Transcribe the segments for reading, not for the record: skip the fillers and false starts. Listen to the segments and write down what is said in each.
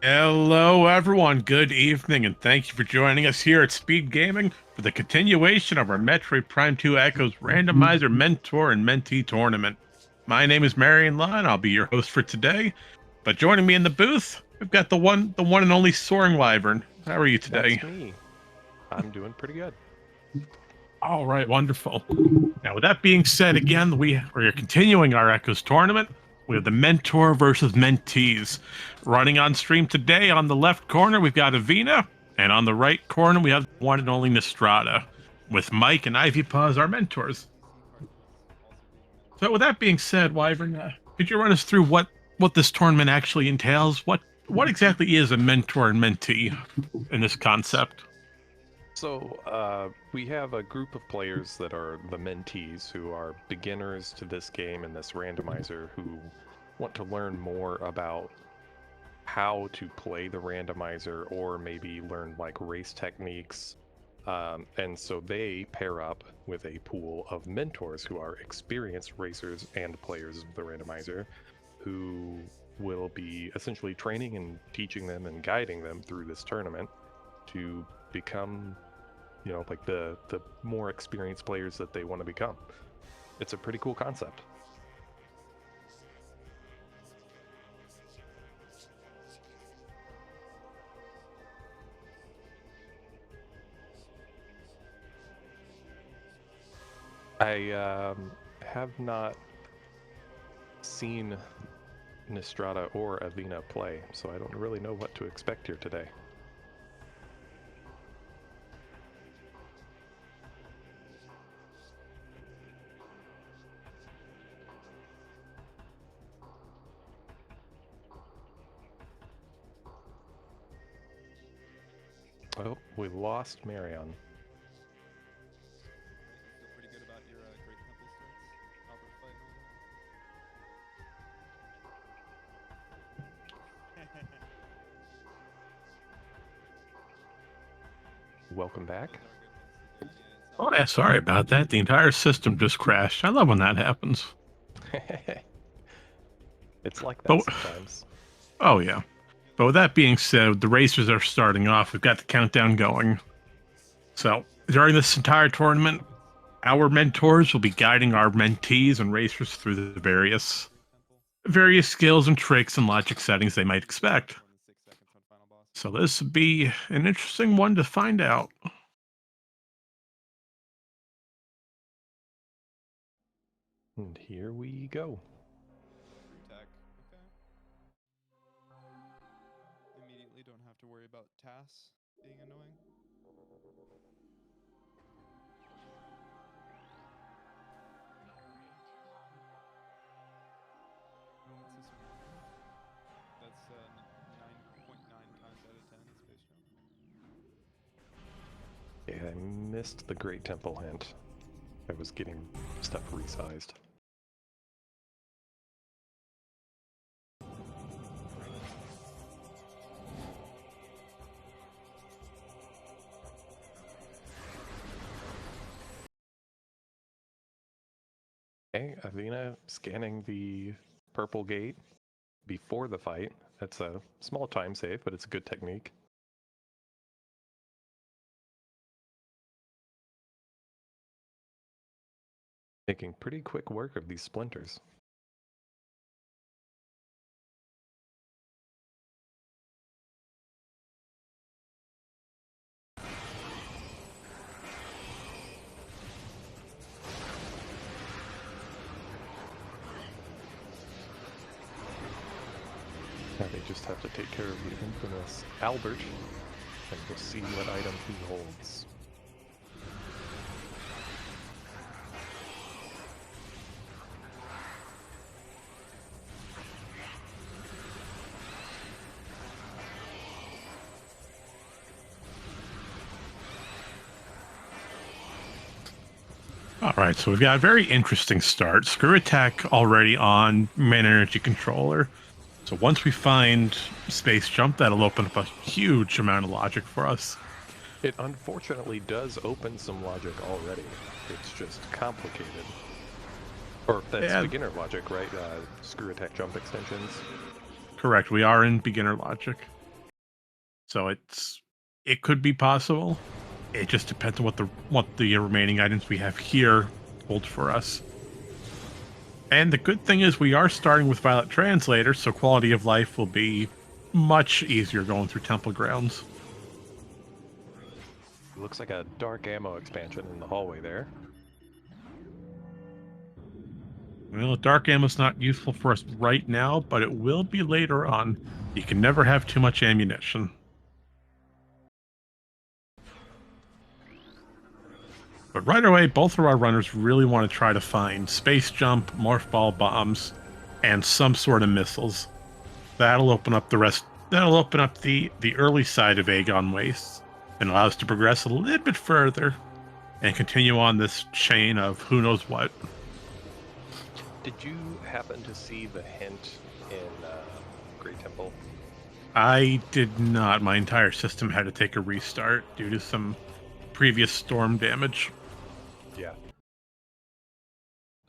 Hello, everyone. Good evening, and thank you for joining us here at Speed Gaming for the continuation of our Metroid Prime 2 Echoes Randomizer Mentor and Mentee Tournament. My name is Marion Law, and I'll be your host for today. But joining me in the booth, we've got the one and only Soaring Wyvern. How are you today? That's me. I'm doing pretty good. All right, wonderful. Now, with that being said, again, we're continuing our Echoes tournament. We have the mentor versus mentees. Running on stream today, on the left corner, we've got Avvina, and on the right corner, we have the one and only Nystrata, with Mike and Ivypaw as our mentors. So, with that being said, Wyvern, could you run us through what this tournament actually entails? What exactly is a mentor and mentee in this concept? We have a group of players that are the mentees who are beginners to this game and this randomizer who want to learn more about how to play the randomizer or maybe learn like race techniques. And so they pair up with a pool of mentors who are experienced racers and players of the randomizer who will be essentially training and teaching them and guiding them through this tournament to become, like the more experienced players that they want to become. It's a pretty cool concept. I have not seen Nystrata or Avvina play, so I don't really know what to expect here today. Oh, we lost Marion. Feel pretty good about your Great Temple starts? Albert fighting Welcome back. Those are good ones to do. Yeah, it Oh, sounds yeah, like sorry about that. The entire system just crashed. I love when that happens. It's like that But sometimes. oh yeah. But with that being said, the racers are starting off. We've got the countdown going. So during this entire tournament, our mentors will be guiding our mentees and racers through the Great Temple. various skills and tricks and logic settings they might expect. More than 6 seconds on final boss. So this would be an interesting one to find out. And here we go. True tech. Okay. Immediately don't have to worry about tasks being annoying. What's this one? That's 9.9 times out of 10 space jump. Yeah, I missed the Great Temple hint. I was getting stuff resized. Okay, Avvina scanning the purple gate before the fight. That's a small time save, but it's a good technique. Making pretty quick work of these splinters. Now they just have to take care of the infamous Albert, and we'll see what item he holds. All right, so we've got a very interesting start. Screw attack already on main energy controller. So once we find space jump, that'll open up a huge amount of logic for us. It unfortunately does open some logic already. It's just complicated. Or that's Yeah, beginner logic, right? Screw attack jump extensions. correct. We are in beginner logic. So it could be possible. It just depends on what the remaining items we have here hold for us. And the good thing is we are starting with Violet Translator, so quality of life will be much easier going through Temple Grounds. Looks like a dark ammo expansion in the hallway there. Well, dark ammo's not useful for us right now, but it will be later on. You can never have too much ammunition. But right away, both of our runners really want to try to find space jump, morph ball bombs, and some sort of missiles. That'll open up the rest. That'll open up the early side of Aegon Wastes and allow us to progress a little bit further and continue on this chain of who knows what. Did you happen to see the hint in Great Temple? I did not. My entire system had to take a restart due to some previous storm damage. Yeah.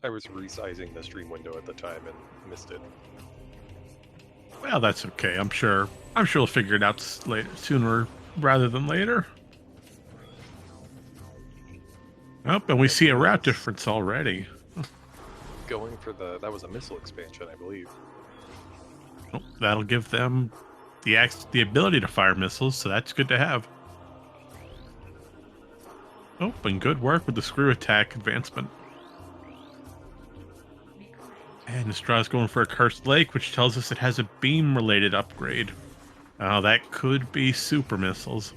I was resizing the stream window at the time and missed it. Well, that's okay. I'm sure we'll figure it out sooner rather than later. Oh, and we see a route difference already. Going for that was a missile expansion, I believe. Oh, that'll give them the ability to fire missiles, so that's good to have. Oh, and good work with the screw attack advancement. And Nystrata's going for a Cursed Lake, which tells us it has a beam-related upgrade. That could be super missiles.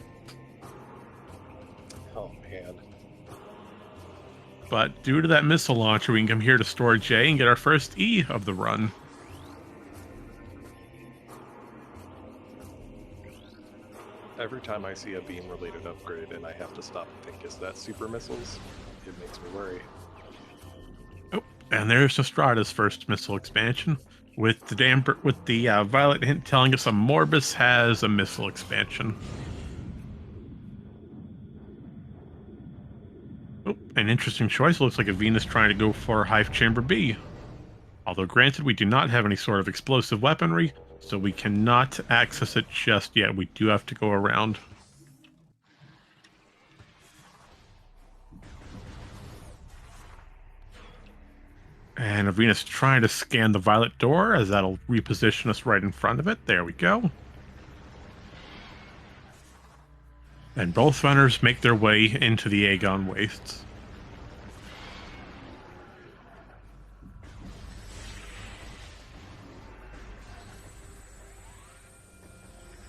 Oh, man. But due to that missile launcher, we can come here to Storage A and get our first E of the run. Every time I see a beam-related upgrade and I have to stop and think, is that super missiles? It makes me worry. Oh, and there's Nystrata's first missile expansion, with the violet hint telling us a Morbus has a missile expansion. Oh, an interesting choice. Looks like Avvina's trying to go for Hive Chamber B. Although granted, we do not have any sort of explosive weaponry, so we cannot access it just yet. We do have to go around. And Avvina's trying to scan the violet door, as that'll reposition us right in front of it. There we go. And both runners make their way into the Aegon Wastes.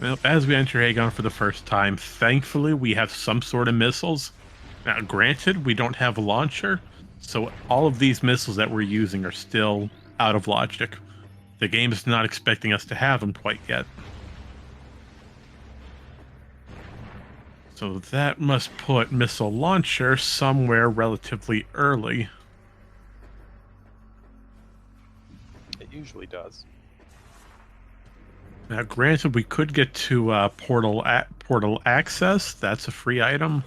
Well, as we enter Aegon for the first time, thankfully we have some sort of missiles. Now, granted, we don't have a launcher, so all of these missiles that we're using are still out of logic. The game is not expecting us to have them quite yet. So that must put missile launcher somewhere relatively early. It usually does. Now, granted, we could get to portal access. That's a free item.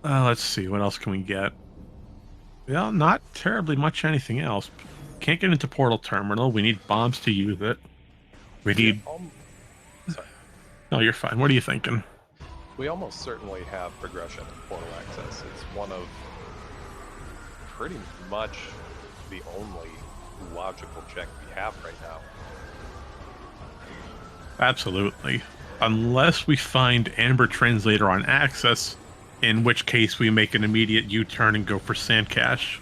Let's see, what else can we get? Well, not terribly much anything else. Can't get into portal terminal. We need bombs to use it. We need... Sorry. No, you're fine. What are you thinking? We almost certainly have progression in portal access. It's one of pretty much the only logical check we have right now. Absolutely. Unless we find Amber Translator on access, in which case we make an immediate U-turn and go for Sand Cache.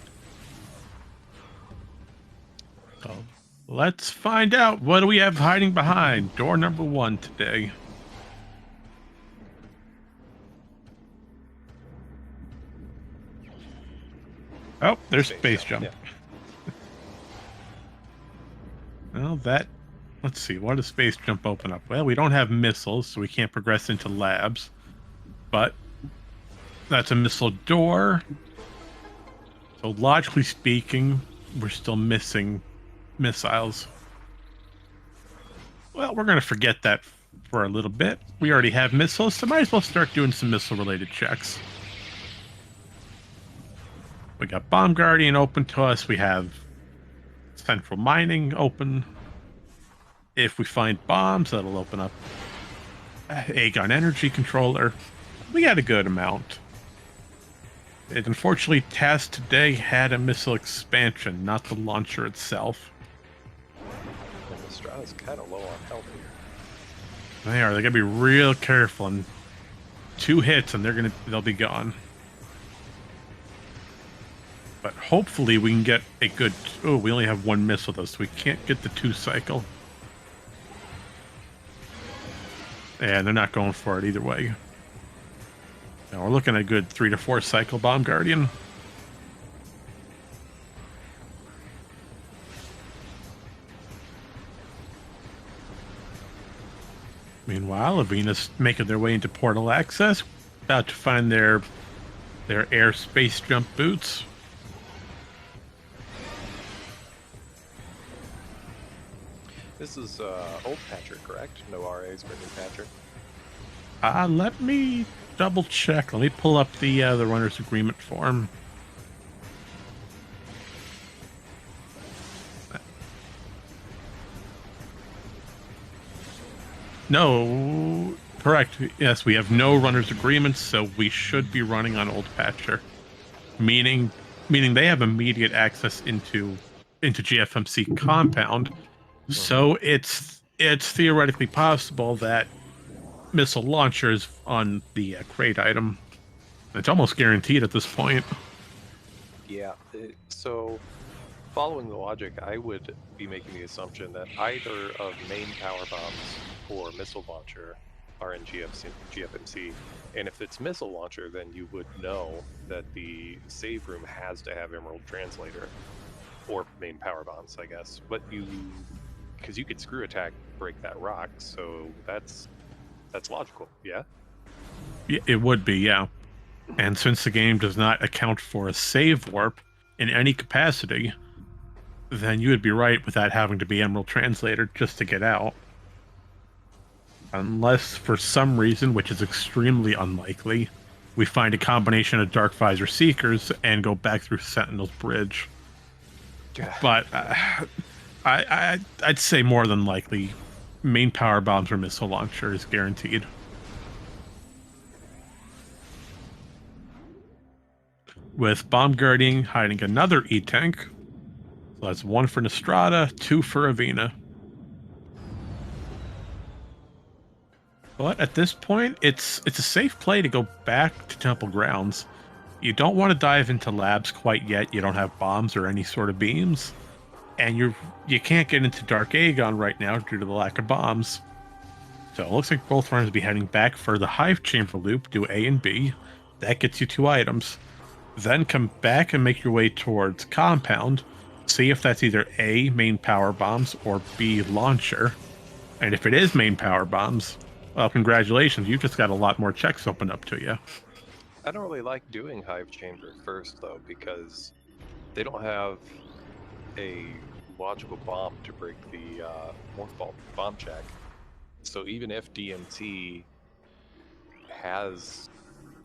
So, let's find out. What do we have hiding behind door number 1 today? Oh, there's space jump. Yeah. Well, let's see, what does space jump open up? Well, we don't have missiles, so we can't progress into labs. But that's a missile door. So logically speaking, we're still missing missiles. Well, we're going to forget that for a little bit. We already have missiles, so might as well start doing some missile-related checks. We got Bomb Guardian open to us. We have Central Mining open. If we find bombs, that'll open up Aegon Energy Controller. We got a good amount. It unfortunately, TAS today had a missile expansion, not the launcher itself. And Nystrata's kind of low on health here. They are. They gotta be real careful. And 2 hits, and they'll be gone. But hopefully we can get a good... Oh, we only have 1 missile, though, so we can't get the 2 cycle. And they're not going for it either way. Now we're looking at a good 3 to 4 cycle Bomb Guardian. Meanwhile, Avvina's making their way into portal access, about to find their air space jump boots. This is old Patrick, correct? No RAs for new Patrick. Let me double check. Let me pull up the runner's agreement form. No, correct. Yes, we have no runner's agreements, so we should be running on Old Patcher, meaning they have immediate access into GFMC compound. So it's theoretically possible that missile launchers on the crate item. It's almost guaranteed at this point. Yeah. So, following the logic, I would be making the assumption that either of main power bombs or missile launcher are in GFMC. And if it's missile launcher, then you would know that the save room has to have Emerald Translator or main power bombs, I guess. But because you could screw attack break that rock, so that's logical, yeah? Yeah, it would be, yeah. And since the game does not account for a save warp in any capacity, then you would be right with that having to be Emerald Translator just to get out. Unless, for some reason, which is extremely unlikely, we find a combination of Dark Visor Seekers and go back through Sentinel's Bridge. But I'd say more than likely, main power bombs or missile launcher is guaranteed. With Bomb Guardian hiding another E-Tank. So that's 1 for Nystrata, 2 for Avvina. But at this point, it's a safe play to go back to Temple Grounds. You don't want to dive into labs quite yet. You don't have bombs or any sort of beams. And you can't get into Dark Aegon right now due to the lack of bombs. So it looks like both runners will be heading back for the Hive Chamber loop, do A and B. That gets you 2 items. Then come back and make your way towards Compound. See if that's either A, main power bombs, or B, launcher. And if it is main power bombs, well, congratulations, you just got a lot more checks opened up to you. I don't really like doing Hive Chamber first, though, because they don't have a logical bomb to break the Morph bomb check. So even if DMT has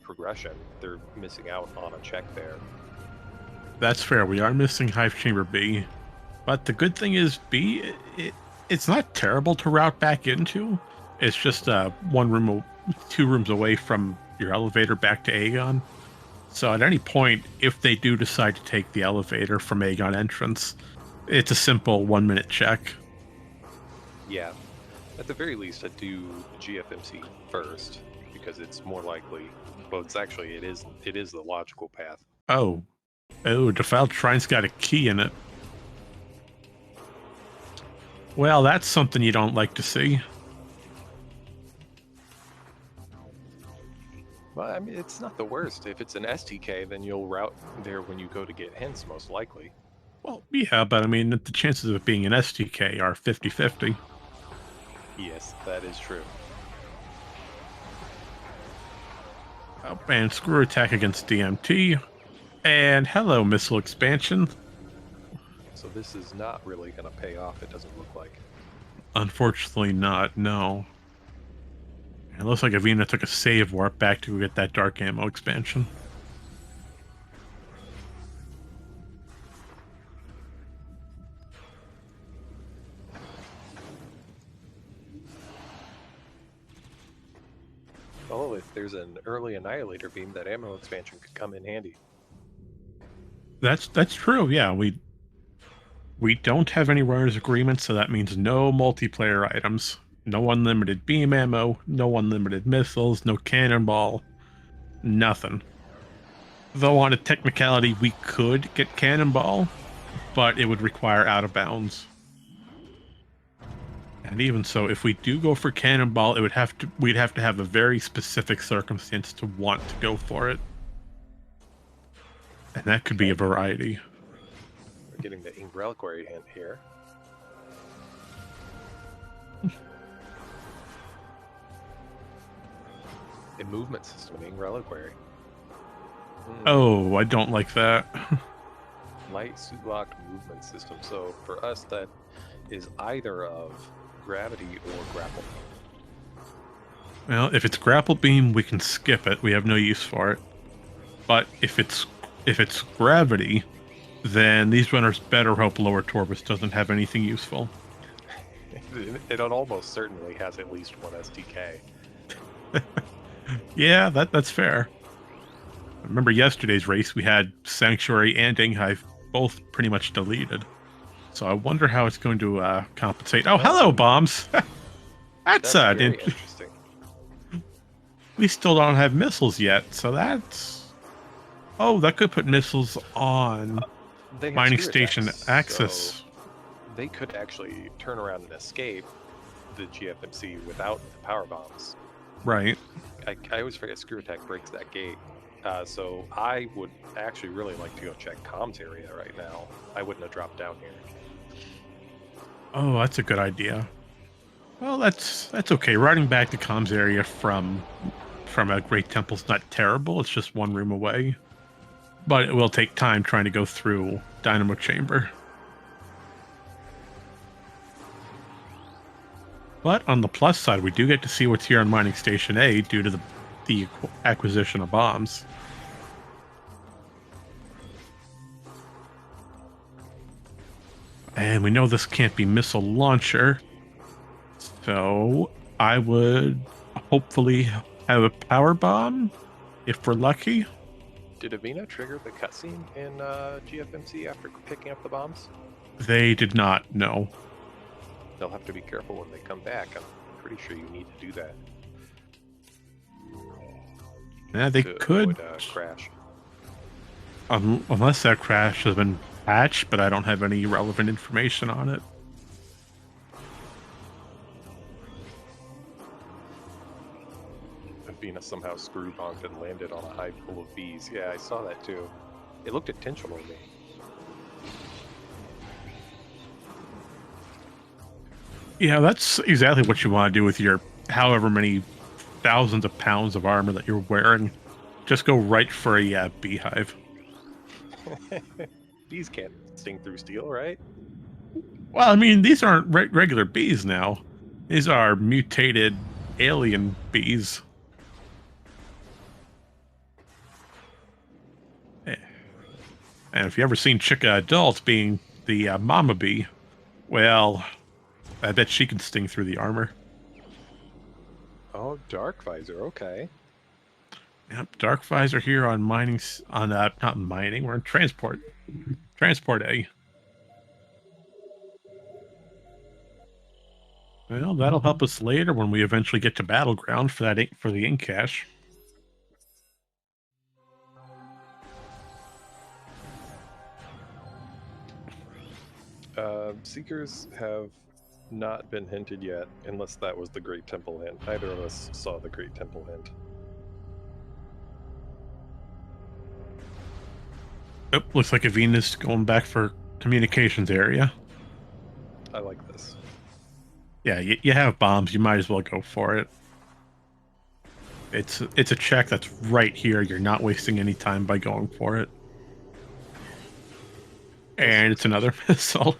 progression, they're missing out on a check there. That's fair. We are missing Hive Chamber B. But the good thing is B, it's not terrible to route back into. It's just 2 rooms away from your elevator back to Aegon. So at any point, if they do decide to take the elevator from Aegon entrance, it's a simple 1-minute check. Yeah. At the very least, I'd do GFMC first, because it's more likely. Well, it is the logical path. Oh, Defiled Shrine's got a key in it. Well, that's something you don't like to see. Well, I mean, it's not the worst. If it's an STK, then you'll route there when you go to get hints, most likely. Well, yeah, but I mean, the chances of it being an STK are 50-50. Yes, that is true. Oh, and screw attack against DMT. And hello, missile expansion. So this is not really going to pay off, it doesn't look like. Unfortunately not, no. It looks like Avvina took a save warp back to get that dark ammo expansion. early Annihilator Beam, that ammo expansion could come in handy. That's true. Yeah, we don't have any runners agreements, so that means no multiplayer items, no unlimited beam ammo, no unlimited missiles, no cannonball, nothing. Though on a technicality, we could get cannonball, but it would require out of bounds. And even so, if we do go for cannonball, we'd have to have a very specific circumstance to want to go for it. And that could be a variety. We're getting the Ink Reliquary hint here. A movement system in Ink Reliquary. Oh, I don't like that. Light suit locked movement system. So for us, that is either of gravity or grapple. Well, if it's grapple beam, we can skip it. We have no use for it. But if it's gravity, then these runners better hope Lower Torvus doesn't have anything useful. It almost certainly has at least one STK. Yeah, that's fair. I remember yesterday's race, we had Sanctuary and Inghive both pretty much deleted. So I wonder how it's going to compensate. Oh, hello, bombs! That's very interesting. We still don't have missiles yet, so that's... Oh, that could put missiles on They have mining screw station attacks, access. so they could actually turn around and escape the GFMC without the power bombs. Right. I always forget screw attack breaks that gate. So I would actually really like to go check comms area right now. I wouldn't have dropped down here. Oh, that's a good idea. Well, that's okay. Riding back to comms area from a Great Temple's not terrible. It's just one room away. But it will take time trying to go through Dynamo Chamber. But on the plus side, we do get to see what's here on Mining Station A due to the acquisition of bombs. And we know this can't be missile launcher. So I would hopefully have a power bomb if we're lucky. Did Avvina trigger the cutscene in GFMC after picking up the bombs? They did not, no. They'll have to be careful when they come back. I'm pretty sure you need to do that. Yeah, they to could. avoid, crash. Unless that crash has been patched, but I don't have any relevant information on it. Avvina somehow screw bonked and landed on a hive full of bees. Yeah, I saw that too. It looked intentional to me. Yeah, that's exactly what you want to do with your however many thousands of pounds of armor that you're wearing. Just go right for a beehive. Bees can't sting through steel, right? Well, I mean, these aren't regular bees now. These are mutated alien bees. And if you ever seen Chica Adult being the mama bee, well, I bet she can sting through the armor. Oh, Dark Visor, okay. Yep, Dark Visor here on mining, not mining, we're in transport. Transport A. Well, that'll help us later when we eventually get to Battleground for the ink cache. Seekers have not been hinted yet, unless that was the Great Temple hint. Neither of us saw the Great Temple hint. Oh, looks like Avvina's going back for communications area. I like this. Yeah, you have bombs. You might as well go for it. It's a check that's right here. You're not wasting any time by going for it. And it's another missile.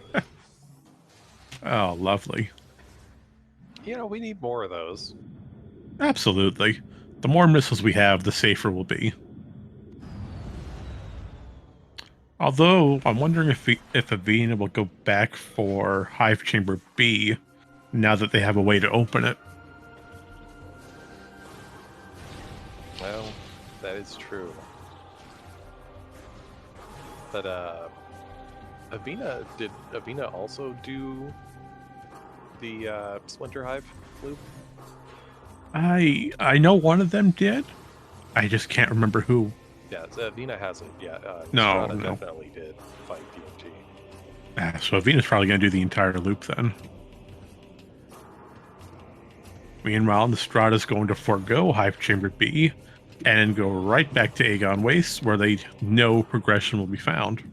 Oh, lovely. You know, we need more of those. Absolutely. The more missiles we have, the safer we'll be. Although, I'm wondering if Avvina will go back for Hive Chamber B now that they have a way to open it. Well, That is true. But did Avvina also do the Splinter Hive loop? I know one of them did. I just can't remember who. Yeah, Avvina hasn't yet. No, Nystrata no. definitely did fight DMG. So Avina's probably going to do the entire loop then. Meanwhile, Nystrata's going to forego Hive Chamber B and go right back to Aegon Waste, where they know progression will be found.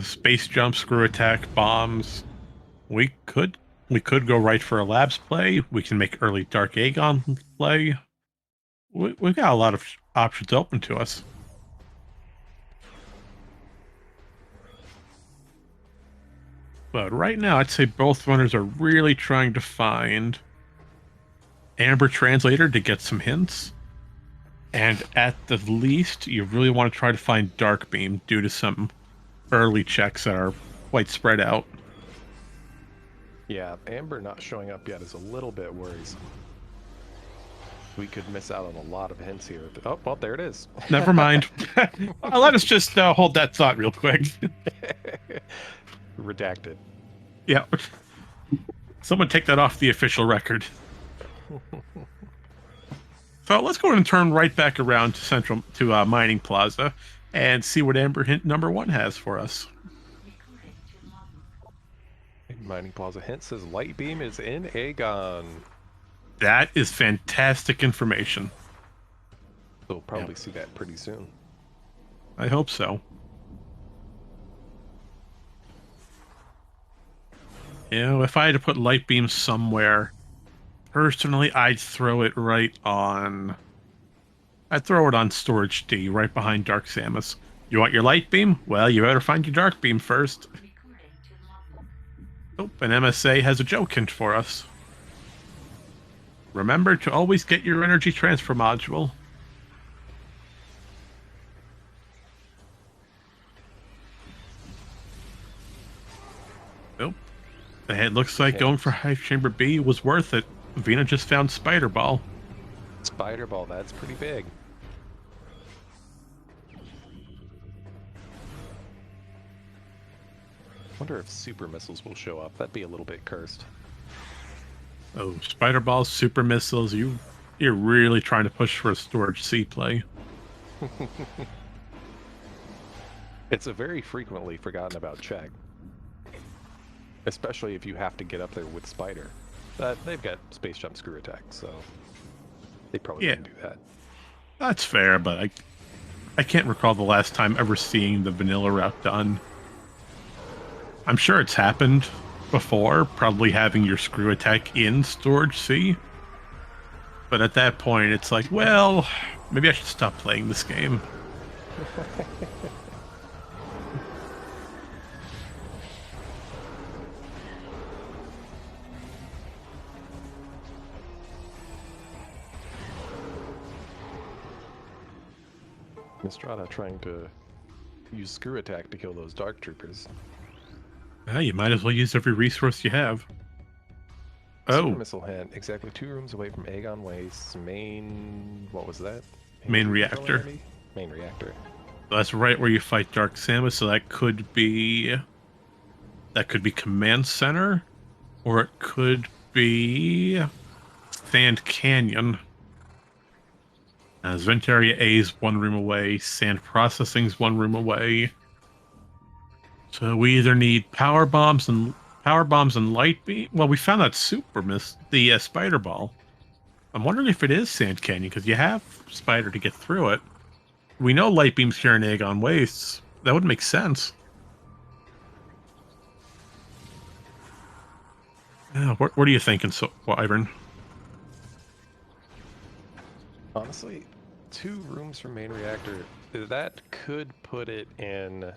Space jump, screw attack, bombs. We could go right for a labs play. We can make early Dark Aegon play. We've got a lot of options open to us. But right now, I'd say both runners are really trying to find Amber Translator to get some hints. And at the least, you really want to try to find Dark Beam due to some early checks that are quite spread out. Yeah, Amber not showing up yet is a little bit worrisome. We could miss out on a lot of hints here. Oh, well, there it is. Never mind. Let us just hold that thought real quick. Redacted. Yeah. Someone take that off the official record. So let's go and turn right back around to Mining Plaza and see what Amber hint number 1 has for us. Mining Plaza hint says Light Beam is in Aegon. That is fantastic information. We'll probably see that pretty soon. I hope so. You know, if I had to put Light Beam somewhere, personally, I'd throw it right on... I'd throw it on Storage D, right behind Dark Samus. You want your Light Beam? Well, you better find your Dark Beam first. Oh, an MSA has a joke hint for us. Remember to always get your energy transfer module. Nope. It looks like going for Hive Chamber B was worth it. Avvina just found Spider Ball. Spider Ball, that's pretty big. Wonder if super missiles will show up. That'd be a little bit cursed. Oh, Spider Balls, Super Missiles, you're really trying to push for a Storage C play. It's a very frequently forgotten about check. Especially if you have to get up there with Spider. They've got Space Jump Screw Attack, so they probably wouldn't do that. That's fair, but I can't recall the last time ever seeing the vanilla route done. I'm sure it's happened before, probably having your Screw Attack in Storage C. But at that point, it's like, well, maybe I should stop playing this game. Nystrata trying to use Screw Attack to kill those Dark Troopers. You might as well use every resource you have. Super Oh, missile hint. Exactly 2 rooms away from Aegon Waste's main... What was that? Main reactor. Main reactor. that's right where you fight Dark Samus, so that could be Command Center, or it could be Sand Canyon. Vent Area A is 1 room away, Sand Processing's 1 room away. So we either need power bombs and light beam. Well, we found that the Spider Ball. I'm wondering if it is Sand Canyon, because you have Spider to get through it. We know light beam's here in Aegon Wastes. That would make sense. What are you thinking, Wyvern? Honestly, 2 rooms from main reactor. That could put it in...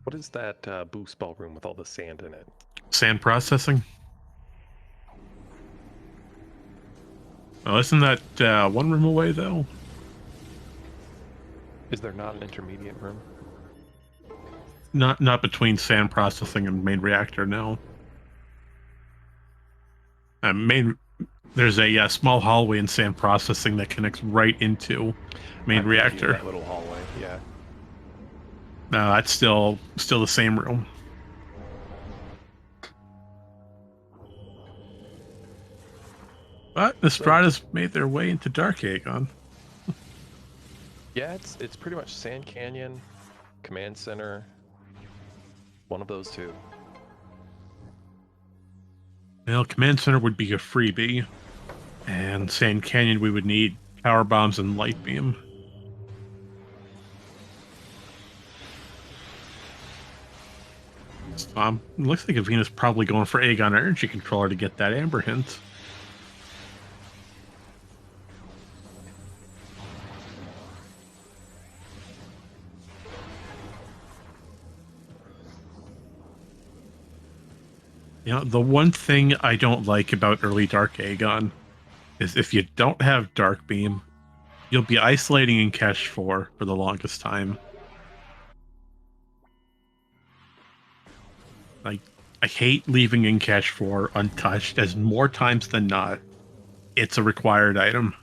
What is that boost ball room with all the sand in it? Sand processing? Oh, isn't that 1 room away, though? Is there not an intermediate room? Not between sand processing and main reactor, no. There's a small hallway in sand processing that connects right into main I'm thinking of reactor. that little hallway. Yeah. No, that's still the same room. But Nystrata's made their way into Dark Aegon. Yeah, it's pretty much Sand Canyon, Command Center, one of those two. Well, Command Center would be a freebie, and Sand Canyon we would need power bombs and light beam. Looks like Avvina's probably going for Aegon Energy Controller to get that Amber Hint. You know, the one thing I don't like about early Dark Aegon is if you don't have Dark Beam, you'll be isolating in Cache 4 for the longest time. Like, I hate leaving in Cache 4 untouched, as more times than not, it's a required item.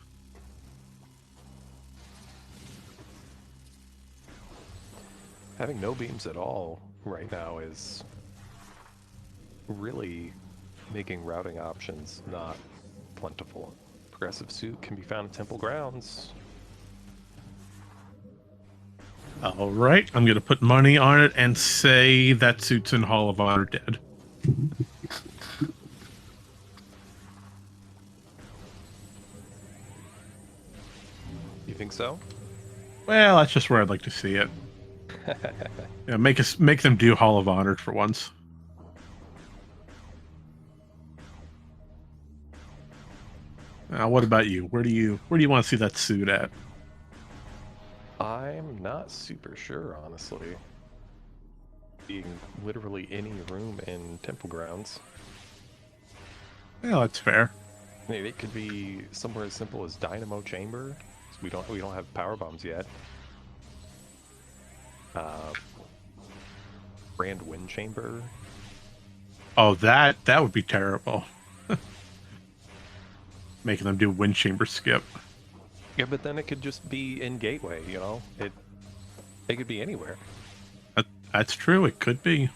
Having no beams at all right now is really making routing options not plentiful. Progressive suit can be found in temple grounds. All right, I'm going to put money on it and say that suit's in Hall of Honor dead. You think so? Well, that's just where I'd like to see it. Yeah, make them do Hall of Honor for once. Now, what about you? Where do you want to see that suit at? I'm not super sure, honestly. Being literally any room in temple grounds. Well, that's fair. Maybe it could be somewhere as simple as Dynamo Chamber. We don't have power bombs yet. Grand Wind Chamber. Oh, that would be terrible. Making them do Wind Chamber skip. Yeah, but then it could just be in Gateway, you know? It could be anywhere. That's true, it could be.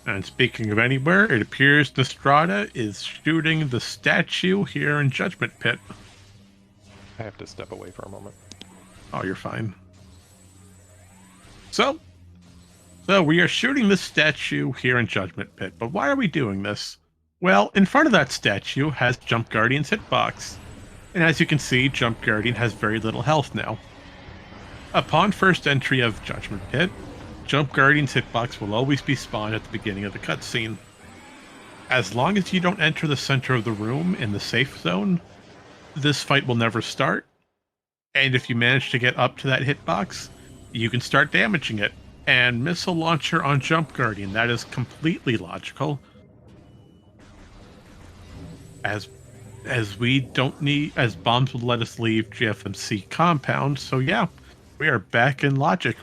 And speaking of anywhere, it appears Nystrata is shooting the statue here in Judgment Pit. I have to step away for a moment. Oh, you're fine. So we are shooting this statue here in Judgment Pit, but why are we doing this? Well, in front of that statue has Jump Guardian's hitbox. And as you can see, Jump Guardian has very little health now. Upon first entry of Judgment Pit, Jump Guardian's hitbox will always be spawned at the beginning of the cutscene. As long as you don't enter the center of the room in the safe zone, this fight will never start. And if you manage to get up to that hitbox, you can start damaging it. And missile launcher on Jump Guardian, that is completely logical. As bombs will let us leave GFMC compound, so yeah, we are back in logic.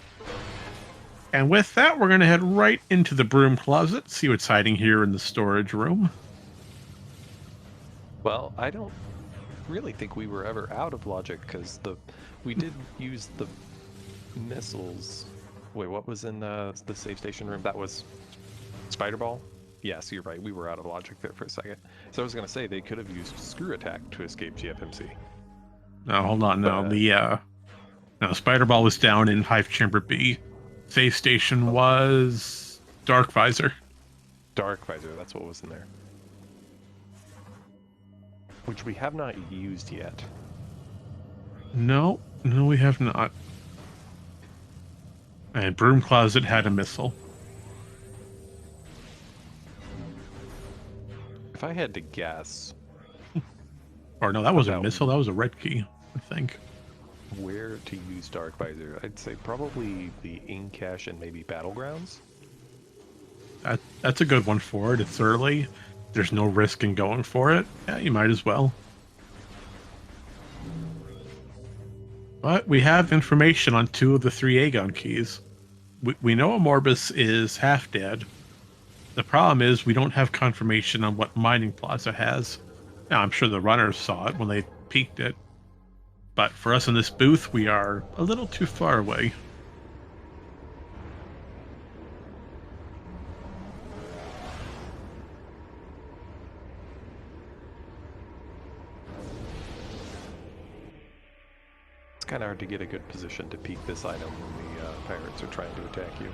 And with that, we're going to head right into the broom closet, see what's hiding here in the storage room. Well, I don't really think we were ever out of logic, because we did use the missiles. Wait, what was in the safe station room? That was Spider Ball? Yes, you're right. We were out of logic there for a second. So I was going to say they could have used Screw Attack to escape GFMC. No, hold on. No, Spider Ball was down in Hive Chamber B. Safe station was Dark Visor. Dark Visor, that's what was in there. Which we have not used yet. No, we have not. And Broom Closet had a missile. If I had to guess... Or no, that wasn't a missile, that was a red key, I think. Where to use Dark Visor? I'd say probably the Incash and maybe Battlegrounds. That's a good one for it. It's early. There's no risk in going for it. Yeah, you might as well. But we have information on 2 of the 3 Aegon keys. We know Amorbus is half dead. The problem is we don't have confirmation on what Mining Plaza has. Now, I'm sure the runners saw it when they peeked it. But for us in this booth, we are a little too far away. It's kind of hard to get a good position to peek this item when the pirates are trying to attack you.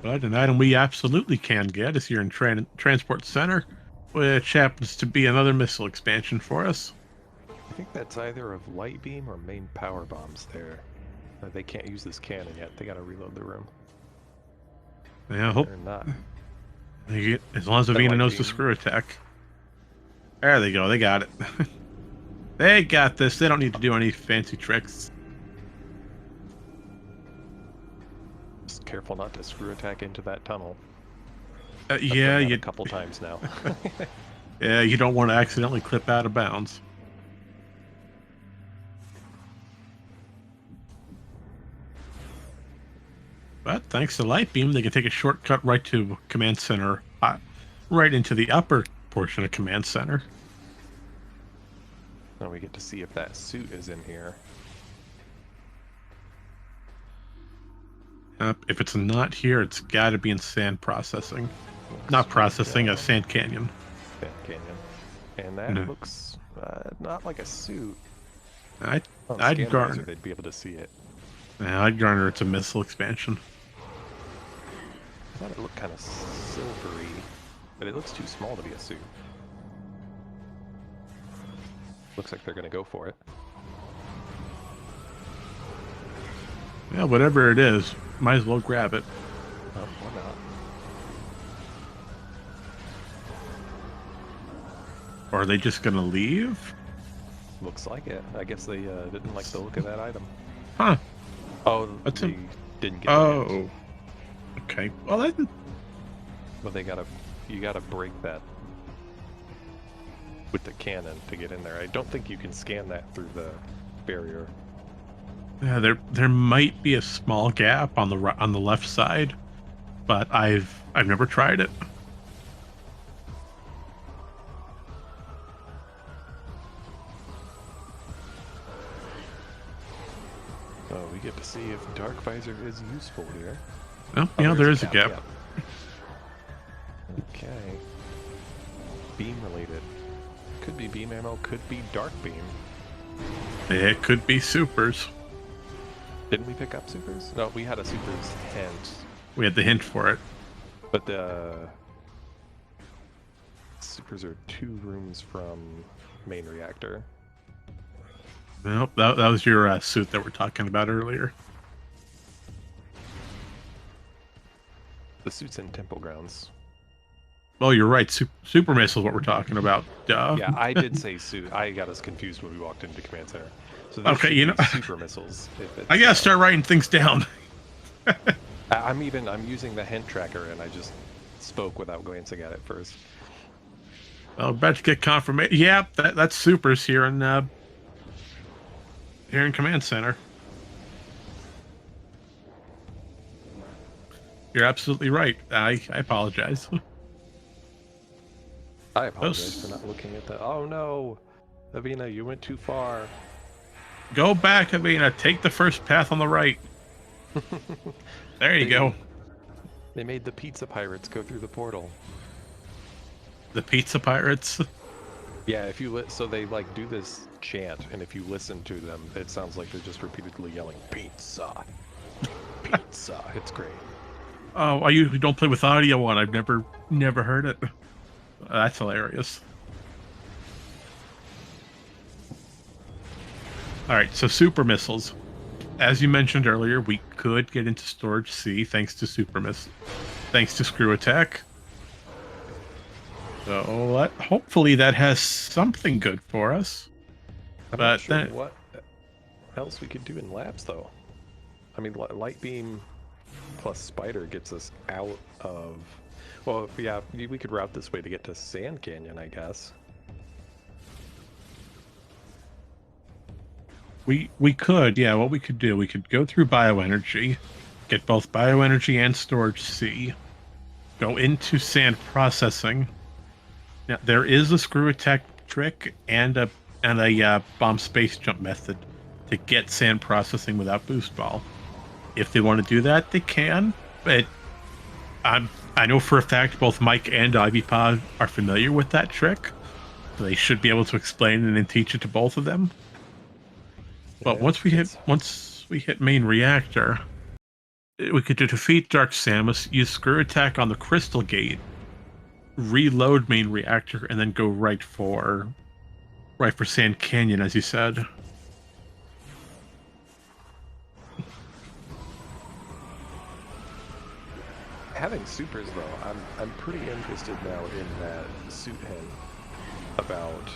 But an item we absolutely can get is here in Transport Center, which happens to be another missile expansion for us. I think that's either of light beam or main power bombs there. They can't use this cannon yet. They gotta reload the room. Yeah, I hope. Or not. As long as That Avvina light knows the beam. screw attack. There they go. They got it. They got this. They don't need to do any fancy tricks. Just careful not to screw attack into that tunnel. Yeah, I've done that you. a couple times now. Yeah, you don't want to accidentally clip out of bounds. But thanks to Light Beam, they can take a shortcut right to Command Center, right into the upper portion of Command Center. Now we get to see if that suit is in here. If it's not here, it's got to be in Sand Processing. Not processing, a Sand Canyon. Sand Canyon. And that No. looks not like a suit. I'd On Scanmizer, garner. they'd be able to see it. Yeah, I'd garner it's a missile expansion. I thought it looked kind of silvery, but it looks too small to be a suit. Looks like they're going to go for it. Yeah, whatever it is, might as well grab it. Oh, why not? Or are they just gonna leave? Looks like it. I guess they didn't like the look of that item. Huh. Oh, That's they didn't get the hint. Oh. Okay. Well, that, But you gotta break that with the cannon to get in there. I don't think you can scan that through the barrier. yeah, there might be a small gap on the left side, but I've never tried it. Oh, we get to see if Dark Visor is useful here. Well, Oh, yeah, there there's is a gap. yeah. Okay. Beam related. Could be beam ammo, could be dark beam. It could be supers. Didn't we pick up supers? No, we had a supers hint. We had the hint for it. But the supers are 2 rooms from main reactor. Nope, that was your suit that we're talking about earlier. The suit's in Temple Grounds. Well, you're right. Super missile is what we're talking about. Duh. Yeah, I did say suit. I got us confused when we walked into Command Center. So this Okay, should you be know- super missiles. If it's, I gotta start writing things down. I'm using the hint tracker, and I just spoke without glancing at it first. Well, about to get confirmation. Yeah, that's supers here in Command Center. You're absolutely right. I apologize. I apologize for not looking at that. Oh no, Avvina, you went too far. Go back, Avvina. Take the first path on the right. There you go. They made the pizza pirates go through the portal. The pizza pirates. Yeah, if you so they like do this chant, and if you listen to them, it sounds like they're just repeatedly yelling pizza, pizza. It's great. Oh, I usually don't play with audio one. I've never heard it. That's hilarious. All right, so super missiles. As you mentioned earlier, we could get into storage C thanks to thanks to screw attack. So hopefully that has something good for us. I'm But not sure then- what else we could do in labs though. I mean, light beam plus spider gets us out of. Well, yeah, we could route this way to get to Sand Canyon, I guess. We could, yeah. What we could do, we could go through bioenergy, get both bioenergy and storage C, go into sand processing. Now there is a screw attack trick and a bomb space jump method to get sand processing without boost ball. If they want to do that, they can. But I know for a fact both Mike and Ivypaw are familiar with that trick. So they should be able to explain it and teach it to both of them. But Yeah, once we hit main reactor, we could defeat Dark Samus, use screw attack on the crystal gate, reload main reactor, and then go right for Sand Canyon, as you said. having supers though, I'm pretty interested now in that suit hen about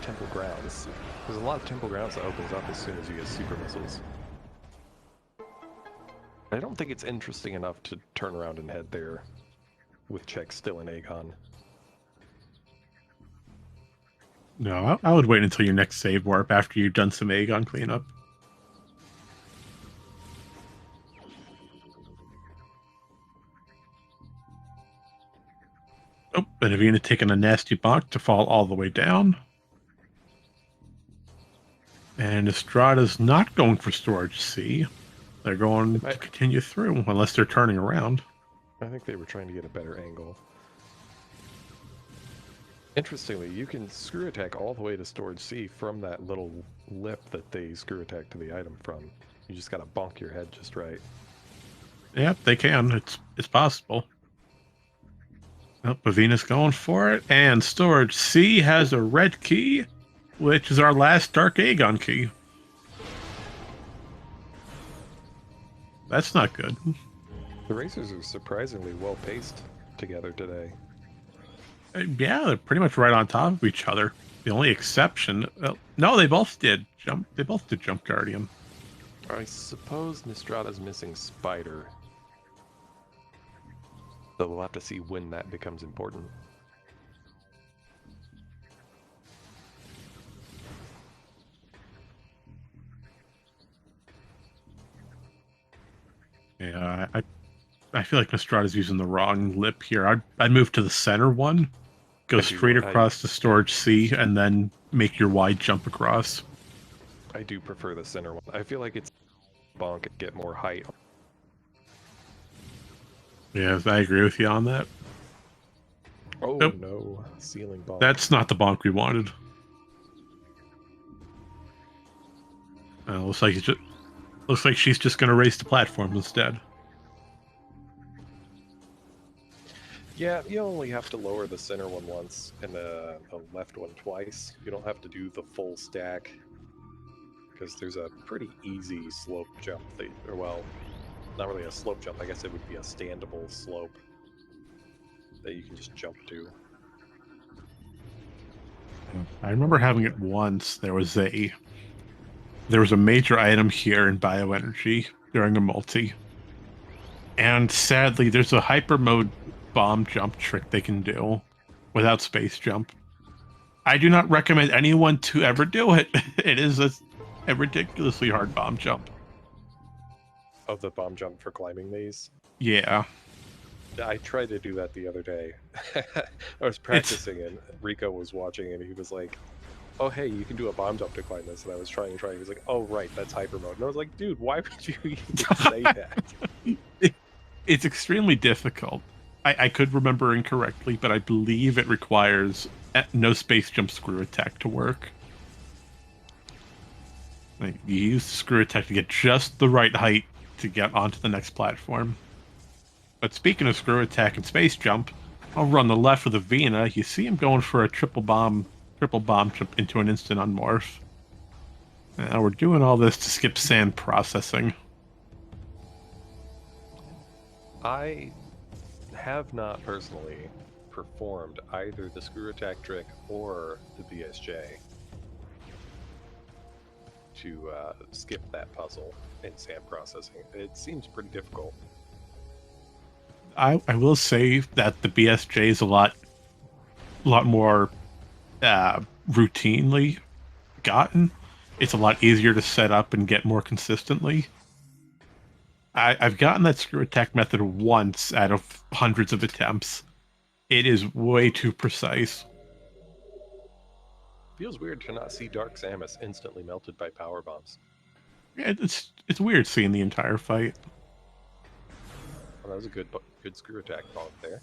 temple grounds. There's a lot of temple grounds that opens up as soon as you get super missiles. I don't think it's interesting enough to turn around and head there with Check still in Aegon. No, I would wait until your next save warp after you've done some Aegon cleanup. Oh, and Avvina taking a nasty bonk to fall all the way down. And Nystrata's not going for storage C. They're going to continue through unless they're turning around. I think they were trying to get a better angle. Interestingly, you can screw attack all the way to storage C from that little lip that they screw attack to the item from. You just gotta bonk your head just right. Yep, they can. It's possible. Oh, Avvina's going for it. And storage C has a red key, which is our last Dark Aegon key. That's not good. The racers are surprisingly well paced together today. Yeah, they're pretty much right on top of each other. The only exception... no, they both did jump. They both did Jump Guardian. I suppose Nystrata's missing Spider. So we'll have to see when that becomes important. Yeah, I feel like Nystrata's using the wrong lip here. I'd move to the center one, go straight across to storage C, and then make your wide jump across. I do prefer the center one. I feel like it's bonk and get more height. Yeah, I agree with you on that. Oh Nope. no, ceiling bonk. That's not the bonk we wanted. Looks like she's just gonna race the platform instead. Yeah, you only have to lower the center one once and the left one twice. You don't have to do the full stack because there's a pretty easy slope jump or well, not really a slope jump. I guess it would be a standable slope that you can just jump to. I remember having it once. There was a major item here in bioenergy during a multi, and sadly, there's a hyper mode bomb jump trick they can do without space jump. I do not recommend anyone to ever do it. It is a ridiculously hard bomb jump. Oh, the bomb jump for climbing these? Yeah. I tried to do that the other day. I was practicing and Rico was watching and he was like, oh hey, you can do a bomb jump to climb this. And I was trying. He was like, oh right, that's hyper mode. And I was like, dude, why would you even say that? It's extremely difficult. I could remember incorrectly, but I believe it requires no space jump screw attack to work. Like, you use the screw attack to get just the right height to get onto the next platform. But speaking of screw attack and space jump, over on the left with Avvina, you see him going for a triple bomb jump into an instant unmorph. Now we're doing all this to skip sand processing. I have not personally performed either the screw attack trick or the BSJ to skip that puzzle in sand processing. It seems pretty difficult. I will say that the BSJ is a lot more routinely gotten. it's a lot easier to set up and get more consistently. I've gotten that screw attack method once out of hundreds of attempts. It is way too precise. Feels weird to not see Dark Samus instantly melted by power bombs. Yeah, it's weird seeing the entire fight. Well, that was a good screw attack bonk there.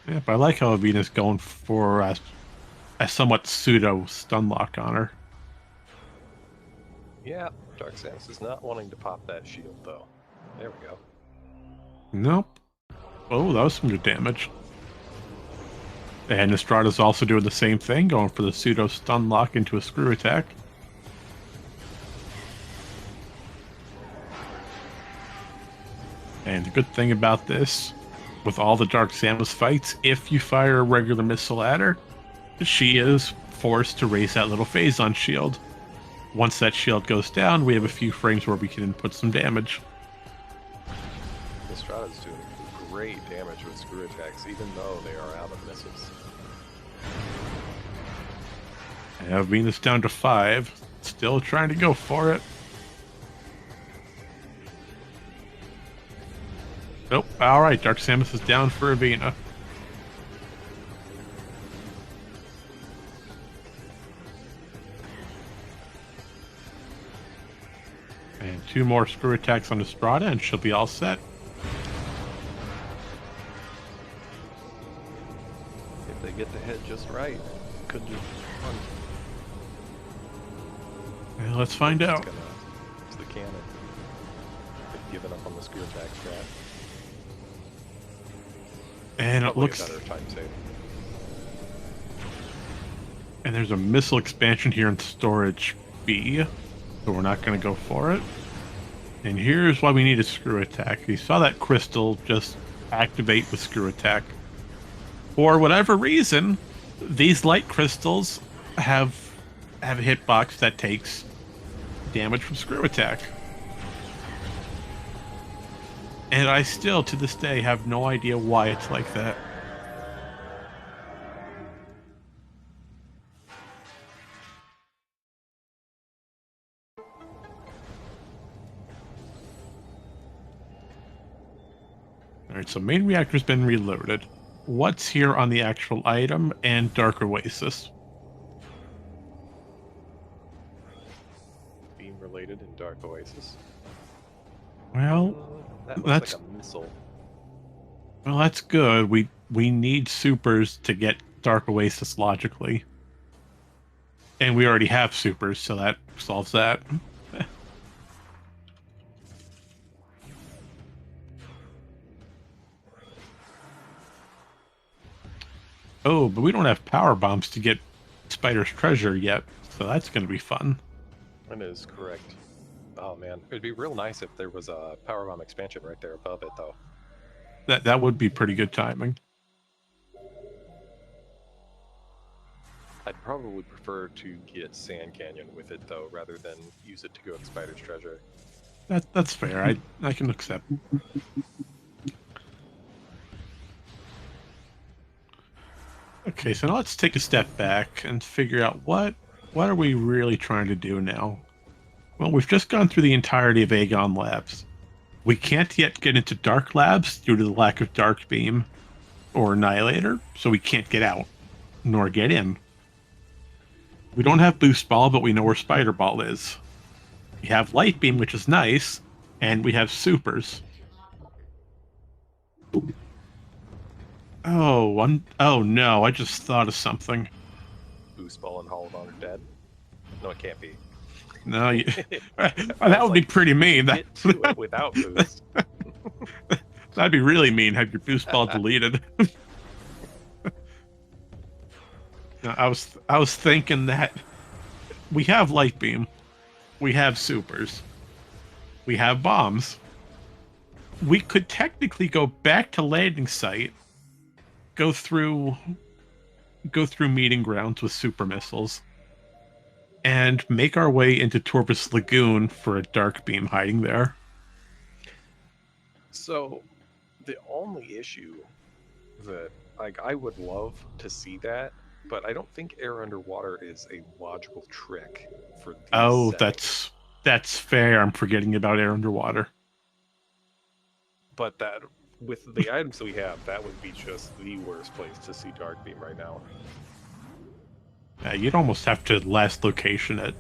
Yeah, but I like how Avvina's going for a somewhat pseudo stun lock on her. Yeah, Dark Samus is not wanting to pop that shield though. There we go. Nope. Oh, that was some good damage. And Nystrata's also doing the same thing, going for the pseudo stun lock into a screw attack. And the good thing about this, with all the Dark Samus fights, if you fire a regular missile at her, she is forced to raise that little phazon shield. Once that shield goes down, we have a few frames where we can input some damage. Nystrata's doing great damage with screw attacks, even though they are out of missiles. And Avvina's down to 5, still trying to go for it. Nope. Alright, Dark Samus is down for Avvina. And 2 more screw attacks on Nystrata, and she'll be all set. If they get the hit just right, could just run. Well, let's find out. It's the cannon. They've given up on the screw attack strat. And it Probably looks... a better time save. And there's a missile expansion here in storage B, so we're not going to go for it. And here's why we need a screw attack. You saw that crystal just activate with screw attack. For whatever reason, these light crystals have a hitbox that takes damage from screw attack. And I still, to this day, have no idea why it's like that. Alright, so main reactor's been reloaded. What's here on the actual item and Dark Oasis? Beam related in Dark Oasis. Well, That looks that's like a missile. well, that's good. We need supers to get Dark Oasis logically. And we already have supers, so that solves that. Oh, but we don't have power bombs to get Spider's treasure yet, so that's going to be fun. That is correct. Oh man, it'd be real nice if there was a power bomb expansion right there above it, though. That would be pretty good timing. I'd probably prefer to get Sand Canyon with it, though, rather than use it to go to Spider's treasure. That's fair. I can accept. Okay, so now let's take a step back and figure out what are we really trying to do now? Well, we've just gone through the entirety of Aegon Labs. We can't yet get into Dark Labs due to the lack of Dark Beam or Annihilator, so we can't get out, nor get in. We don't have Boost Ball, but we know where Spider Ball is. We have Light Beam, which is nice, and we have Supers. Oh no, I just thought of something. Boost Ball and Hollow Bond are dead? No, it can't be. No, that would be pretty mean. Get to it without Boost. That'd be really mean, have your Boost Ball deleted. No, I was thinking that we have Light Beam, we have Supers, we have Bombs. We could technically go back to landing site, go through meeting grounds with super missiles, and make our way into Torpus Lagoon for a Dark Beam hiding there. So, the only issue that, like, I would love to see that but I don't think air underwater is a logical trick for these Oh, settings. that's fair. I'm forgetting about air underwater. But that, with the items that we have, that would be just the worst place to see Dark Beam right now. You'd almost have to last location it.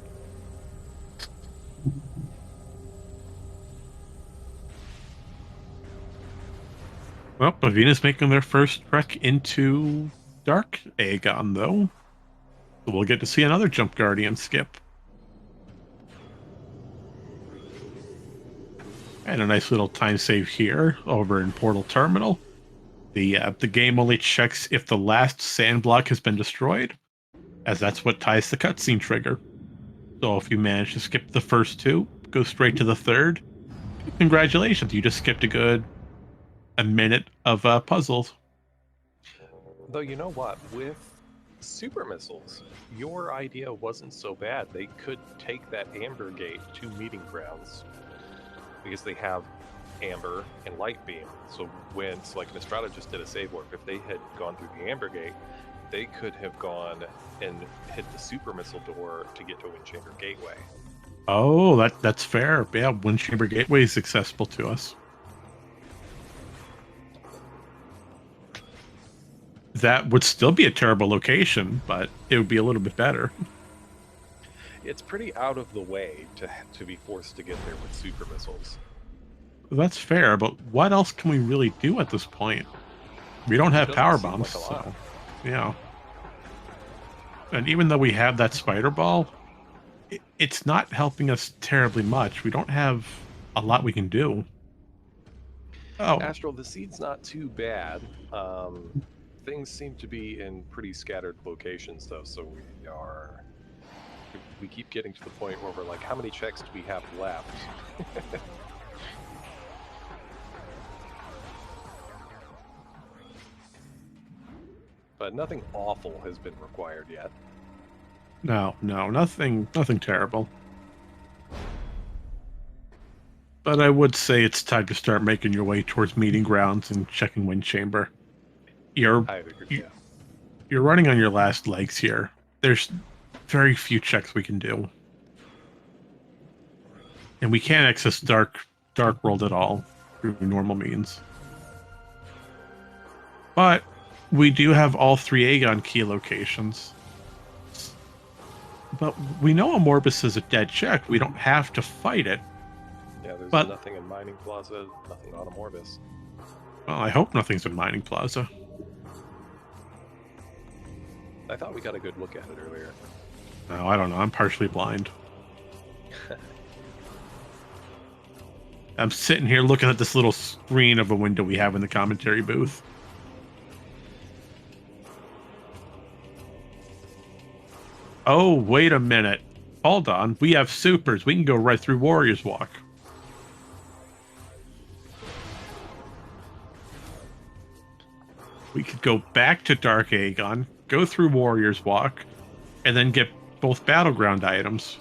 Well, Avvina's making their first trek into Dark Aegon, though. So we'll get to see another Jump Guardian skip. And a nice little time save here over in Portal Terminal. The game only checks if the last sand block has been destroyed, as that's what ties the cutscene trigger. So if you manage to skip the first two, go straight to the third, congratulations, you just skipped a minute of puzzles. Though you know what, with super missiles, your idea wasn't so bad. They could take that Amber Gate to Meeting Grounds because they have Amber and Light Beam. So like Nystrata just did a save work, if they had gone through the Amber Gate, they could have gone and hit the super missile door to get to Wind Chamber Gateway. Oh, that's fair. Yeah, Wind Chamber Gateway is accessible to us. That would still be a terrible location, but it would be a little bit better. It's pretty out of the way to be forced to get there with super missiles. That's fair, but what else can we really do at this point? We don't have Doesn't power seem bombs, like a lot. so yeah. And even though we have that spider ball, it's not helping us terribly much. We don't have a lot we can do. Oh, Astral, the seed's not too bad. Things seem to be in pretty scattered locations, though, so we keep getting to the point where we're like, how many checks do we have left? But nothing awful has been required yet. no, nothing terrible. But I would say it's time to start making your way towards Meeting Grounds and checking Wind Chamber. You're I would agree, yeah. you're running on your last legs here. There's very few checks we can do. And we can't access Dark World at all through normal means. But we do have all 3 Aegon key locations. But we know Amorbus is a dead check. We don't have to fight it. Yeah, there's But- nothing in Mining Plaza, nothing on Amorbus. Well, I hope nothing's in Mining Plaza. I thought we got a good look at it earlier. No, I don't know. I'm partially blind. I'm sitting here looking at this little screen of a window we have in the commentary booth. Oh, wait a minute. Hold on. We have supers. We can go right through Warrior's Walk. We could go back to Dark Aegon, go through Warrior's Walk, and then get both Battleground items.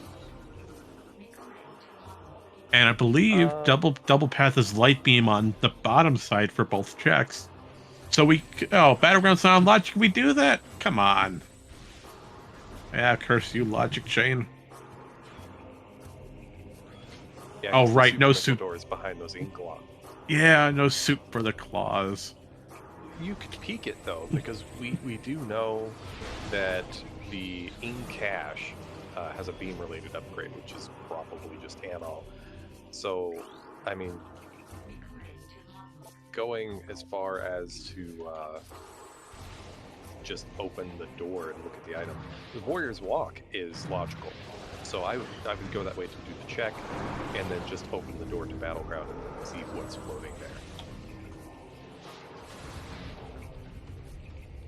And I believe double path is Light Beam on the bottom side for both checks. So Battleground's not on logic. Can we do that? Come on. Yeah, curse you, logic chain. Yeah, Oh, 'cause the right, super no missile soup. doors behind those ink locks. Yeah, no soup for the claws. You could peek it though, because we do know that the ink cache has a beam related upgrade, which is probably just ammo. So, I mean, going as far as to just open the door and look at the item, the Warrior's Walk is logical. So I would go that way to do the check, and then just open the door to Battleground and see what's floating there.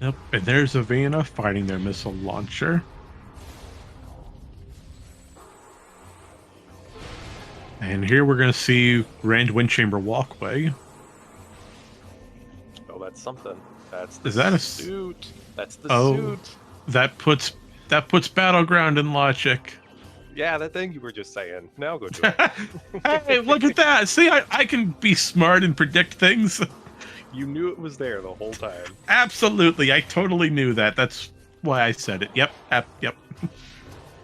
Yep, and there's Avvina fighting their missile launcher. And here we're going to see Grand Wind Chamber Walkway. Oh, that's something. That's the Is that a suit. That's the Oh. suit. That puts Battleground in logic. Yeah, that thing you were just saying. Now go do it. Hey, look at that. See, I can be smart and predict things. You knew it was there the whole time. Absolutely. I totally knew that. That's why I said it. Yep, yep.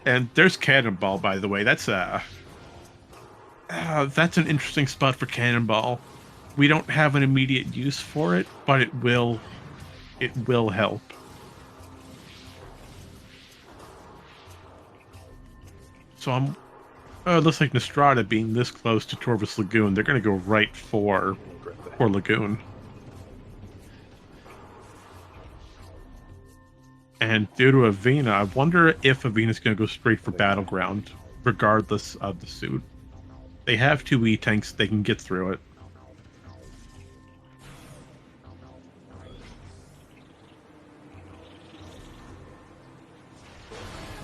And there's Cannonball, by the way. That's an interesting spot for Cannonball. We don't have an immediate use for it, but it will help. So it looks like Nystrata being this close to Torvus Lagoon, they're going to go right for Lagoon. And due to Avvina, I wonder if Avvina's going to go straight for Battleground, regardless of the suit. They have 2 E-tanks, they can get through it.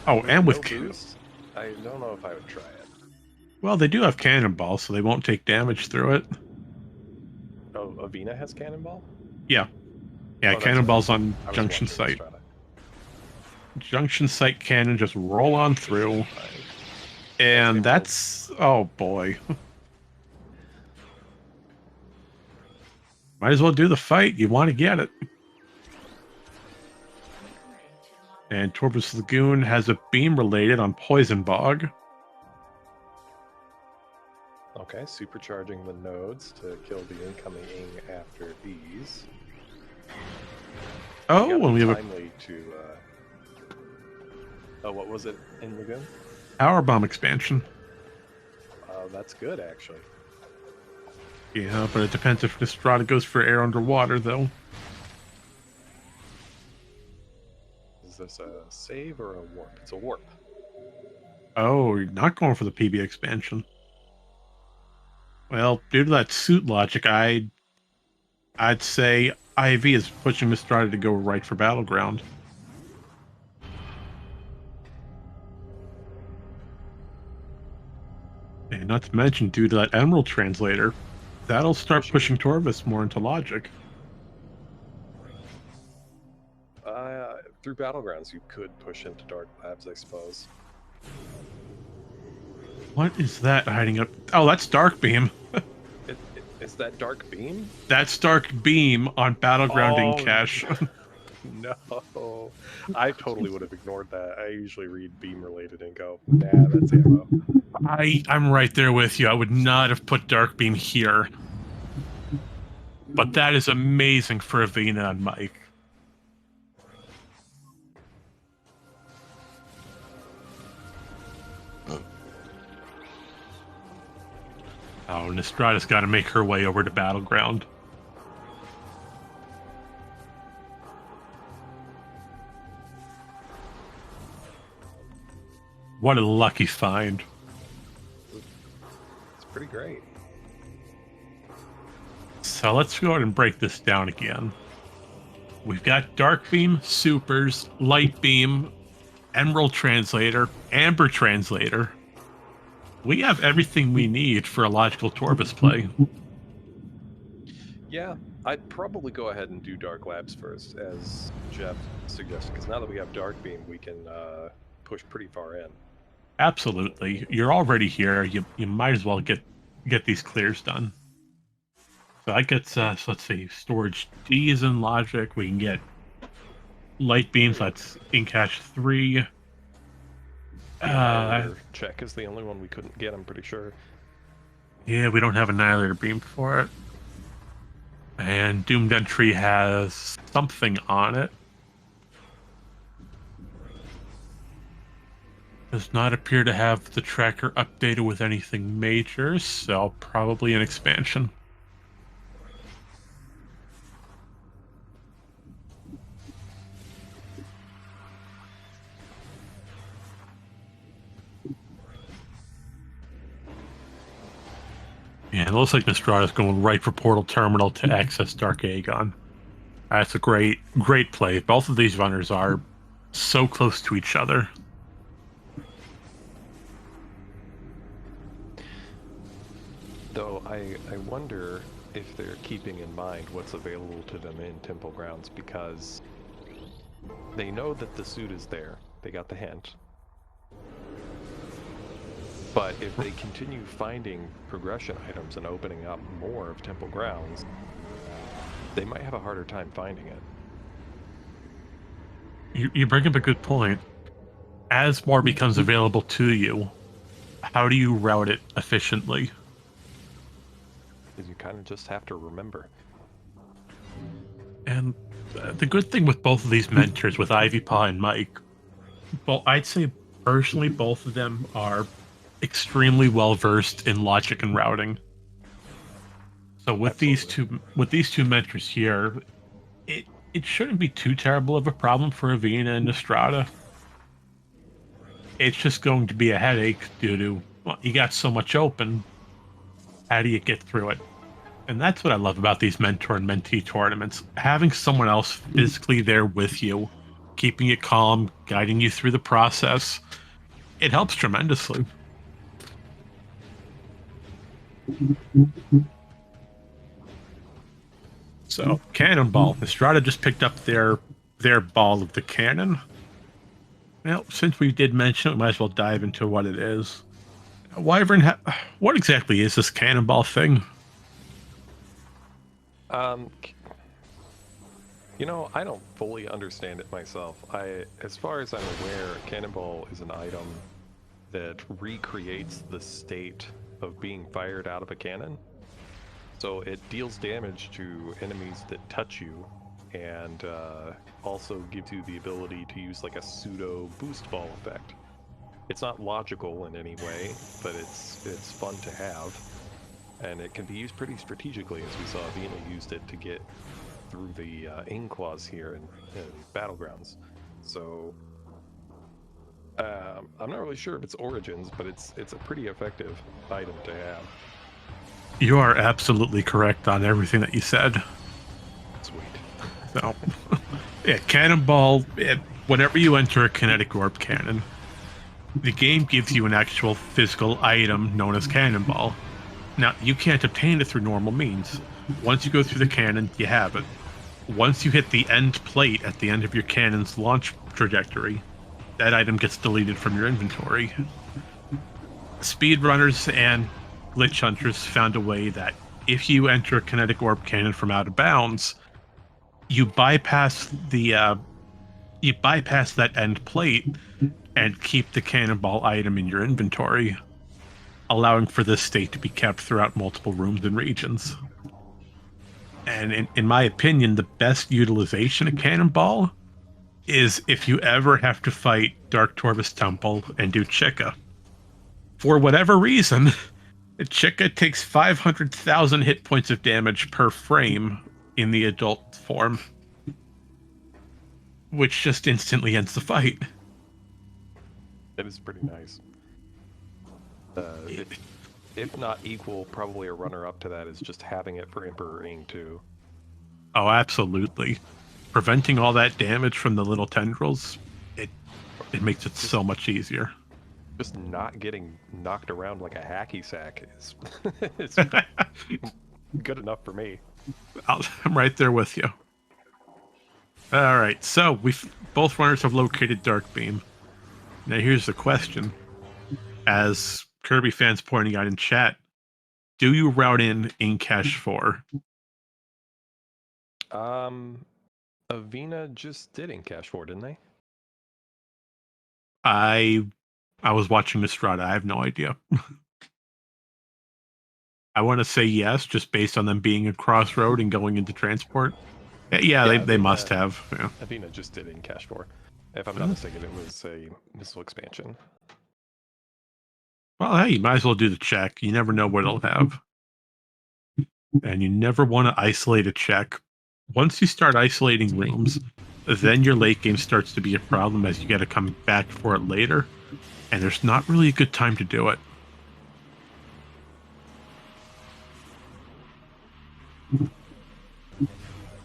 Oh, and with... boost, I don't know if I would try it. Well, they do have Cannonball, so they won't take damage through it. Oh, Avvina has Cannonball? Yeah. Yeah, oh, Cannonball's right. on Junction Site. Junction Site cannon, just roll on through. And that's... Oh, boy. Might as well do the fight. You want to get it. And Torvus Lagoon has a beam related on Poison Bog. Okay, supercharging the nodes to kill the incoming after these. Oh, and we have timely to... Oh, what was it in Lagoon? Power Bomb expansion. That's good, actually. Yeah, but it depends if Nystrata goes for air underwater, though. Is this a save or a warp? It's a warp. Oh, you're not going for the PB expansion. Well, due to that suit logic, I'd say IV is pushing Nystrata to go right for Battleground. And not to mention, due to that Emerald Translator, that'll start pushing Torvus more into logic. Through Battlegrounds, you could push into Dark Labs, I suppose. What is that hiding up? Oh, that's Dark Beam. Is that Dark Beam? That's Dark Beam on Battleground in cache. No. I totally would have ignored that. I usually read beam-related and go, nah, that's ammo. I'm right there with you. I would not have put Dark Beam here. But that is amazing for Avvina and Mike. Oh, Nystrata's got to make her way over to Battleground. What a lucky find. It's pretty great. So let's go ahead and break this down again. We've got Dark Beam, Supers, Light Beam, Emerald Translator, Amber Translator. We have everything we need for a logical Torvus play. Yeah, I'd probably go ahead and do Dark Labs first, as Jeff suggested, because now that we have Dark Beam, we can push pretty far in. Absolutely. You're already here. You might as well get these clears done. So that gets so let's see, storage D is in logic. We can get light beams. That's in cache 3. Check is the only one we couldn't get, I'm pretty sure. Yeah, we don't have Annihilator beam for it. And Doomed Entry has something on it. Does not appear to have the tracker updated with anything major, so probably an expansion. Yeah, it looks like Nystrata's going right for Portal Terminal to access Dark Aegon. That's a great play. Both of these runners are so close to each other. Though I wonder if they're keeping in mind what's available to them in Temple Grounds, because they know that the suit is there. They got the hint. But if they continue finding progression items and opening up more of Temple Grounds, they might have a harder time finding it. You bring up a good point. As more becomes available to you, how do you route it efficiently? Because you kind of just have to remember. And the good thing with both of these mentors, with Ivypaw and Mike, well, I'd say personally both of them are extremely well versed in logic and routing. So with these two mentors here, it shouldn't be too terrible of a problem for Avvina and Nystrata. It's just going to be a headache due to, well, you got so much open. How do you get through it? And that's what I love about these mentor and mentee tournaments. Having someone else physically there with you, keeping you calm, guiding you through the process, it helps tremendously. So, Cannonball. Nystrata just picked up their ball of the cannon. Well, since we did mention it, we might as well dive into what it is. Wyvern, what exactly is this cannonball thing? You know, I don't fully understand it myself. As far as I'm aware, cannonball is an item that recreates the state of being fired out of a cannon. So it deals damage to enemies that touch you, and also gives you the ability to use like a pseudo boost ball effect. It's not logical in any way, but it's fun to have, and it can be used pretty strategically, as we saw Avvina used it to get through the Inkwas here in Battlegrounds. So I'm not really sure of its origins, but it's a pretty effective item to have. You are absolutely correct on everything that you said. Sweet. So, yeah, Cannonball, whenever you enter a kinetic orb cannon, the game gives you an actual physical item known as Cannonball. Now, you can't obtain it through normal means. Once you go through the cannon, you have it. Once you hit the end plate at the end of your cannon's launch trajectory, that item gets deleted from your inventory. Speedrunners and glitch hunters found a way that if you enter a kinetic orb cannon from out of bounds, you bypass that end plate and keep the cannonball item in your inventory, allowing for this state to be kept throughout multiple rooms and regions. And in my opinion, the best utilization of Cannonball is if you ever have to fight Dark Torvus Temple and do Chica. For whatever reason, Chica takes 500,000 hit points of damage per frame in the adult form, which just instantly ends the fight. It is pretty nice. If not equal, probably a runner-up to that is just having it for Emperor Ing too. Oh, absolutely. Preventing all that damage from the little tendrils, it makes it so much easier. Just not getting knocked around like a hacky sack is it's good enough for me. I'm right there with you. All right, so both runners have located Dark Beam. Now here's the question. As Kirby fans pointing out in chat, do you route in Cache 4? Avvina just did in Cache 4, didn't they? I was watching Nystrata. I have no idea. I want to say yes, just based on them being a crossroad and going into transport. Yeah, they must have. Yeah. Avvina just did in Cache 4. If I'm not mistaken, it was a missile expansion. Well, hey, you might as well do the check. You never know what it'll have. And you never want to isolate a check. Once you start isolating rooms, then your late game starts to be a problem as you got to come back for it later. And there's not really a good time to do it.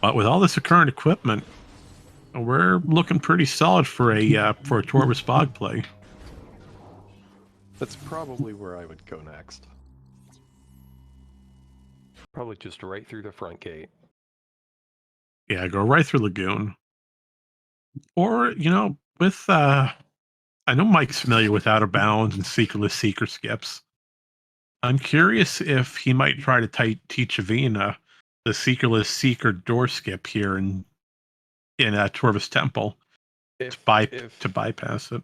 But with all this current equipment, we're looking pretty solid for a Torvus Bog play. That's probably where I would go next. Probably just right through the front gate. Yeah, go right through Lagoon. Or, with I know Mike's familiar with Out of Bounds and Seekerless Seeker skips. I'm curious if he might try to teach Avvina the Seekerless Seeker door skip here in Torvus Temple. If to bypass it.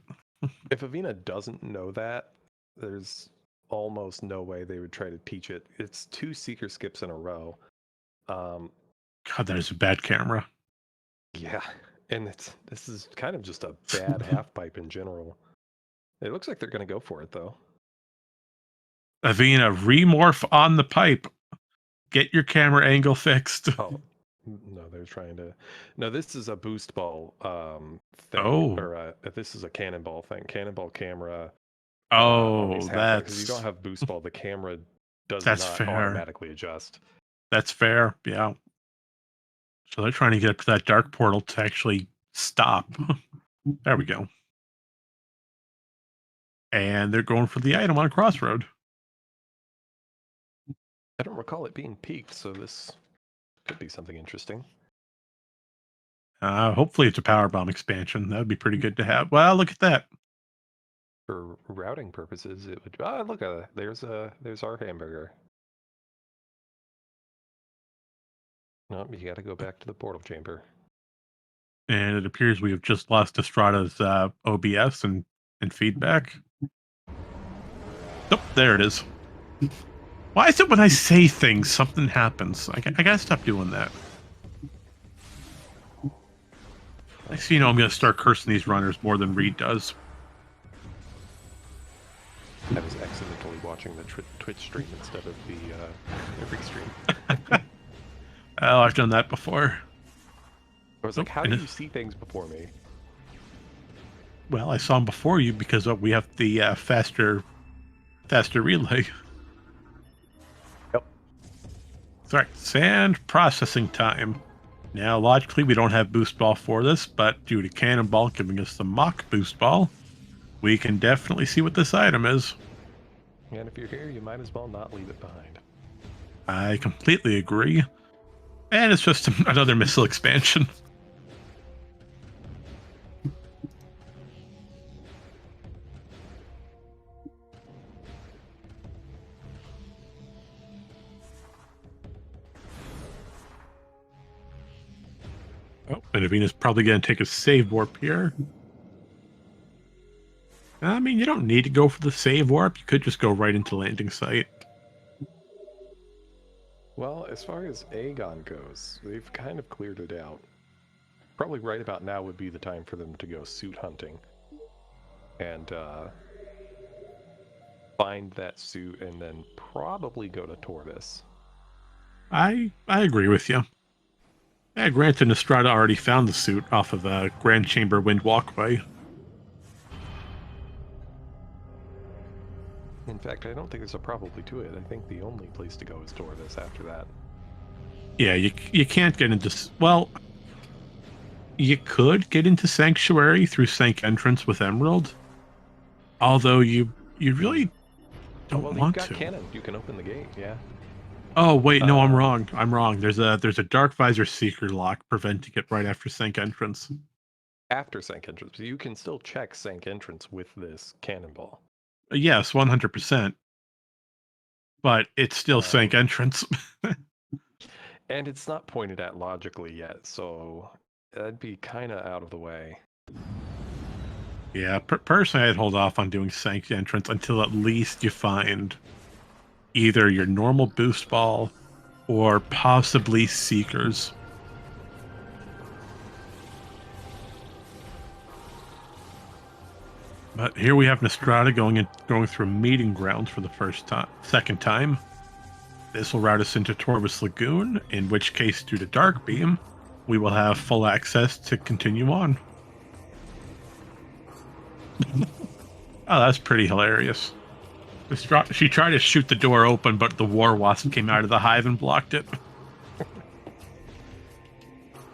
if Avvina doesn't know that, there's almost no way they would try to teach it. It's 2 seeker skips in a row. God, that is a bad camera. Yeah, and this is kind of just a bad half pipe in general. It looks like they're going to go for it though. Avvina, remorph on the pipe. Get your camera angle fixed. Oh, no, they're trying to. No, this is a boost ball thing, Oh. or this is a cannonball thing. Cannonball camera on these Oh, half because you don't have boost ball, the camera does that's not fair. automatically adjust. That's fair. Yeah. So they're trying to get up to that dark portal to actually stop. There we go. And they're going for the item on Crossroad. I don't recall it being peaked, so this could be something interesting. Hopefully it's a power bomb expansion. That would be pretty good to have. Well, look at that. For routing purposes, it would. Look at it. There's our hamburger. No, you got to go back to the portal chamber. And it appears we have just lost Nystrata's OBS and feedback. Oh, there it is. Why is it when I say things, something happens? I gotta stop doing that. Next thing you know, I'm gonna start cursing these runners more than Reed does. I was accidentally watching the Twitch stream instead of the free stream. Oh, I've done that before. I was like, how do you see things before me? Well, I saw them before you because we have the faster relay. Yep. Sorry, sand processing time. Now, logically, we don't have boost ball for this, but due to Cannonball giving us the mock boost ball, we can definitely see what this item is. And if you're here, you might as well not leave it behind. I completely agree. And it's just another missile expansion. Oh, and Avvina's probably going to take a save warp here. I mean, you don't need to go for the save warp. You could just go right into landing site. Well, as far as Aegon goes, they've kind of cleared it out. Probably right about now would be the time for them to go suit hunting. And find that suit and then probably go to Tortoise. I agree with you. Yeah, granted, Nystrata already found the suit off of Grand Chamber Wind Walkway. In fact, I don't think there's a probably to it. I think the only place to go is Tortoise after that. Yeah, you can't get into... Well, you could get into Sanctuary through Sank Entrance with Emerald. Although you really don't want you've got to. cannon. You can open the gate, yeah. Oh, wait, no, I'm wrong. I'm wrong. There's a Dark Visor Seeker lock preventing it right after Sank Entrance. After Sank Entrance. You can still check Sank Entrance with this cannonball. Yes, 100%. But it's still Sank Entrance. And it's not pointed at logically yet, so that'd be kind of out of the way. Yeah, personally, I'd hold off on doing Sank Entrance until at least you find either your normal boost ball or possibly Seekers. But here we have Nystrata going through meeting grounds for the second time. This will route us into Torvus Lagoon, in which case, due to Dark Beam, we will have full access to continue on. Oh, that's pretty hilarious. She tried to shoot the door open, but the War Wasp came out of the hive and blocked it.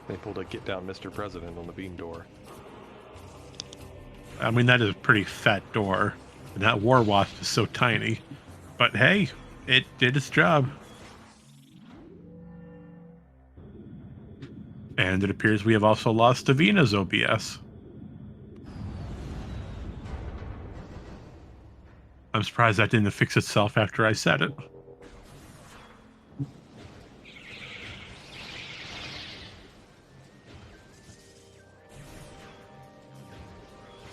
They pulled a Get Down Mr. President on the beam door. I mean, that is a pretty fat door, and that War Wasp is so tiny. But hey, it did its job. And it appears we have also lost Avvina's OBS. I'm surprised that didn't fix itself after I said it.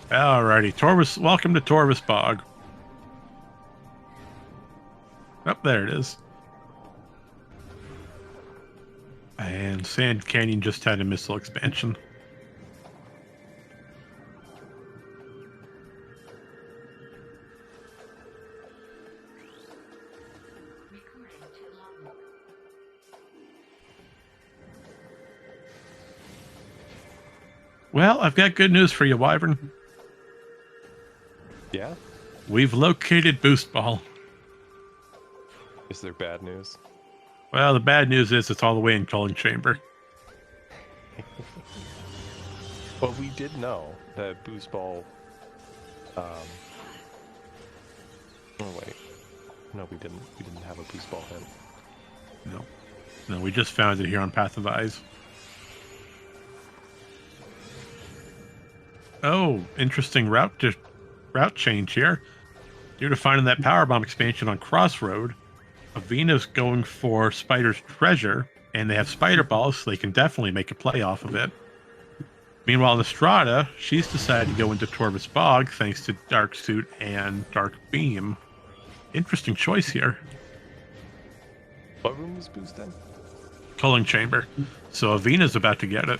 Alrighty, Torvis. Welcome to Torvis Bog. Oh, there it is. And Sand Canyon just had a missile expansion. Well, I've got good news for you, Wyvern. Yeah? We've located Boost Ball. Is there bad news? Well, the bad news is it's all the way in Culling Chamber. Well, we did know that Boost Ball. Oh wait, no, we didn't. We didn't have a Boost Ball hint. No, we just found it here on Path of Eyes. Oh, interesting route change here. Due to finding that power bomb expansion on Crossroad, Avvina's going for Spider's Treasure, and they have Spider Balls, so they can definitely make a play off of it. Meanwhile, Nystrata, she's decided to go into Torvis Bog thanks to Dark Suit and Dark Beam. Interesting choice here. What room was Boost in? Culling Chamber. So Avvina's about to get it.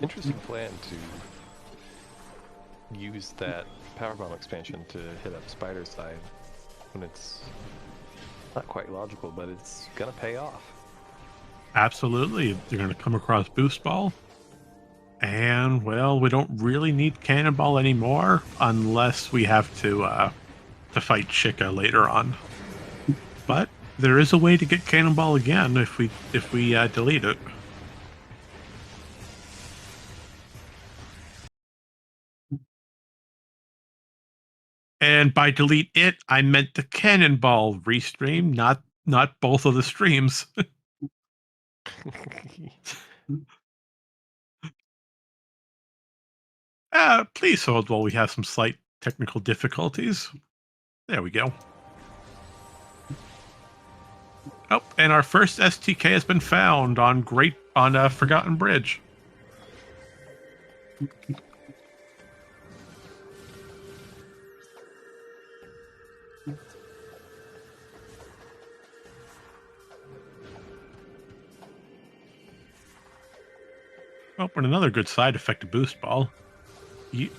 Interesting plan to use that power bomb expansion to hit up Spider's side when it's not quite logical, but it's gonna pay off. Absolutely. They're going to come across Boost Ball. And, well, we don't really need Cannonball anymore unless we have to fight Chica later on. But there is a way to get Cannonball again if we delete it. And by delete it, I meant the Cannonball restream, not both of the streams. Please hold while we have some slight technical difficulties. There we go. Oh, and our first STK has been found on Forgotten Bridge. Oh, and another good side effect of Boost Ball,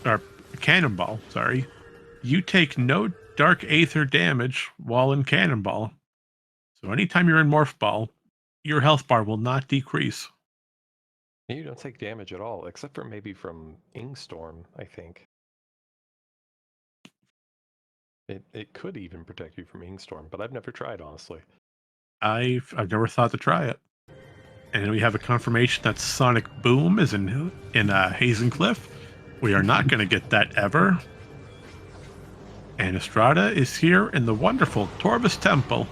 or Cannonball, sorry. You take no Dark Aether damage while in Cannonball. So anytime you're in Morph Ball, your health bar will not decrease. You don't take damage at all, except for maybe from Ingstorm, I think. It could even protect you from Ingstorm, but I've never tried, honestly. I've never thought to try it. And we have a confirmation that Sonic Boom is in Hazen Cliff. We are not going to get that ever. And Nystrata is here in the wonderful Torvis Temple.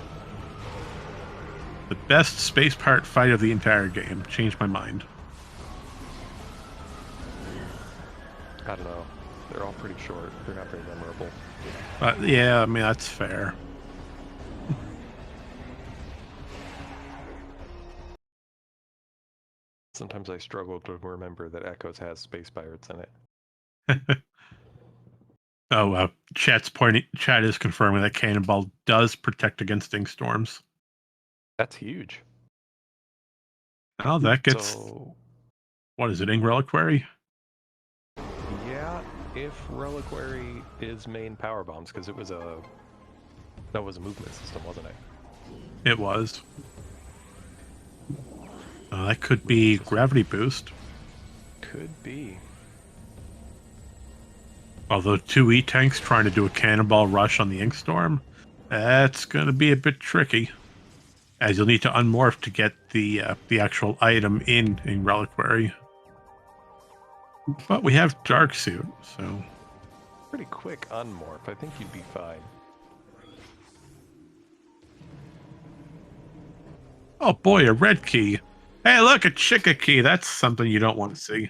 The best space part fight of the entire game. Changed my mind. I don't know. They're all pretty short. They're not very memorable. Yeah, I mean, that's fair. Sometimes I struggle to remember that Echoes has Space Pirates in it. Oh, Chat is confirming that Cannonball does protect against Ingstorms. That's huge. Oh, that gets... So, what is it, Ing Reliquary? yeah, if Reliquary is main power bombs, because that was a movement system, wasn't it? It was. That could be Gravity Boost. Could be. Although 2 E-Tanks trying to do a Cannonball rush on the Inkstorm, that's going to be a bit tricky. As you'll need to unmorph to get the actual item in Reliquary. But we have Dark Suit, so... Pretty quick unmorph. I think you'd be fine. Oh boy, a red key. Hey, look, a Chica key. That's something you don't want to see.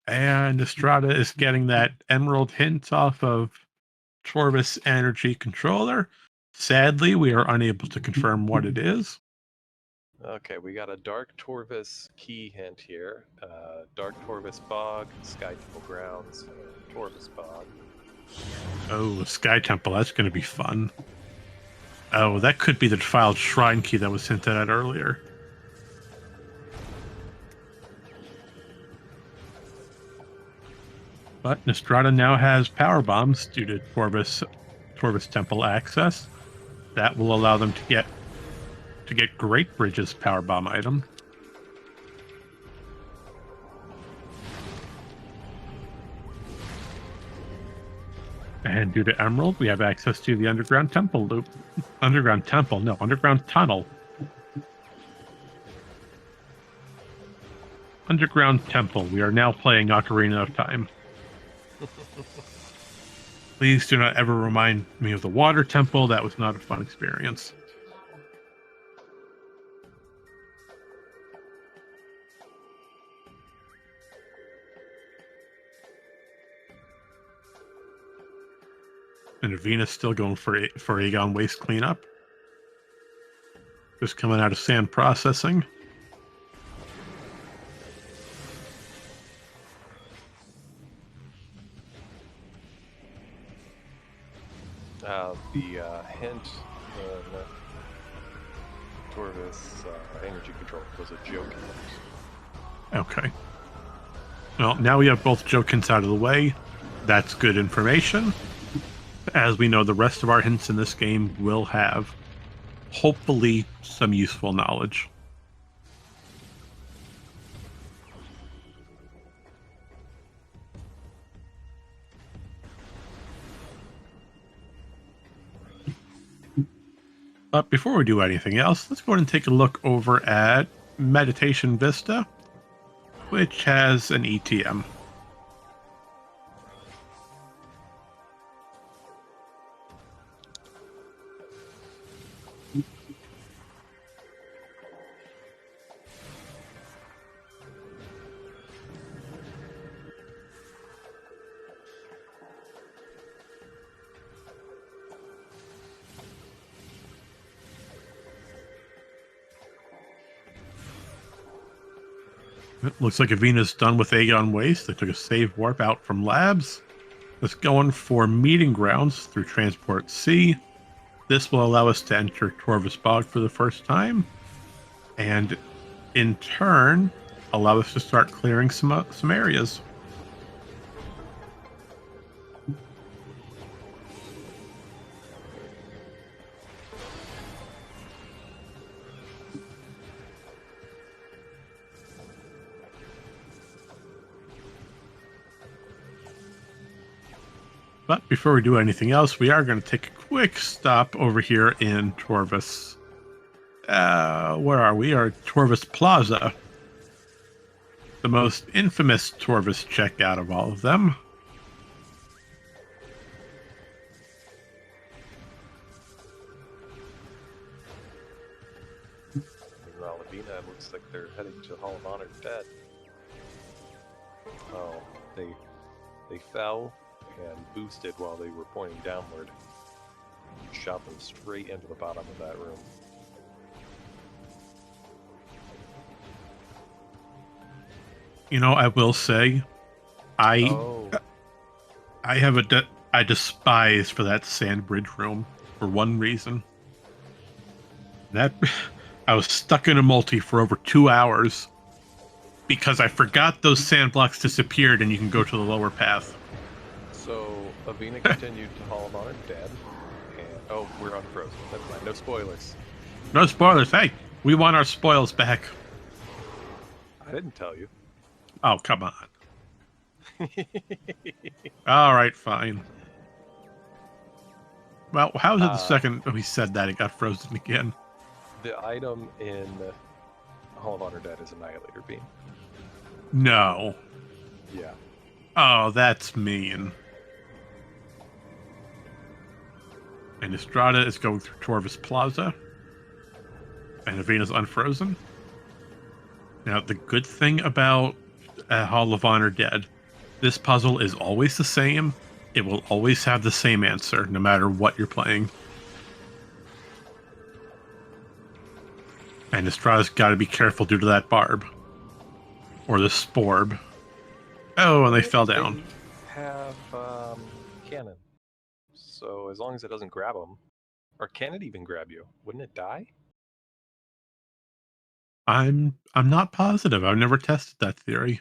And Nystrata is getting that emerald hint off of Torvis Energy Controller. Sadly, we are unable to confirm what it is. Okay, we got a Dark Torvis key hint here. Dark Torvis Bog, Sky Temple Grounds, and Torvis Bog. Oh, Sky Temple, that's going to be fun. Oh, that could be the defiled shrine key that was hinted at earlier. But Nystrata now has power bombs due to Torvis Temple access. That will allow them to get Great Bridge's power bomb item. And due to Emerald, we have access to the underground temple loop. Underground tunnel. Underground temple. We are now playing Ocarina of Time. Please do not ever remind me of the water temple. That was not a fun experience. And Avvina's still going for Aegon waste cleanup. Just coming out of sand processing. The hint in Torvis energy control was a joke hint. Okay. Well, now we have both joke hints out of the way. That's good information. As we know, the rest of our hints in this game will have, hopefully, some useful knowledge. But before we do anything else, let's go ahead and take a look over at Meditation Vista, which has an ETM. It looks like Avvina's done with Aegon Waste. They took a save warp out from labs. Let's go on for meeting grounds through Transport C. This will allow us to enter Torvis Bog for the first time, and in turn, allow us to start clearing some areas. But before we do anything else, we are going to take a quick stop over here in Torvis. Where are we? Our Torvis Plaza. The most infamous Torvis check out of all of them. Meanwhile, Avvina looks like they're heading to Hall of Honor dead. Oh, they fell and boosted while they were pointing downward. Shot them straight into the bottom of that room. You know, I will say, I have I despise for that sand bridge room for one reason. That I was stuck in a multi for over 2 hours because I forgot those sand blocks disappeared and you can go to the lower path. So Avvina continued to Hall of Honor dead, and we're unfrozen. Never mind, no spoilers. No spoilers. Hey, we want our spoils back. I didn't tell you. Oh, come on. All right, fine. Well, how is it the second we said that it got frozen again? The item in Hall of Honor dead is Annihilator Beam. No. Yeah. Oh, that's mean. And Nystrata is going through Torvis Plaza. And Avvina's unfrozen. Now, the good thing about Hall of Honor Dead This puzzle is always the same. It will always have the same answer, no matter what you're playing. And Nystrata's got to be careful due to that barb. Or the sporb. Oh, and they fell down. They have cannon. So as long as it doesn't grab them, or can it even grab you? Wouldn't it die? I'm not positive. I've never tested that theory.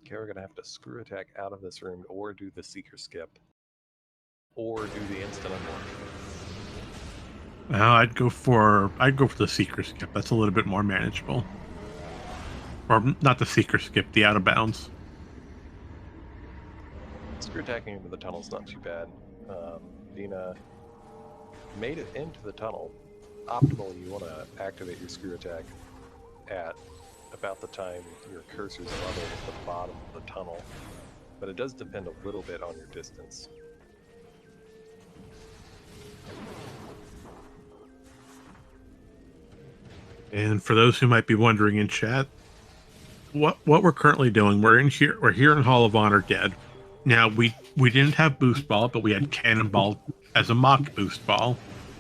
Okay, we're gonna have to screw attack out of this room, or do the seeker skip, or do the instant unlock. I'd go for the seeker skip. That's a little bit more manageable. Or not the seeker skip, the out of bounds. Screw attacking into the tunnel's not too bad. Avvina made it into the tunnel. Optimally, you want to activate your screw attack at about the time your cursor's level at the bottom of the tunnel, but it does depend a little bit on your distance. And for those who might be wondering in chat, what we're currently doing, we're here in Hall of Honor dead. Now we didn't have boost ball, but we had cannonball as a mock boost ball.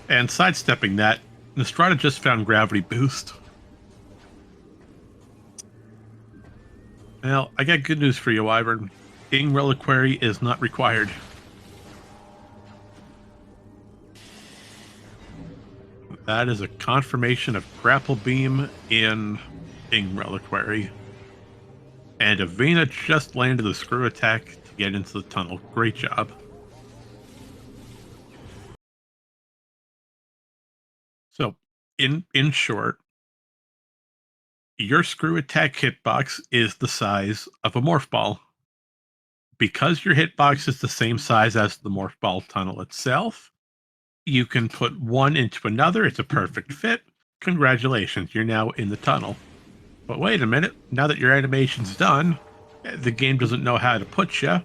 And sidestepping that, Nystrata just found gravity boost. Well, I got good news for you, Wyvern. Ing Reliquary is not required. That is a confirmation of Grapple Beam in Ing Reliquary. And Avvina just landed the screw attack to get into the tunnel. Great job. So, in short, your screw attack hitbox is the size of a morph ball. Because your hitbox is the same size as the morph ball tunnel itself, you can put one into another. It's a perfect fit. Congratulations, you're now in the tunnel. But wait a minute, now that your animation's done, the game doesn't know how to put you,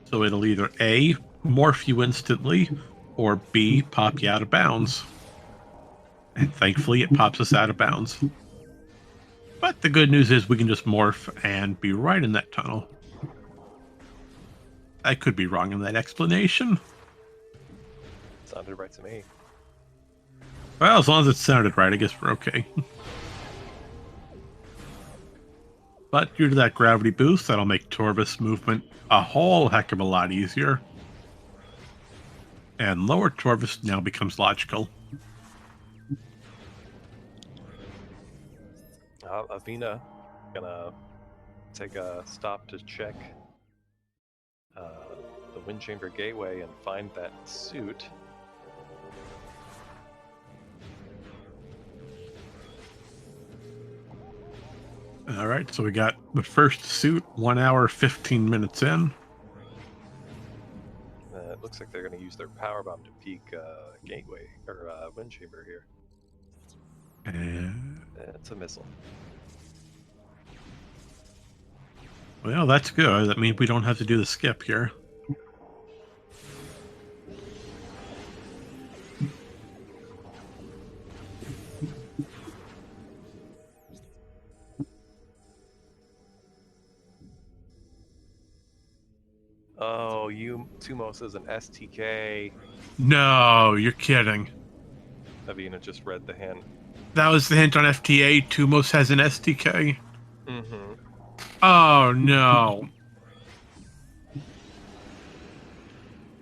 so it'll either A, morph you instantly, or B, pop you out of bounds. And thankfully, it pops us out of bounds. But the good news is we can just morph and be right in that tunnel. I could be wrong in that explanation. Sounded right to me. Well, as long as it sounded right, I guess we're okay. But due to that gravity boost, that'll make Torvus movement a whole heck of a lot easier. And lower Torvus now becomes logical. Avvina gonna take a stop to check the wind chamber gateway and find that suit. All right, so we got the first suit, 1 hour, 15 minutes in. It looks like they're going to use their power bomb to peek gateway or wind chamber here. And, It's a missile. well, that's good. That means we don't have to do the skip here. Oh, Tumos is an STK. No, you're kidding. Avvina just read the hint. That was the hint on FTA. Tumos has an STK. Mm-hmm. Oh, no.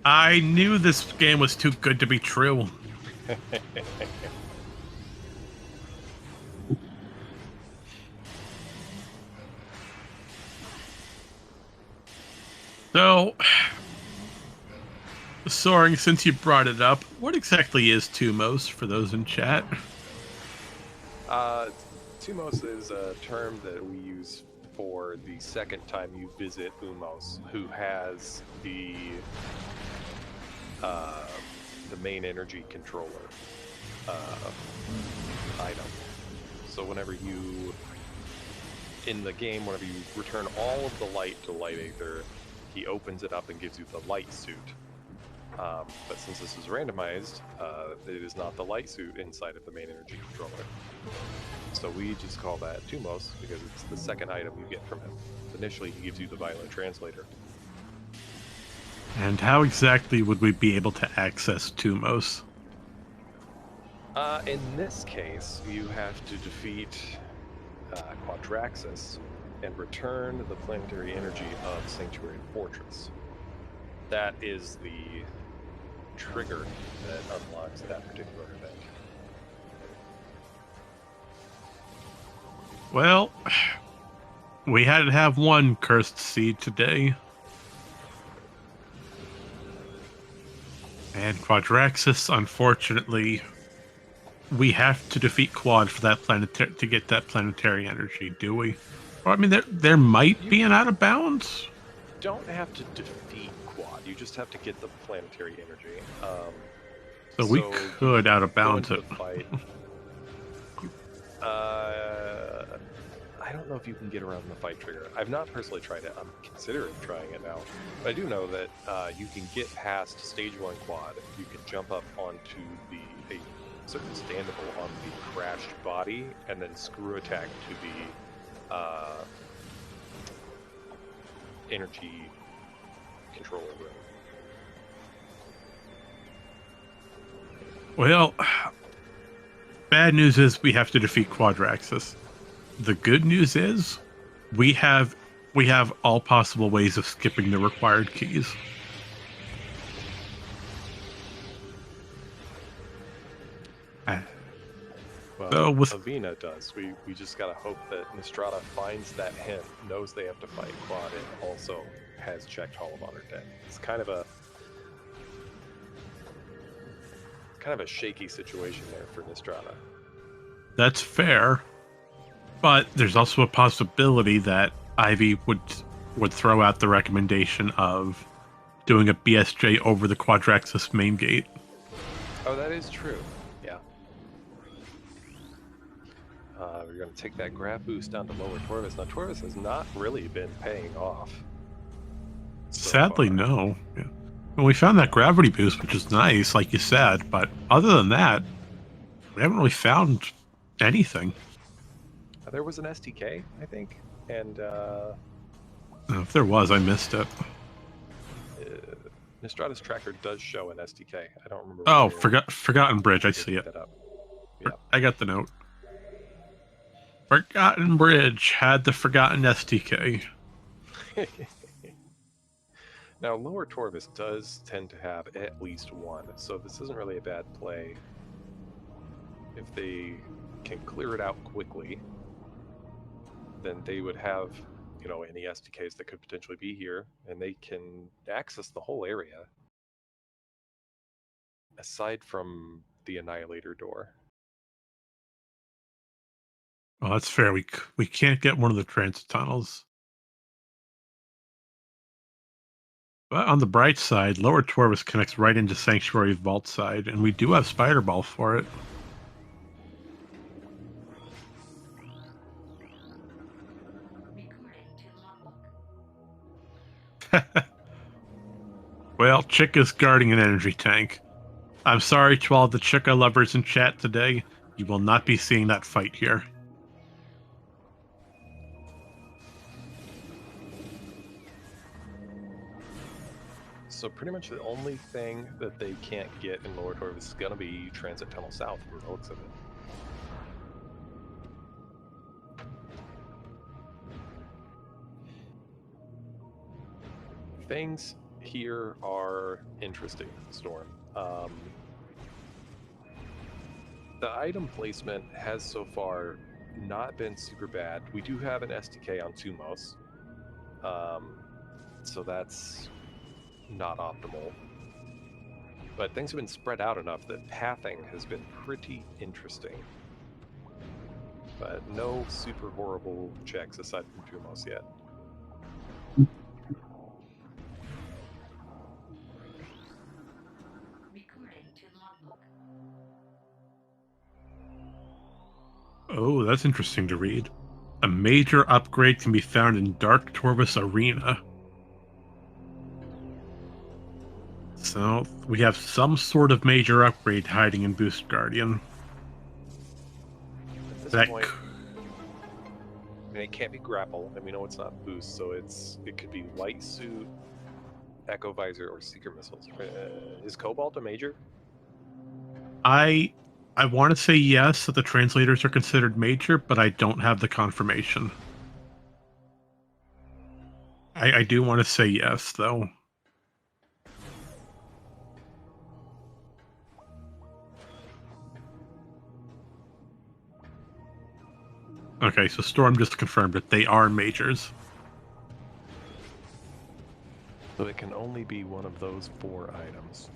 I knew this game was too good to be true. So, Soaring, since you brought it up, what exactly is Tumos for those in chat? Tumos is a term that we use for the second time you visit Umos, who has the main energy controller item. So whenever you, in the game, whenever you return all of the light to Light Aether, he opens it up and gives you the light suit. But since this is randomized, it is not the light suit inside of the main energy controller. So we just call that Tumos because it's the second item you get from him. Initially, he gives you the Violent Translator. And how exactly would we be able to access Tumos? In this case, you have to defeat Quadraxis and return the planetary energy of Sanctuary Fortress. That is the trigger that unlocks that particular event. Well, we had to have one cursed seed today. And Quadraxis, unfortunately, we have to defeat Quad for that to get that planetary energy, do we? Or, I mean, there might be an out of bounds. Don't have to defeat Quad. You just have to get the planetary energy. So we could out of go bounds into it. the fight. I don't know if you can get around the fight trigger. I've not personally tried it. I'm considering trying it now. But I do know that you can get past stage 1 Quad. You can jump up onto a certain standable on the crashed body, and then screw attack to the energy control room. Well, bad news is we have to defeat Quadraxis. The good news is we have all possible ways of skipping the required keys. Well, So with Avvina does. We just gotta hope that Nystrata finds that hint, knows they have to fight Quad, and also has checked Hall of Honor dead. It's kind of a shaky situation there for Nystrata. that's fair, but there's also a possibility that Ivy would throw out the recommendation of doing a BSJ over the Quadraxis main gate. Oh, that is true. Yeah. We're going to take that grab boost down to lower Torvis. Now, Torvis has not really been paying off. So Sadly, far. no. Yeah. Well, we found that gravity boost, which is nice, like you said, but other than that, we haven't really found anything. There was an STK, I think, and If there was, I missed it. Nystrata's tracker does show an STK. I don't remember. Oh, where Forgotten Bridge. I see it. that up. Yeah. I got the note. Forgotten Bridge had the forgotten STK. Now, lower Torvis does tend to have at least one, so this isn't really a bad play. If they can clear it out quickly, then they would have, any STKs that could potentially be here, and they can access the whole area, aside from the Annihilator door. Well, that's fair. We can't get one of the transit tunnels. But on the bright side, Lower Torvis connects right into Sanctuary's vault side, and we do have Spider Ball for it. Well, Chica's guarding an energy tank. I'm sorry to all the Chica lovers in chat today. You will not be seeing that fight here. So pretty much the only thing that they can't get in Lower Torvis is going to be Transit Tunnel South from the looks of it. Things here are interesting, Storm. The item placement has so far not been super bad. We do have an STK on Tumos, so that's not optimal. But things have been spread out enough that pathing has been pretty interesting. But no super horrible checks aside from Tumos yet. Oh, that's interesting to read. A major upgrade can be found in Dark Torvis Arena. So, we have some sort of major upgrade hiding in Boost Guardian. At this That point, it can't be grapple, and we know it's not boost, so it could be light suit, echo visor, or secret missiles. Is Cobalt a major? I want to say yes, that the translators are considered major, but I don't have the confirmation. I do want to say yes, though. Okay, so Storm just confirmed that they are majors. So it can only be one of those 4 items.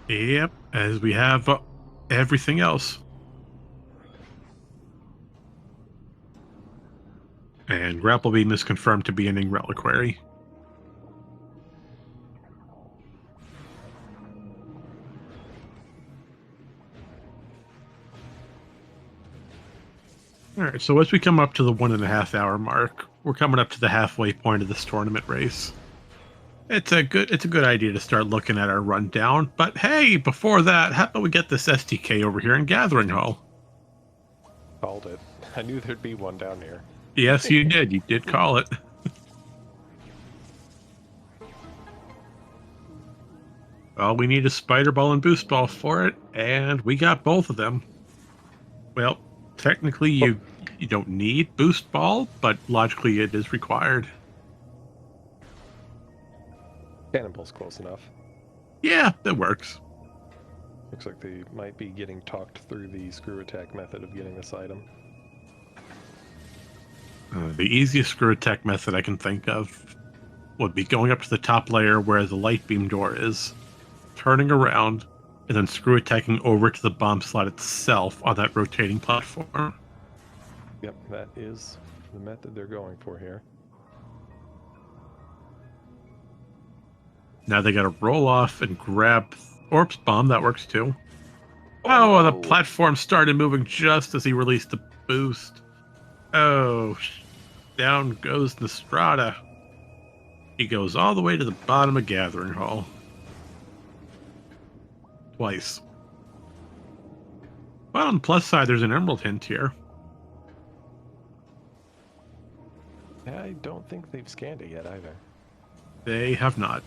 Yep, as we have everything else. And Grapple Beam is confirmed to be an Ing Reliquary. Alright, so as we come up to the 1.5 hour mark, we're coming up to the halfway point of this tournament race. It's a good idea to start looking at our rundown, but hey, before that, how about we get this STK over here in Gathering Hall? Called it. I knew there'd be one down here. Yes, you did. You did call it. Well, we need a Spider Ball and Boost Ball for it, and we got both of them. Well, technically you don't need Boost Ball, but logically it is required. Cannonball's close enough. Yeah, that works. Looks like they might be getting talked through the screw attack method of getting this item. The easiest screw attack method I can think of would be going up to the top layer where the light beam door is, turning around, and then screw attacking over to the bomb slot itself on that rotating platform. Yep, that is the method they're going for here. Now they gotta roll off and grab Orbs Bomb. That works too. Oh, the platform started moving just as he released the boost. Oh, down goes Nystrata. He goes all the way to the bottom of Gathering Hall. Twice. Well, on the plus side, there's an Emerald hint here. I don't think they've scanned it yet either. They have not.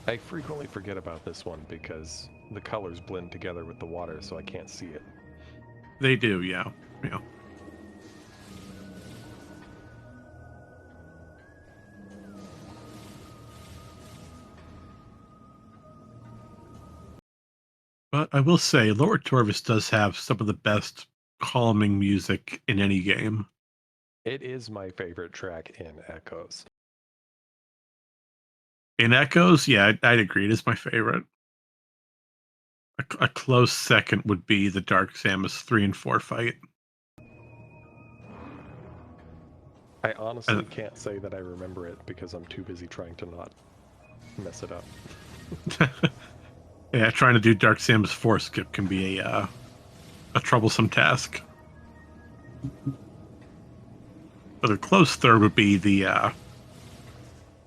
I frequently forget about this one because the colors blend together with the water, so I can't see it. They do, yeah. Yeah. But I will say, Lower Torvis does have some of the best calming music in any game. It is my favorite track in Echoes. In Echoes, yeah, I'd agree. It is my favorite. A close second would be the Dark Samus 3 and 4 fight. I honestly can't say that I remember it because I'm too busy trying to not mess it up. Yeah, trying to do Dark Samus 4 skip can be a troublesome task. But a close third would be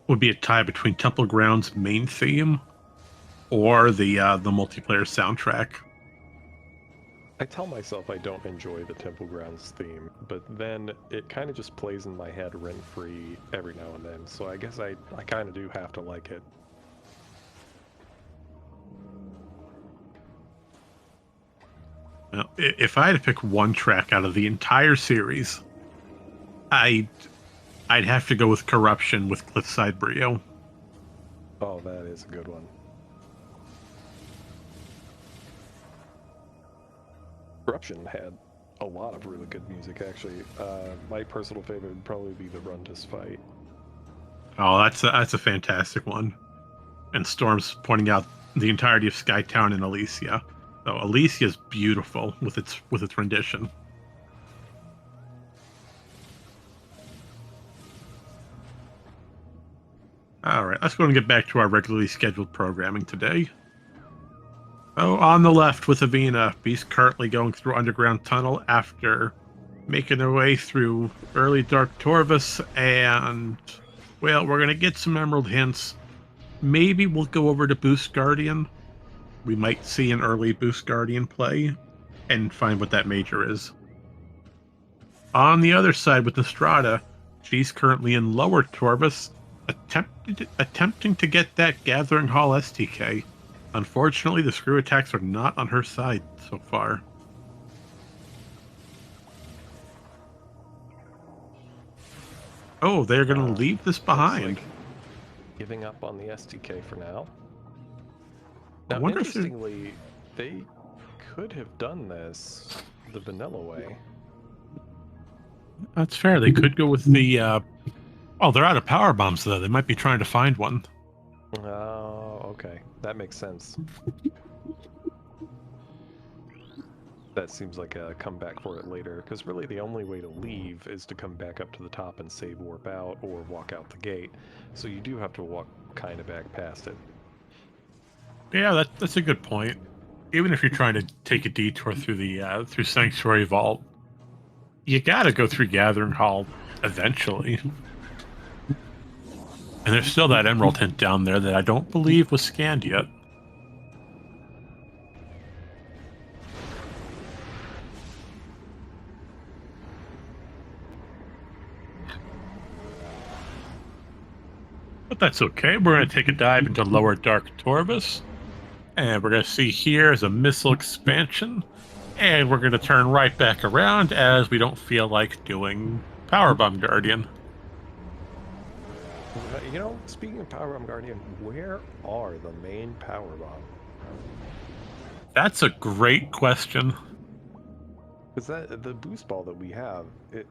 would be a tie between Temple Grounds' main theme or the multiplayer soundtrack. I tell myself I don't enjoy the Temple Grounds theme, but then it kind of just plays in my head rent-free every now and then, so I guess I kind of do have to like it. Now, if I had to pick one track out of the entire series, I'd have to go with Corruption with Cliffside Brio. Oh, that is a good one. Corruption had a lot of really good music, actually. My personal favorite would probably be the Rundus fight. Oh, that's a fantastic one. And Storm's pointing out the entirety of Skytown and Elysia. So Elysia's beautiful with its rendition. All right, let's go and get back to our regularly scheduled programming today. Oh, on the left with Avvina, he's currently going through Underground Tunnel after making their way through early Dark Torvis, and, well, we're going to get some Emerald hints. Maybe we'll go over to Boost Guardian. We might see an early Boost Guardian play and find what that major is. On the other side with Nystrata, she's currently in lower Torvus, attempting to get that Gathering Hall STK. Unfortunately, the screw attacks are not on her side so far. Oh, they're going to leave this behind. Like giving up on the STK for now. I Now, wonder if interestingly, they could have done this the vanilla way. that's fair. They could go with the. Oh, they're out of power bombs though. They might be trying to find one. Oh, okay. That makes sense. That seems like a comeback for it later, because really the only way to leave is to come back up to the top and save warp out or walk out the gate. So you do have to walk kind of back past it. Yeah, that's a good point. Even if you're trying to take a detour through the through Sanctuary Vault, you gotta go through Gathering Hall eventually. And there's still that emerald hint down there that I don't believe was scanned yet. But that's okay. We're going to take a dive into Lower Dark Torvus. And we're going to see here is a missile expansion. And we're going to turn right back around as we don't feel like doing Powerbomb Guardian. You know, speaking of Powerbomb Guardian, where are the main Powerbomb? That's a great question. Because the boost ball that we have, it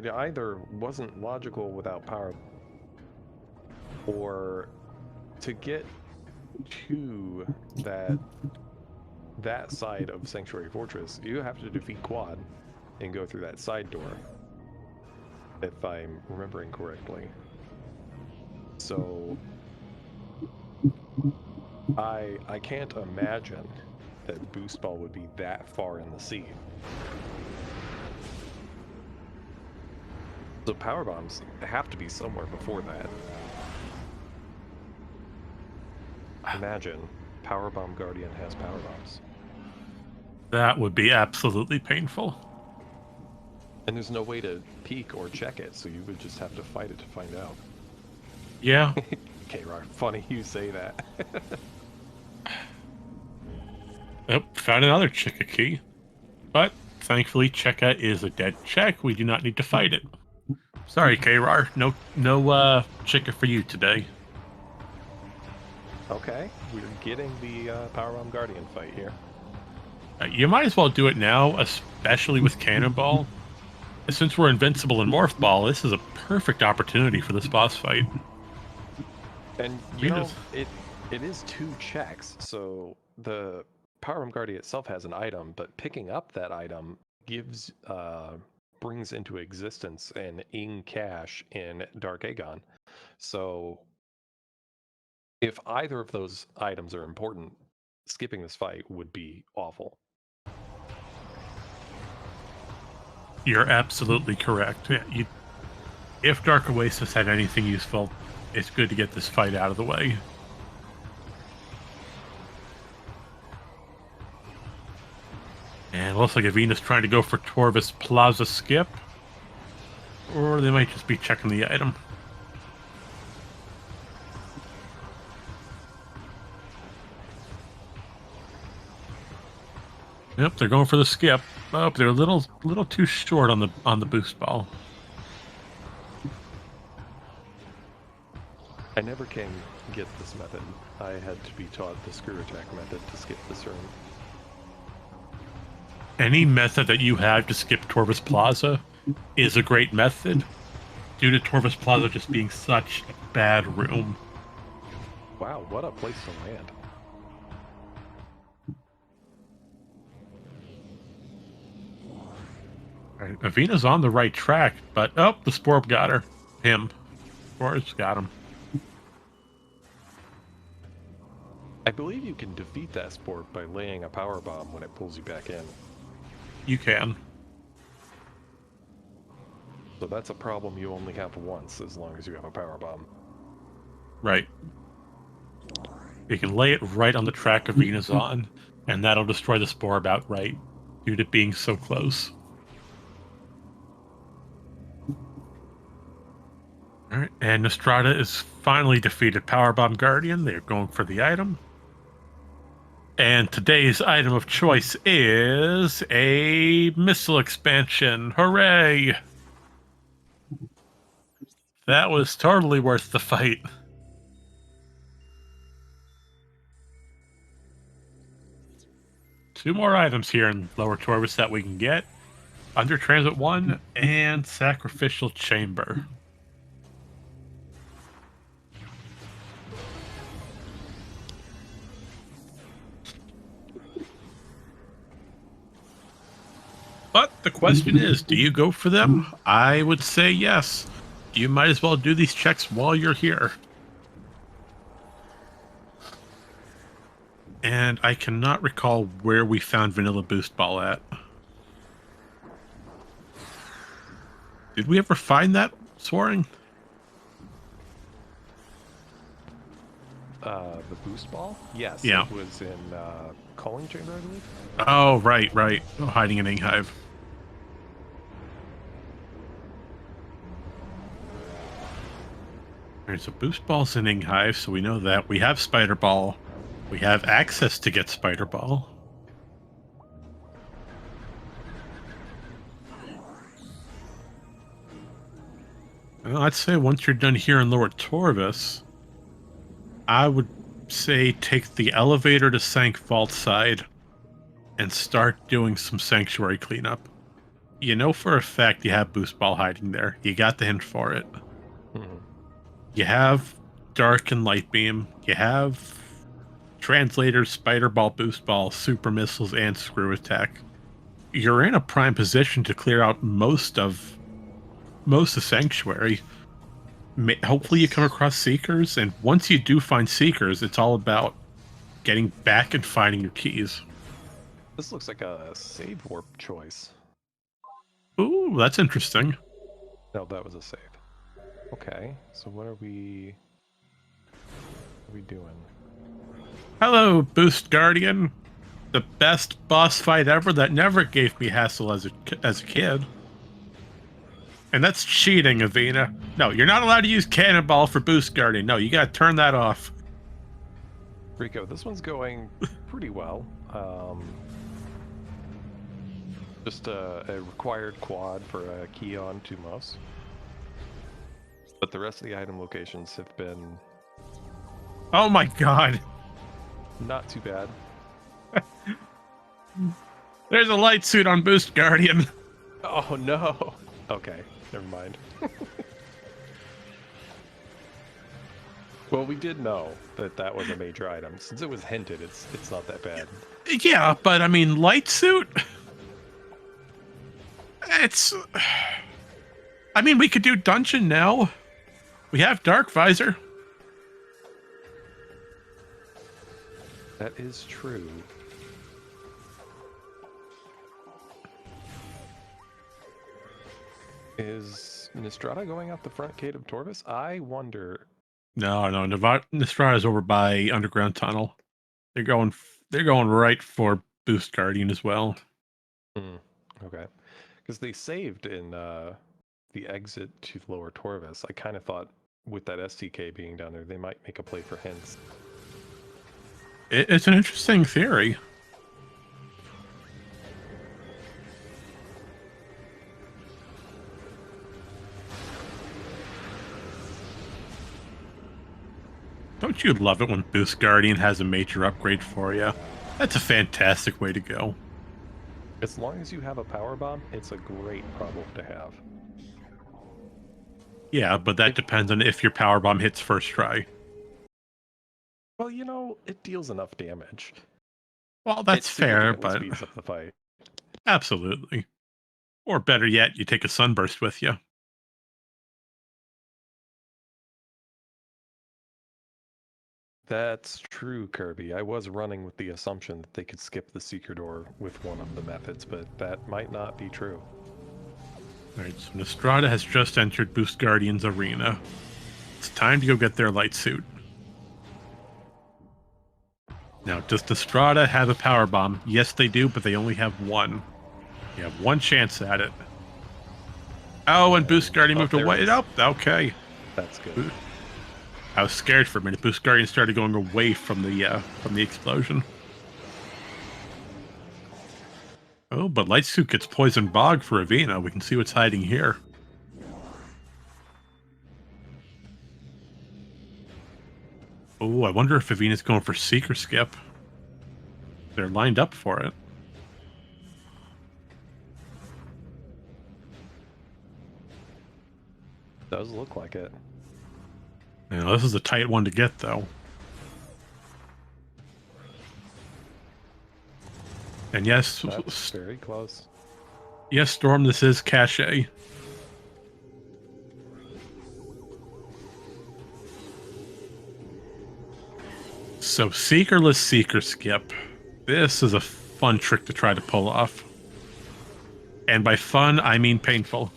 either wasn't logical without power, or to get to that side of Sanctuary Fortress, you have to defeat Quad and go through that side door, if I'm remembering correctly. So I can't imagine that boost ball would be that far in the sea. So power bombs have to be somewhere before that. Imagine Powerbomb Guardian has power bombs. That would be absolutely painful. And there's no way to peek or check it, so you would just have to fight it to find out. Yeah. K-Rar, funny you say that. Oh, found another Checka key. But thankfully, Checka is a dead check. We do not need to fight it. Sorry, K-Rar. No Checka for you today. Okay, we're getting the Powerbomb Guardian fight here. You might as well do it now, especially with Cannonball. Since we're invincible in Morph Ball, this is a perfect opportunity for this boss fight. And you know, it is 2 checks, so the Powerbomb Guardian itself has an item, but picking up that item gives brings into existence an ing cache in Dark Aegon. So if either of those items are important, skipping this fight would be awful. You're absolutely correct. Yeah, if Dark Oasis had anything useful, it's good to get this fight out of the way. And it looks like Avvina's trying to go for Torvus Plaza skip. Or they might just be checking the item. Yep, they're going for the skip. Oh, they're a little too short on the boost ball. I never can get this method. I had to be taught the screw attack method to skip this room. Any method that you have to skip Torvus Plaza is a great method, due to Torvus Plaza just being such a bad room. Wow, what a place to land. Right, Avvina's on the right track, but oh, the Sporb got her. Him. Spor's got him. I believe you can defeat that sport by laying a power bomb when it pulls you back in. You can. So that's a problem you only have once, as long as you have a power bomb. Right. You can lay it right on the track Avvina's on, and that'll destroy the Sporb outright, due to being so close. All right, and Nystrata is finally defeated Powerbomb Guardian. They're going for the item. And today's item of choice is a missile expansion. Hooray! That was totally worth the fight. Two more items here in Lower Torvis that we can get. Under Transit 1 and Sacrificial Chamber. But the question is, do you go for them? I would say yes. You might as well do these checks while you're here. And I cannot recall where we found Vanilla Boost Ball at. Did we ever find that, Soaring? The boost ball? Yes. Yeah. It was in Calling Chamber, I believe. Oh, right. Oh, hiding in Inghive. Alright, so Boost Ball's in Inghive, so we know that. We have Spider Ball. We have access to get Spider Ball. Well, I'd say once you're done here in Lower Torvis, I would say take the elevator to Sank Vault side and start doing some Sanctuary cleanup. You know for a fact you have Boost Ball hiding there. You got the hint for it. Mm-hmm. You have Dark and Light Beam. You have Translators, Spider Ball, Boost Ball, Super Missiles, and Screw Attack. You're in a prime position to clear out most of Sanctuary. Hopefully you come across Seekers, and once you do find Seekers, it's all about getting back and finding your keys. This looks like a save warp choice. Ooh, that's interesting. No, that was a save. Okay, so what are we doing? Hello, Boost Guardian. The best boss fight ever that never gave me hassle as a kid. And that's cheating, Avvina. No, you're not allowed to use Cannonball for Boost Guardian. No, you gotta turn that off. Rico, this one's going pretty well. Just a required quad for a Keon Tumos. But the rest of the item locations have been Oh my god. not too bad. There's a light suit on Boost Guardian. Oh no! Okay, never mind. Well, we did know that that was a major item. Since it was hinted, it's not that bad. Yeah, but I mean, light suit? It's... I mean, we could do dungeon now. We have Dark Visor. That is true. Is Nystrata going out the front gate of Torvis? I wonder. No, Nystrata's over by Underground Tunnel. They're going right for Boost Guardian as well. Okay. Because they saved in the exit to Lower Torvis. I kind of thought with that STK being down there, they might make a play for hints. It's an interesting theory. Don't you love it when Boost Guardian has a major upgrade for you? That's a fantastic way to go. As long as you have a power bomb, it's a great problem to have. Yeah, but that depends on if your power bomb hits first try. Well, you know, it deals enough damage. Well, that's It fair, significantly but speeds up the fight. absolutely. Or better yet, you take a sunburst with you. That's true, Kirby. I was running with the assumption that they could skip the Seeker Door with one of the methods, but that might not be true. Alright, so Nystrata has just entered Boost Guardian's arena. It's time to go get their light suit. Now, does Nystrata have a power bomb? Yes, they do, but they only have one. You have one chance at it. Oh, and Boost Guardian moved there it away. is. Oh, okay. That's good. I was scared for a minute. Boost Guardian started going away from the explosion. Oh, but Light Suit gets Poison Bog for Avvina. We can see what's hiding here. Oh, I wonder if Avvina's going for Seeker Skip. They're lined up for it. Does look like it. Now, this is a tight one to get, though. And yes, That's very close. Yes, Storm, this is Cache. So, Seekerless Seeker Skip. This is a fun trick to try to pull off. And by fun, I mean painful.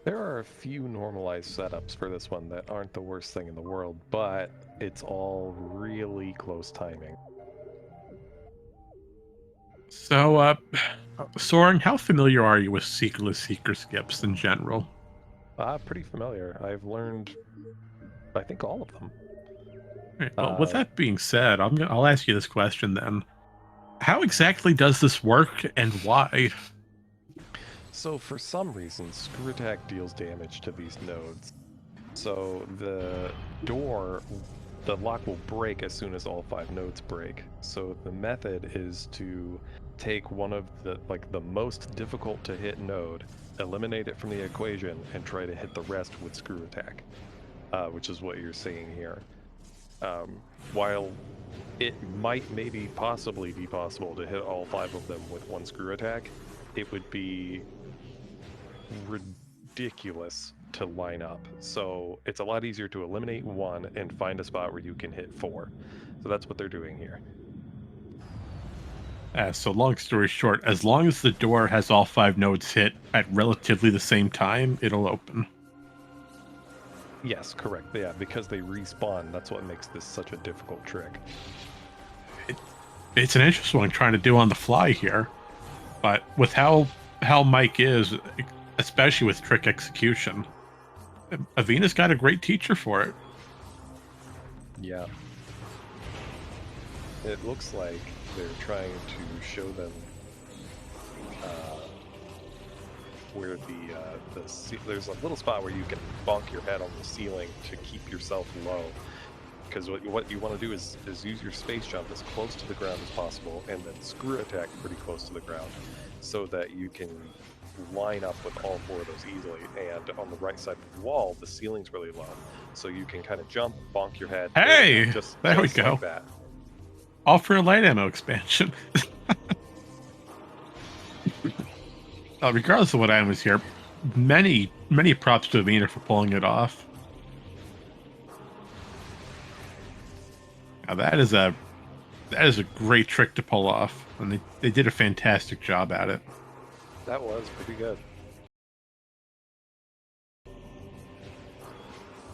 There are a few normalized setups for this one that aren't the worst thing in the world, but it's all really close timing. So, Soren, how familiar are you with Seekerless Seeker Skips in general? Pretty familiar. I've learned, I think, all of them. Right, well, with that being said, I'll ask you this question then. How exactly does this work, and why? So for some reason, Screw Attack deals damage to these nodes. So the lock will break as soon as all 5 nodes break. So the method is to take one of the most difficult to hit node, eliminate it from the equation, and try to hit the rest with Screw Attack, which is what you're seeing here. While it might possibly be possible to hit all 5 of them with one Screw Attack, it would be ridiculous to line up. So it's a lot easier to eliminate 1 and find a spot where you can hit 4. So that's what they're doing here. So long story short, as long as the door has all 5 nodes hit at relatively the same time, it'll open. Yes, correct. Yeah, because they respawn, that's what makes this such a difficult trick. It's an interesting one trying to do on the fly here, but with how Mike is, especially with trick execution, Avvina's got a great teacher for it. Yeah. It looks like they're trying to show them where there's a little spot where you can bonk your head on the ceiling to keep yourself low. Because what you want to do is use your space jump as close to the ground as possible, and then Screw Attack pretty close to the ground, so that you can line up with all 4 of those easily. And on the right side of the wall, the ceiling's really low, so you can kind of jump, bonk your head. Hey, there we just go. Like that. All for a light ammo expansion. Regardless of what I was here, many props to Avvina for pulling it off. Now that is a great trick to pull off, and they did a fantastic job at it. That was pretty good.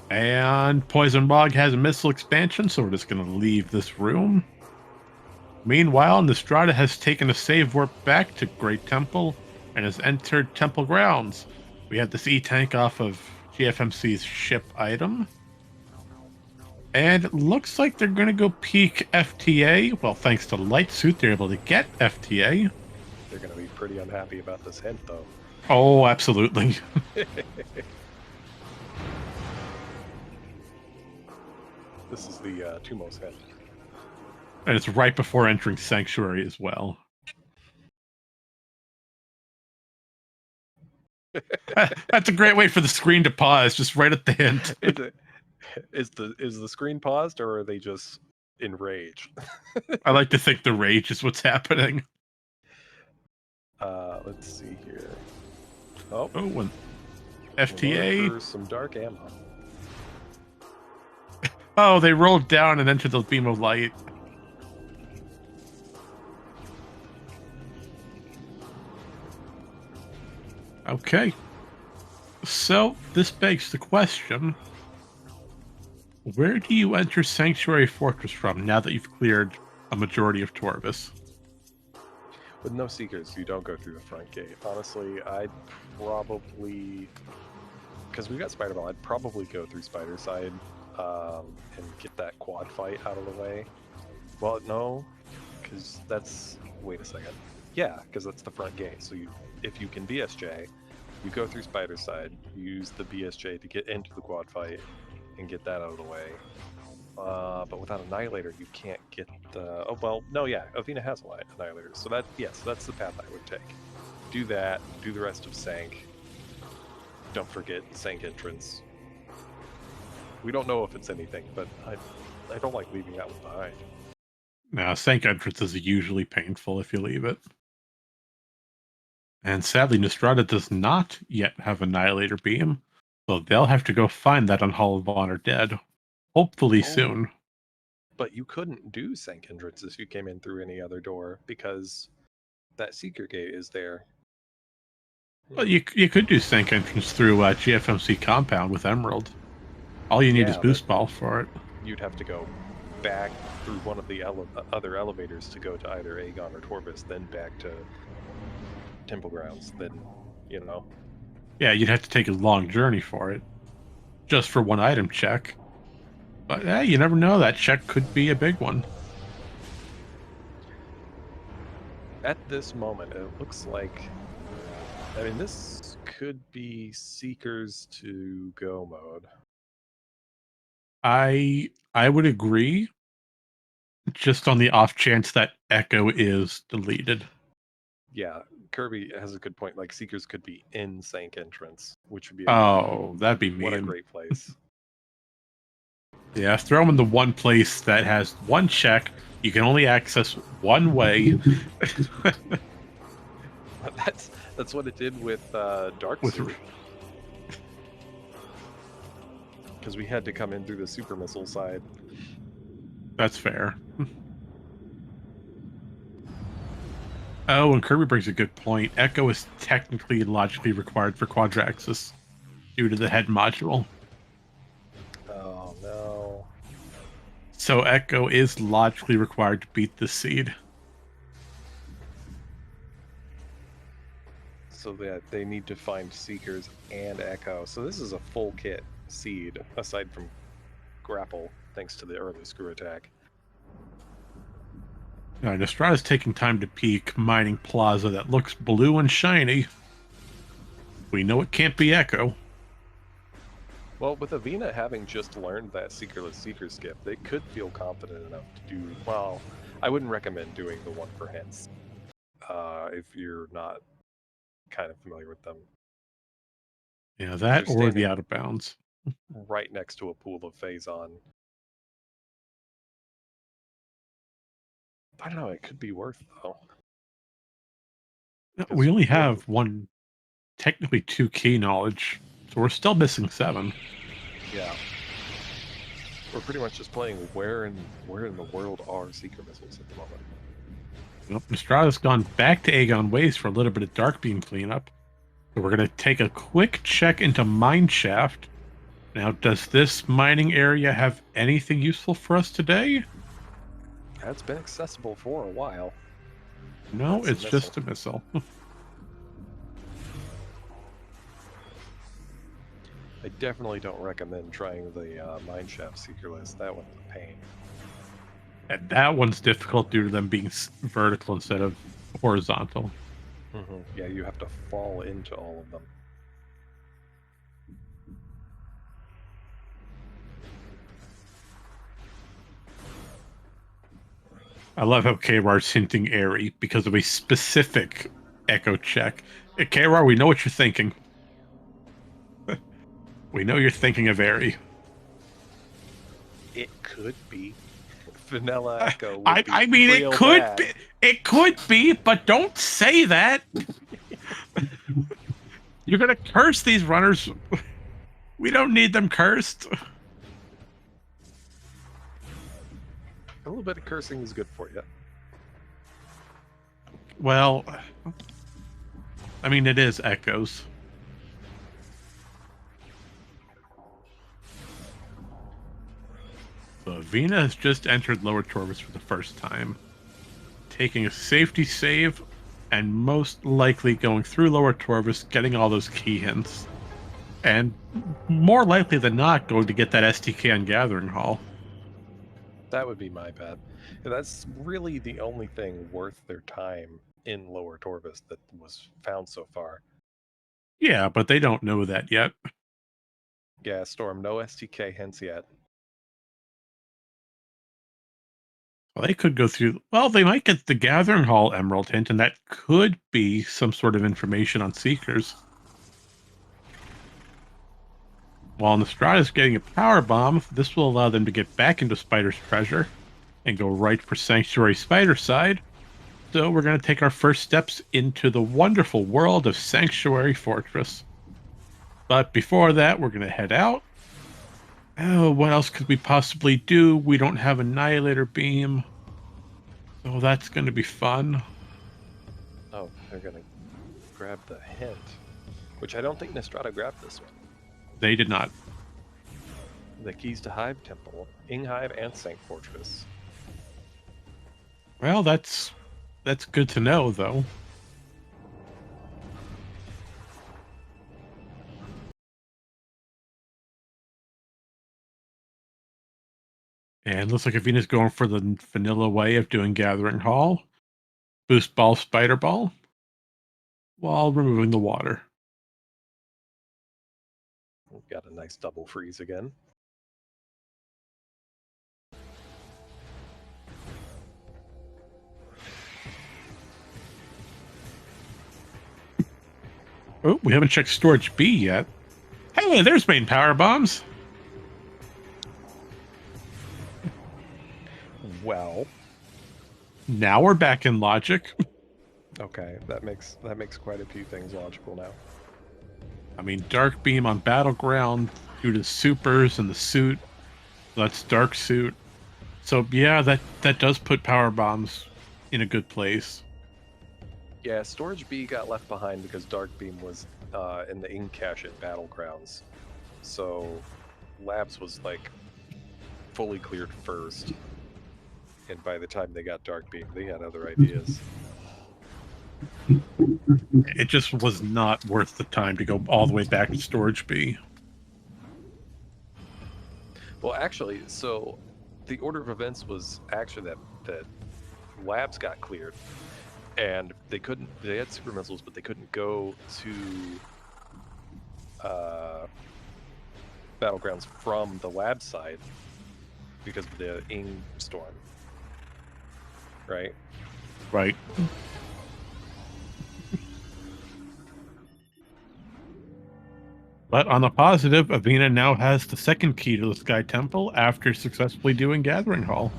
And Poison Bog has a missile expansion, so we're just going to leave this room. Meanwhile, Nystrata has taken a save warp back to Great Temple and has entered Temple grounds. We have this E-Tank off of GFMC's ship item. And it looks like they're going to go peek FTA. Well, thanks to Light Suit, they're able to get FTA. They're going to be pretty unhappy about this hint, though. Oh, absolutely. This is the two-most hint. And it's right before entering Sanctuary as well. That's a great way for the screen to pause, just right at the hint. Is the screen paused, or are they just in rage? I like to think the rage is what's happening. Let's see here. Oh, and FTA. For some dark ammo. Oh, they rolled down and entered the beam of light. Okay. So, this begs the question, where do you enter Sanctuary Fortress from now that you've cleared a majority of Torvis? With no Seekers, you don't go through the front gate. Honestly, I'd probably because we got Spider Ball, I'd probably go through Spider Side and get that quad fight out of the way. Well, no, because that's... Wait a second. Yeah, because that's the front gate. So if you can BSJ, you go through Spider Side, you use the BSJ to get into the quad fight and get that out of the way. But without Annihilator, you can't get the... Oh, well, no, yeah, Avvina has Annihilator. So that's the path I would take. Do that, do the rest of Sank. Don't forget Sank entrance. We don't know if it's anything, but I don't like leaving that one behind. Now, Sank entrance is usually painful if you leave it. And sadly, Nystrata does not yet have Annihilator Beam, so they'll have to go find that on Hall of Honor Dead. Hopefully soon. But you couldn't do Sank entrance if you came in through any other door, because that Seeker Gate is there. Well, you could do Sank entrance through GFMC Compound with Emerald. All you need is Boost Ball for it. You'd have to go back through one of the other elevators to go to either Aegon or Torvus, then back to Temple Grounds, then, you know. Yeah, you'd have to take a long journey for it. Just for one item check. But hey, you never know, that check could be a big one. At this moment, it looks like... I mean, this could be Seekers to Go mode. I would agree, just on the off chance that Echo is deleted. Yeah, Kirby has a good point. Like, Seekers could be in Sank entrance, which would be that'd be mean. What a great place. Yeah, throw them in the one place that has one check you can only access one way. That's what it did with Dark Suit. Because we had to come in through the super missile side. That's fair. Oh, and Kirby brings a good point. Echo is technically and logically required for Quadraxis due to the head module. Oh, no. So Echo is logically required to beat the seed. So that they need to find Seekers and Echo. So this is a full kit seed, aside from Grapple, thanks to the early screw attack. Nystrata's taking time to peek, mining Plaza that looks blue and shiny. We know it can't be Echo. Well, with Avvina having just learned that Seekerless Seeker skip, they could feel confident enough to do... Well, I wouldn't recommend doing the one for hints if you're not kind of familiar with them. Yeah, that or the out of bounds. Right next to a pool of Phazon. I don't know, it could be worth, though. We only have one, technically 2 key knowledge, so we're still missing 7. Yeah. We're pretty much just playing where in the world are Seeker missiles at the moment. Nope, Nystrata's gone back to Aegon Ways for a little bit of Dark Beam cleanup. So we're going to take a quick check into Mineshaft. Now, does this mining area have anything useful for us today? That's been accessible for a while. No, it's just a missile. I definitely don't recommend trying the Mineshaft Seeker list. That one's a pain. And that one's difficult due to them being vertical instead of horizontal. Mm-hmm. Yeah, you have to fall into all of them. I love how KRAR's hinting Airy because of a specific Echo check. Hey, KRAR, we know what you're thinking. We know you're thinking of Airy. It could be. Vanilla Echo. I mean, it could bad. be. It could be, but don't say that. You're gonna curse these runners. We don't need them cursed. A little bit of cursing is good for you. Well, I mean, it is Echoes. So Avvina has just entered Lower Torvus for the first time, taking a safety save, and most likely going through Lower Torvus, getting all those key hints. And more likely than not, going to get that STK on Gathering Hall. That would be my bet. And that's really the only thing worth their time in Lower Torvus that was found so far. Yeah, but they don't know that yet. Yeah, Storm, no STK hints yet. Well, they could go through. Well, they might get the Gathering Hall Emerald hint, and that could be some sort of information on Seekers. While Nystrata's getting a power bomb, this will allow them to get back into Spider's treasure and go right for Sanctuary Spider side. So we're going to take our first steps into the wonderful world of Sanctuary Fortress. But before that, we're going to head out. Oh, what else could we possibly do? We don't have Annihilator Beam. So that's going to be fun. Oh, they're gonna grab the hint, which I don't think Nystrata grabbed this one. They did not. The keys to Hive Temple, Inghive, and Sanct Fortress. Well, that's good to know, though. And looks like Avvina's going for the vanilla way of doing Gathering Hall. Boost Ball, Spider Ball, while removing the water. We've got a nice double freeze again. Oh, we haven't checked Storage B yet. Hey, there's main power bombs. Well, Now we're back in logic. okay, that makes quite a few things logical now. I mean, Dark Beam on Battleground due to supers and the suit. That's Dark Suit. So yeah, that does put power bombs in a good place. Yeah, Storage B got left behind because Dark Beam was in the ink cache at Battlegrounds. So Labs was like fully cleared first. And by the time they got Dark Beam, they had other ideas. It just was not worth the time to go all the way back to Storage B. Well, actually, so the order of events was actually that Labs got cleared, and they had super missiles, but they couldn't go to Battlegrounds from the lab side because of the Ing storm. Right? Right. But on the positive, Avvina now has the second key to the Sky Temple after successfully doing Gathering Hall.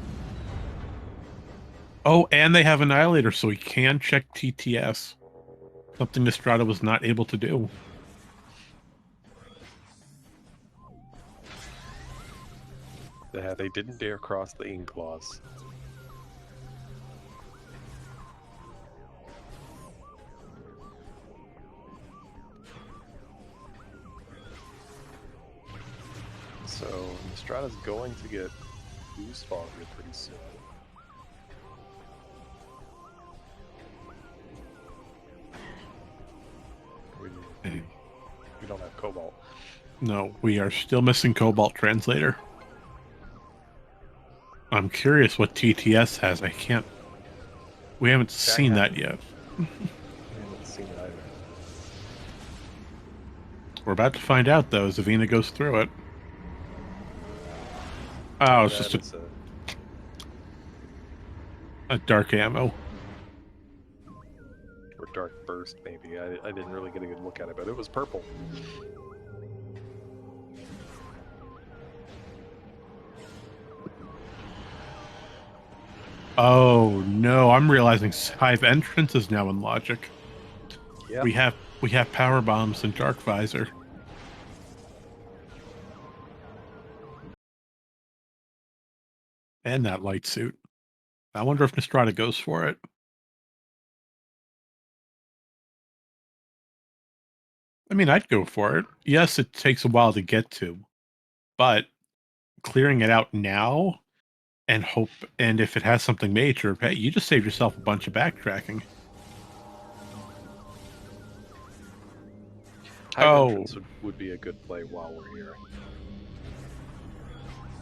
Oh, and they have Annihilator, so we can check TTS. Something Nystrata was not able to do. Yeah, they didn't dare cross the Ing claws. So Nystrata's going to get boost ball here pretty soon. We don't have Cobalt. No, we are still missing Cobalt Translator. I'm curious what TTS has. We haven't seen that yet. We haven't seen it either. We're about to find out, though, as Avvina goes through it. Oh, it's just a dark ammo. Or dark burst, maybe. I didn't really get a good look at it, but it was purple. Oh no, I'm realizing Hive Entrance is now in logic. Yeah. We have power bombs and Dark Visor. And that light suit. I wonder if Nystrata goes for it. I mean, I'd go for it. Yes, it takes a while to get to, but clearing it out now and hope, and if it has something major, hey, you just saved yourself a bunch of backtracking. Hive Oh. entrance would be a good play while we're here.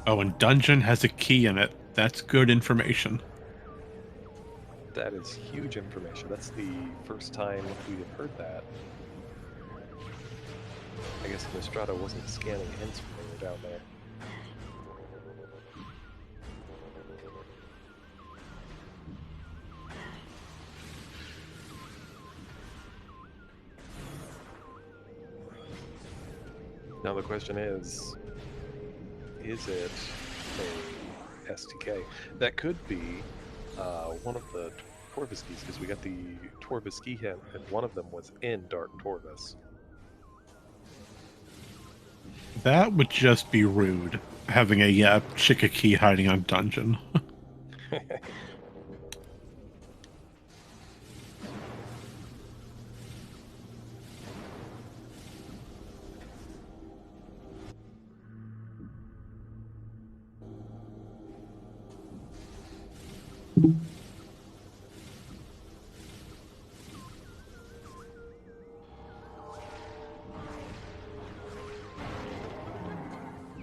Oh, and dungeon has a key in it. That's good information. That is huge information. That's the first time we have heard that. I guess Nystrata wasn't scanning hints when we were down there. Now the question is it a STK? That could be one of the Torviskis, because we got the Torviski hint, and one of them was in Dark Torvis. That would just be rude, having a Chica key hiding on dungeon.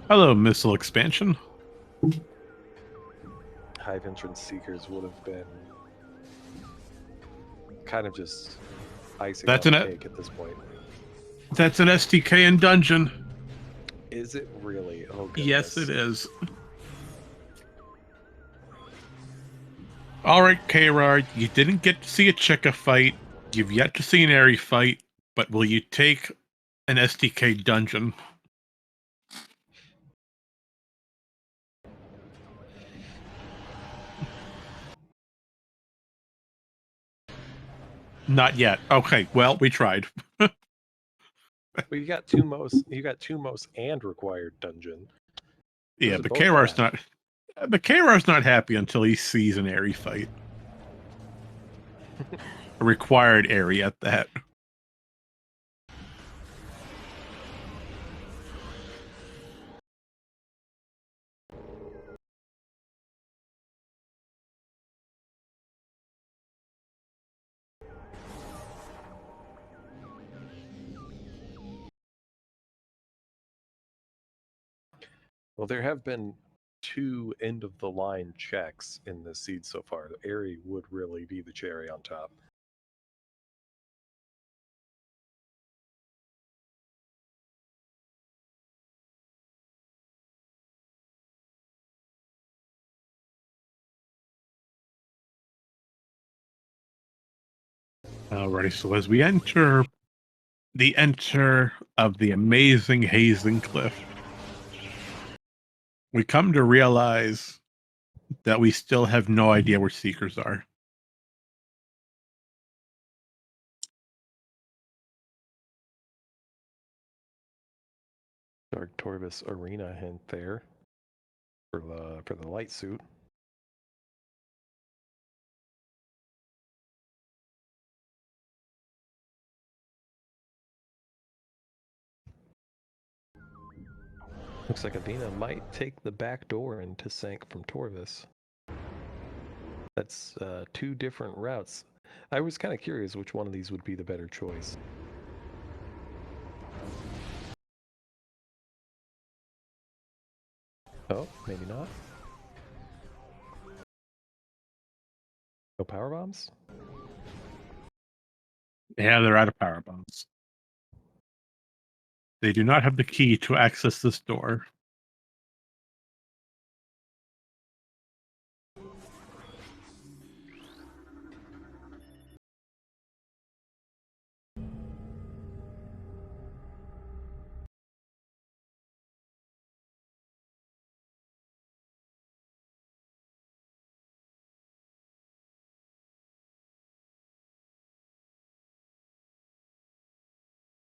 Hello, missile expansion. Hive entrance seekers would have been kind of just icing That's on an the cake at this point. That's an STK in dungeon. Is it really? Oh goodness. Yes, it is. All right, K-Rard, you didn't get to see a Chica fight. You've yet to see an Airy fight, but will you take an STK dungeon? Not yet. Okay, well, we tried. Well, you got two most and required dungeon. Yeah, Those are but both K-Rar's bad. not. But K-Rar's not happy until he sees an Airy fight. A required Airy at that. Well, there have been 2 end of the line checks in this seed so far. The Airy would really be the cherry on top. Alrighty, so as we enter the of the amazing Hazing Cliff, we come to realize that we still have no idea where Seekers are. Dark Torvis Arena hint there for the light suit. Looks like Avvina might take the back door into Sank from Torvis. That's 2 different routes. I was kind of curious which one of these would be the better choice. Oh, maybe not. No power bombs? Yeah, they're out of power bombs. They do not have the key to access this door.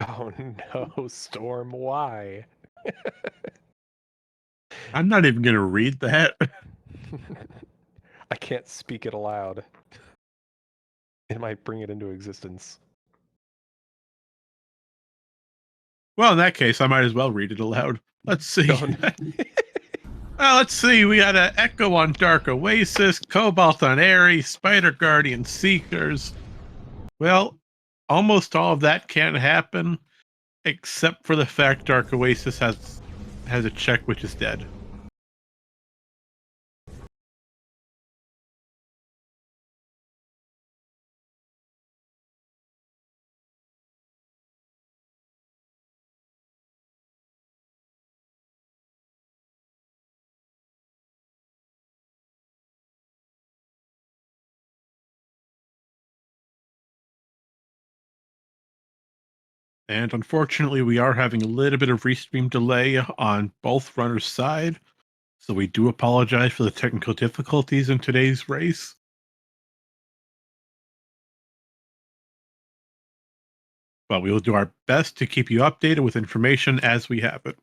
Oh no, Storm, why? I'm not even going to read that. I can't speak it aloud. It might bring it into existence. Well, in that case, I might as well read it aloud. Let's see. Oh, no. Well, let's see. We got an Echo on Dark Oasis, Cobalt on Airy, Spider Guardian Seekers. Well, almost all of that can't happen. except for the fact Dark Oasis has a check which is dead. And unfortunately, we are having a little bit of restream delay on both runners' side, so we do apologize for the technical difficulties in today's race. But we will do our best to keep you updated with information as we have it.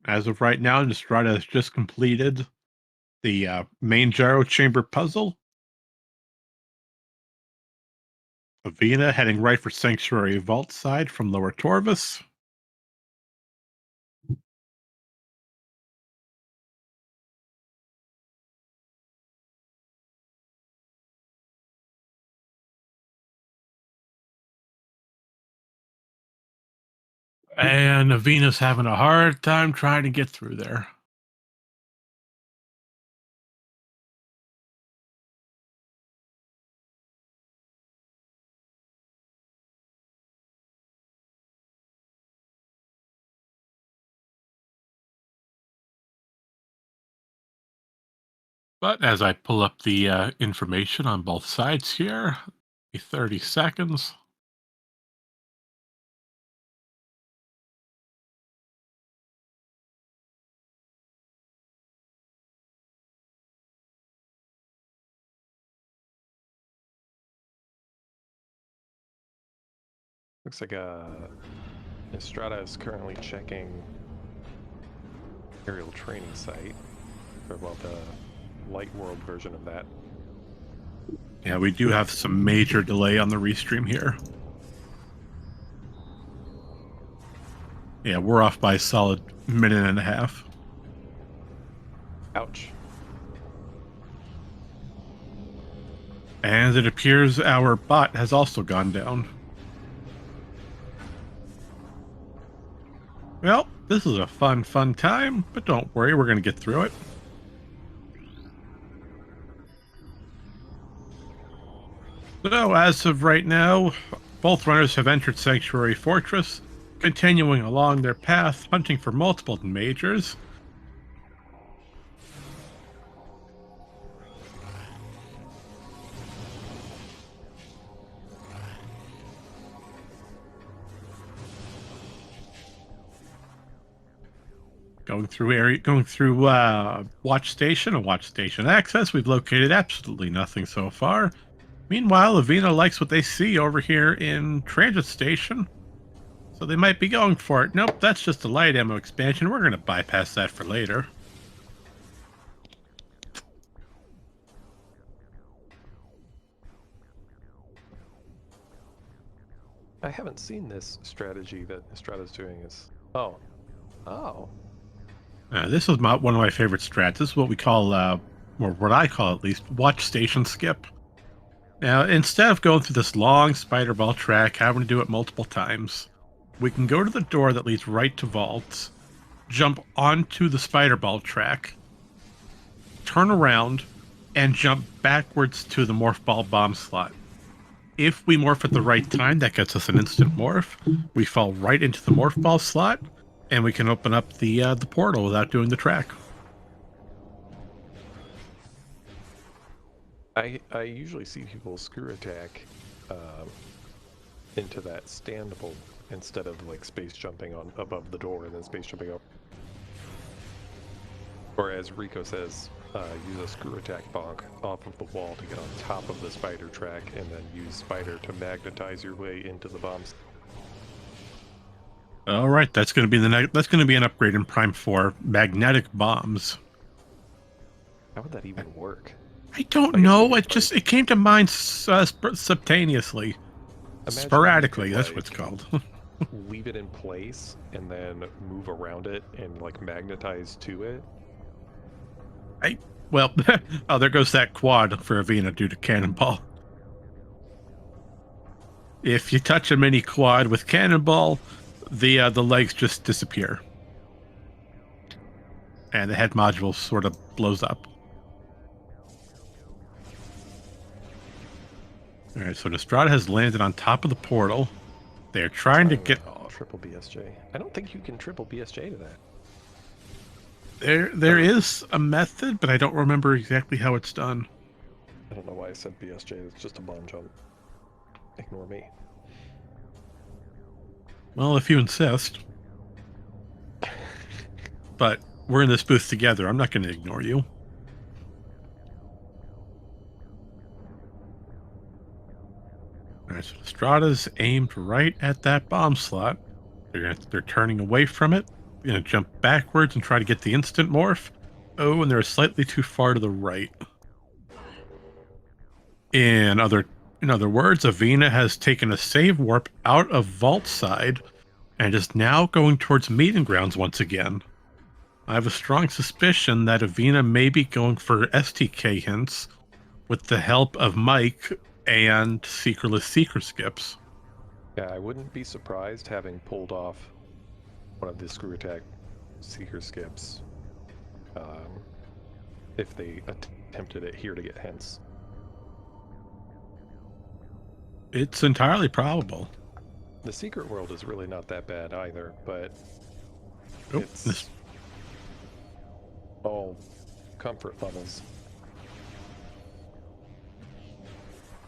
As of right now, Nystrata has just completed the main gyro chamber puzzle. Avvina heading right for Sanctuary Vault side from Lower Torvus. And Avvina's having a hard time trying to get through there. But as I pull up the information on both sides here, 30 seconds. Looks like Nystrata is currently checking aerial training site for, well, the light world version of that. Yeah, we do have some major delay on the restream here. Yeah, we're off by a solid minute and a half. Ouch. And it appears our bot has also gone down. Well, this is a fun time, but don't worry, we're going to get through it. So, as of right now, both runners have entered Sanctuary Fortress, continuing along their path, hunting for multiple majors. Going through Watch Station and Watch Station Access, we've located absolutely nothing so far. Meanwhile, Avvina likes what they see over here in Transit Station, so they might be going for it. Nope, that's just a light ammo expansion. We're going to bypass that for later. I haven't seen this strategy that Nystrata's doing. Oh. This is one of my favorite strats. This is what we call, or what I call at least, Watch Station Skip. Now, instead of going through this long spider ball track, having to do it multiple times, we can go to the door that leads right to vaults, jump onto the spider ball track, turn around, and jump backwards to the morph ball bomb slot. If we morph at the right time, that gets us an instant morph. We fall right into the morph ball slot, and we can open up the portal without doing the track. I usually see people screw attack into that standable instead of like space jumping on above the door and then space jumping up. Or as Rico says, use a screw attack bonk off of the wall to get on top of the spider track, and then use spider to magnetize your way into the bombs. All right, that's going to be that's going to be an upgrade in Prime 4, magnetic bombs. How would that even work? I don't know. It came to mind subtaneously, sporadically. That's what it's called. Leave it in place and then move around it and like magnetize to it. Well, oh, there goes that quad for Avvina due to cannonball. If you touch a mini quad with Cannonball, the legs just disappear. And the head module sort of blows up. Alright, so Nystrata has landed on top of the portal. They're trying to get... Oh, triple BSJ. I don't think you can triple BSJ to that. There is a method, but I don't remember exactly how it's done. I don't know why I said BSJ. It's just a bomb jump. Ignore me. Well, if you insist. But we're in this booth together. I'm not going to ignore you. Alright, so Strata's aimed right at that bomb slot. They're turning away from it. They're going to jump backwards and try to get the instant morph. Oh, and they're slightly too far to the right. In other words, Avvina has taken a save warp out of Vault side and is now going towards Meeting Grounds once again. I have a strong suspicion that Avvina may be going for STK hints with the help of Mike and Seekerless Seeker skips. Yeah, I wouldn't be surprised having pulled off one of the screw attack Seeker skips if they attempted it here to get hints. It's entirely probable. The secret world is really not that bad either, but It's it's all comfort levels.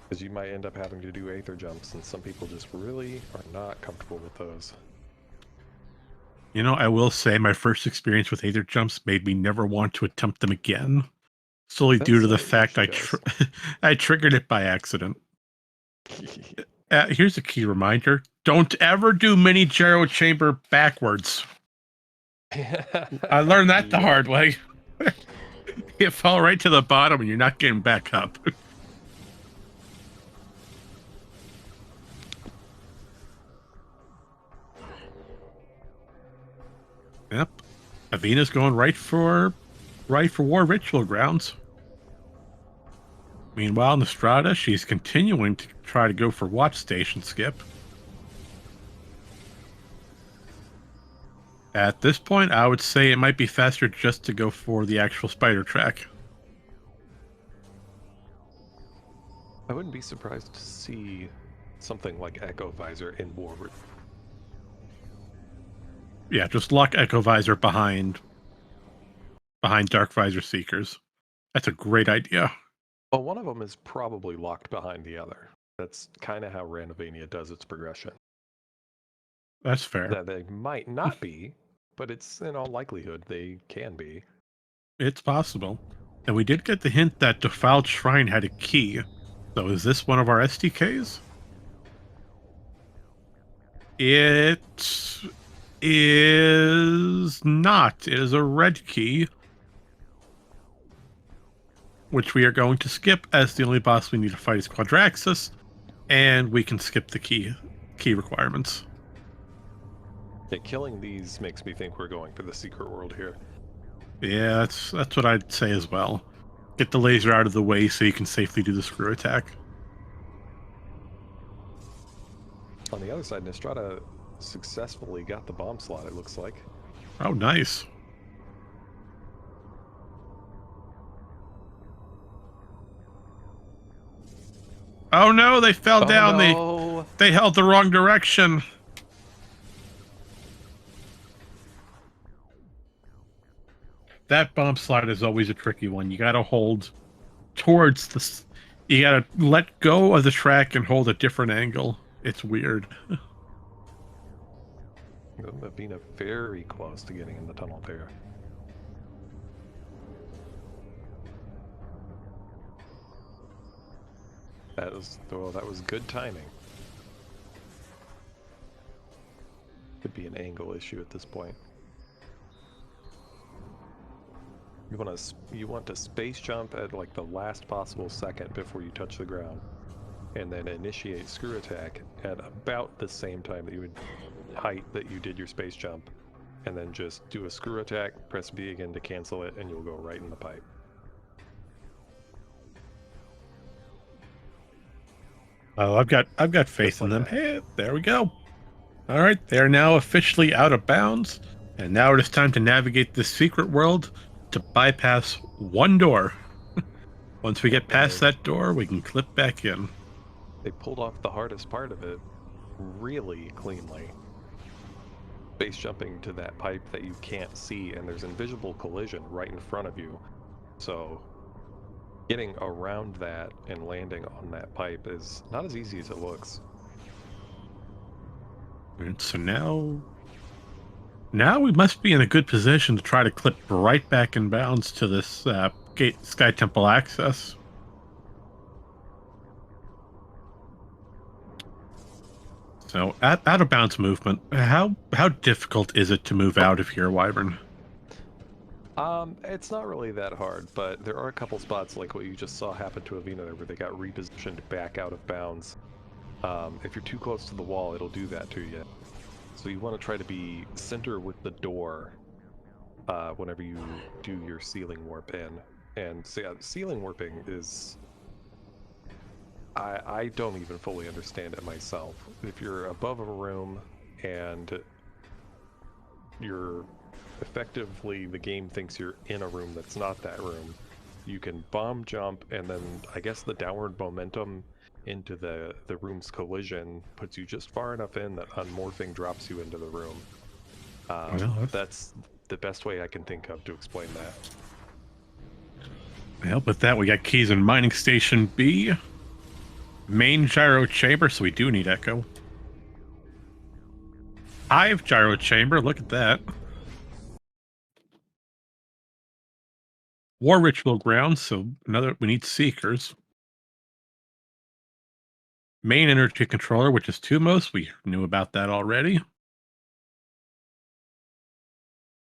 Because you might end up having to do Aether jumps, and some people just really are not comfortable with those. You know, I will say my first experience with Aether jumps made me never want to attempt them again. Solely due to the fact I triggered it by accident. Here's a key reminder. Don't ever do mini gyro chamber backwards. I learned that the hard way. You fall right to the bottom and you're not getting back up. Yep. Avvina's going right for War Ritual Grounds. Meanwhile, Nystrata, she's continuing to try to go for Watch Station skip. At this point, I would say it might be faster just to go for the actual spider track. I wouldn't be surprised to see something like Echo Visor in War. Yeah, just lock Echo Visor behind Dark Visor Seekers. That's a great idea. Well, one of them is probably locked behind the other. That's kind of how Randomizer does its progression. That's fair. That they might not be, but it's in all likelihood they can be. It's possible. And we did get the hint that Defiled Shrine had a key. So is this one of our SDKs? It is not. It is a red key, which we are going to skip, as the only boss we need to fight is Quadraxis, and we can skip the key requirements. Yeah, killing these makes me think we're going for the secret world here. Yeah, that's what I'd say as well. Get the laser out of the way so you can safely do the screw attack. On the other side, Nystrata successfully got the bomb slot, it looks like. Oh, nice. Oh no, they fell down. No. They held the wrong direction. That bomb slide is always a tricky one. You gotta hold towards the... You gotta let go of the track and hold a different angle. It's weird. Avvina very close to getting in the tunnel there. That was good timing. Could be an angle issue at this point. You want to space jump at like the last possible second before you touch the ground, and then initiate screw attack at about the same time that you would height that you did your space jump, and then just do a screw attack, press B again to cancel it, and you'll go right in the pipe. Oh, I've got faith Just in like them. that. Hey, there we go. All right, they are now officially out of bounds, and now it is time to navigate this secret world to bypass one door. Once we get And past that door, we can clip back in. they pulled off the hardest part of it really cleanly. Base jumping to that pipe that you can't see, and there's invisible collision right in front of you. So getting around that and landing on that pipe is not as easy as it looks. And so now we must be in a good position to try to clip right back in bounds to this gate Sky Temple access. So out of bounds movement, how difficult is it to move out of here, Wyvern? It's not really that hard, but there are a couple spots like what you just saw happen to Avvina there where they got repositioned back out of bounds. If you're too close to the wall, it'll do that to you. So you want to try to be center with the door whenever you do your ceiling warp in. And so yeah, ceiling warping is... I don't even fully understand it myself. If you're above a room and you're effectively, the game thinks you're in a room that's not that room, you can bomb jump, and then I guess the downward momentum into the room's collision puts you just far enough in that unmorphing drops you into the room. That's the best way I can think of to explain that. Well, with that, we got keys in Mining Station B. Main gyro chamber, so we do need echo. Hive gyro chamber, look at that. War ritual ground, so we need seekers. Main energy controller, which is Tumos, we knew about that already.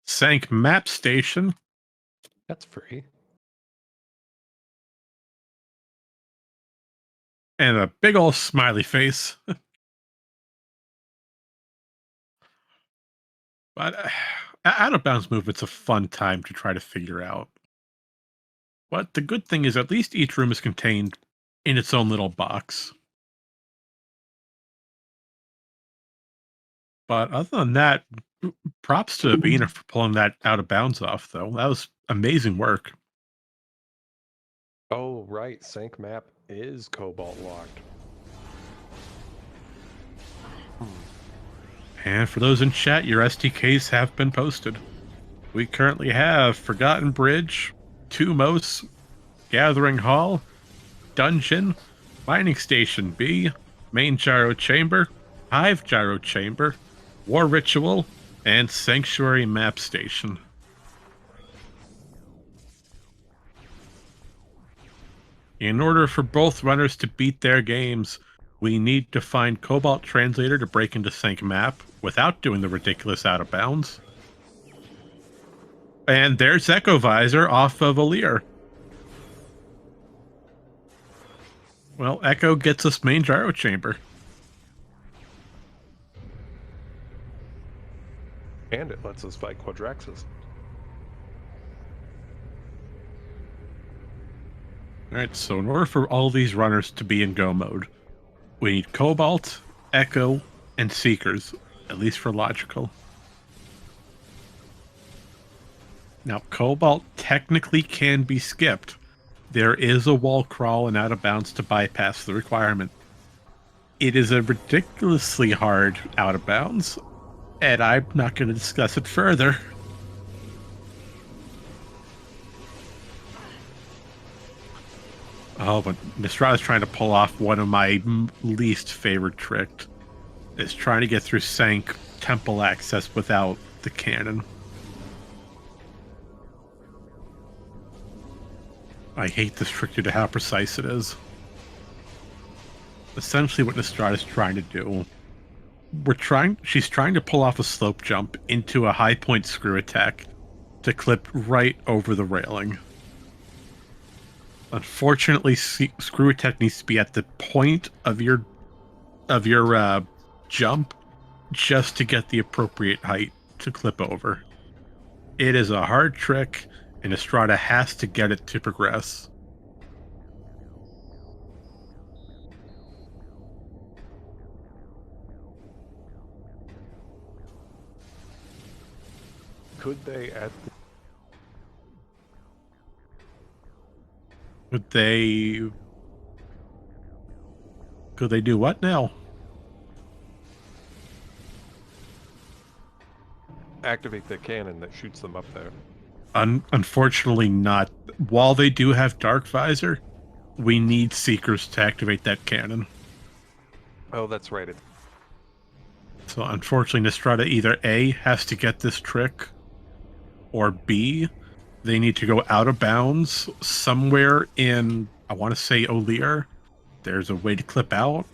Sank map station. That's free. And a big old smiley face. But out of bounds movement's a fun time to try to figure out. But the good thing is at least each room is contained in its own little box. But other than that, props to Avvina for pulling that out of bounds off, though. That was amazing work. Oh, right. Sank map is cobalt locked. And for those in chat, your STKs have been posted. We currently have Forgotten Bridge, Tumos, Gathering Hall, Dungeon, Mining Station B, Main Gyro Chamber, Hive Gyro Chamber, War Ritual, and Sanctuary Map Station. In order for both runners to beat their games, we need to find Cobalt Translator to break into Sync Map without doing the ridiculous out of bounds. And there's Echo Visor off of Alir. Well, Echo gets us Main Gyro Chamber. And it lets us fight Quadraxis. Alright, so in order for all these runners to be in go mode, we need Cobalt, Echo, and Seekers, at least for logical. Now, Cobalt technically can be skipped. There is a wall crawl and out of bounds to bypass the requirement. It is a ridiculously hard out of bounds, and I'm not going to discuss it further. Oh, but Nystrata's trying to pull off one of my least favorite tricks. Is trying to get through Sank Temple access without the cannon. I hate this trick due to how precise it is. Essentially what Nystrata's trying to do. She's trying to pull off a slope jump into a high point screw attack to clip right over the railing. Unfortunately, screw attack needs to be at the point of your jump just to get the appropriate height to clip over. It is a hard trick, and Nystrata has to get it to progress. Could they Could they do what now? activate the cannon that shoots them up there? Unfortunately not. While they do have Dark Visor, we need Seekers to activate that cannon. Oh, that's right. So unfortunately, Nystrata either A, has to get this trick, or B, they need to go out of bounds somewhere in, I want to say, O'Lear. There's a way to clip out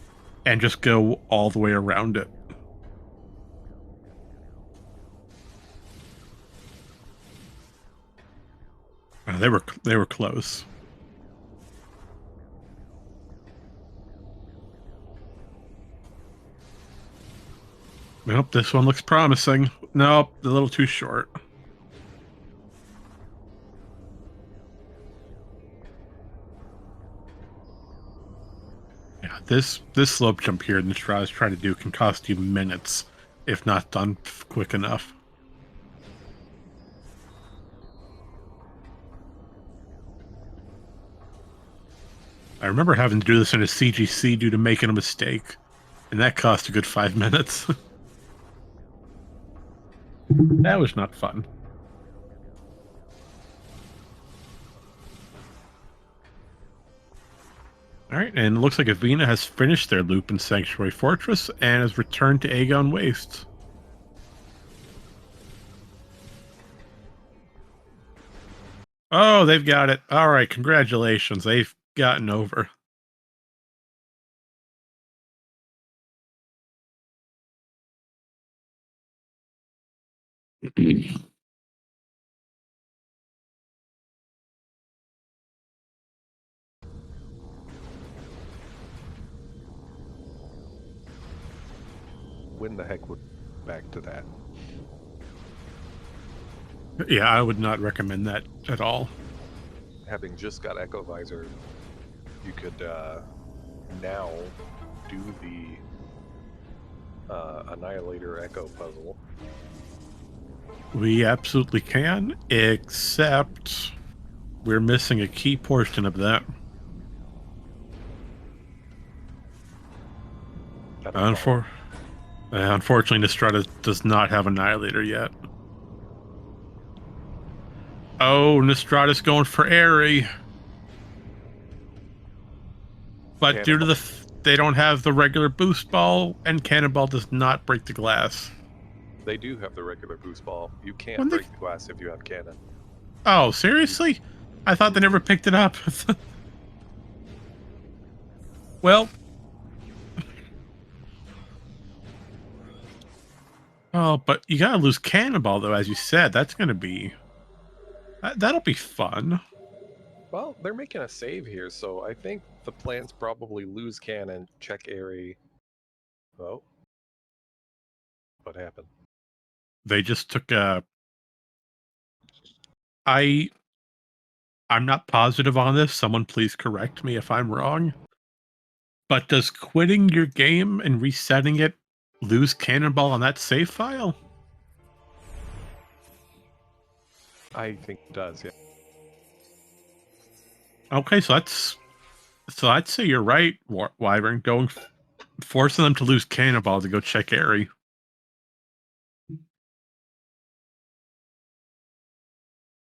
and just go all the way around it. They were close. Nope, this one looks promising. Nope, a little too short. Yeah, this slope jump here that Nystrata's trying to do can cost you minutes, if not done quick enough. I remember having to do this in a CGC due to making a mistake, and that cost a good 5 minutes. That was not fun. Alright, and it looks like Avvina has finished their loop in Sanctuary Fortress and has returned to Aegon Wastes. Oh, they've got it. Alright, congratulations. They've gotten over. When the heck would back to that? Yeah, I would not recommend that at all. Having just got Echo Visor, you could now do the Annihilator Echo puzzle. We absolutely can, except we're missing a key portion of that. Unfortunately, Nystrata does not have Annihilator yet. Oh, Nystrata's going for Airy. But due to they don't have the regular boost ball, and Cannonball does not break the glass. They do have the regular boost ball. You can't break the glass if you have cannon. Oh, seriously? I thought they never picked it up. Well. Oh, but you gotta lose Cannonball, though, as you said. That's gonna be... That'll be fun. Well, they're making a save here, so I think the plan's probably lose cannon, check Airy. Oh. What happened? They just took a... I'm not positive on this. Someone please correct me if I'm wrong. But does quitting your game and resetting it lose Cannonball on that save file? I think it does, yeah. Okay, so I'd say you're right, Wyvern. Forcing them to lose Cannonball to go check Airy.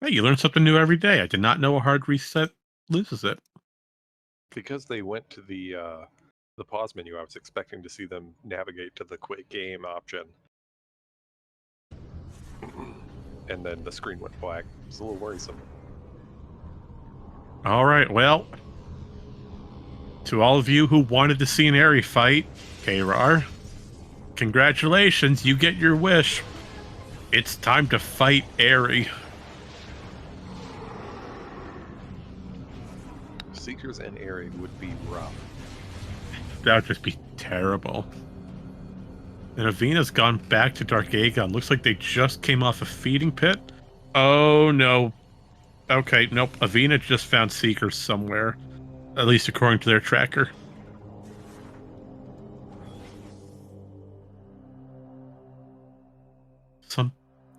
Hey, you learn something new every day. I did not know a hard reset loses it. Because they went to the pause menu, I was expecting to see them navigate to the quit game option. And then the screen went black. It's a little worrisome. All right, well, to all of you who wanted to see an Airy fight, K-Rar, congratulations, you get your wish. It's time to fight Airy. Seekers and Airy would be rough. That would just be terrible. And Avvina's gone back to Dark Aegon. Looks like they just came off a feeding pit. Oh, no. Okay, nope. Avvina just found Seekers somewhere. At least according to their tracker.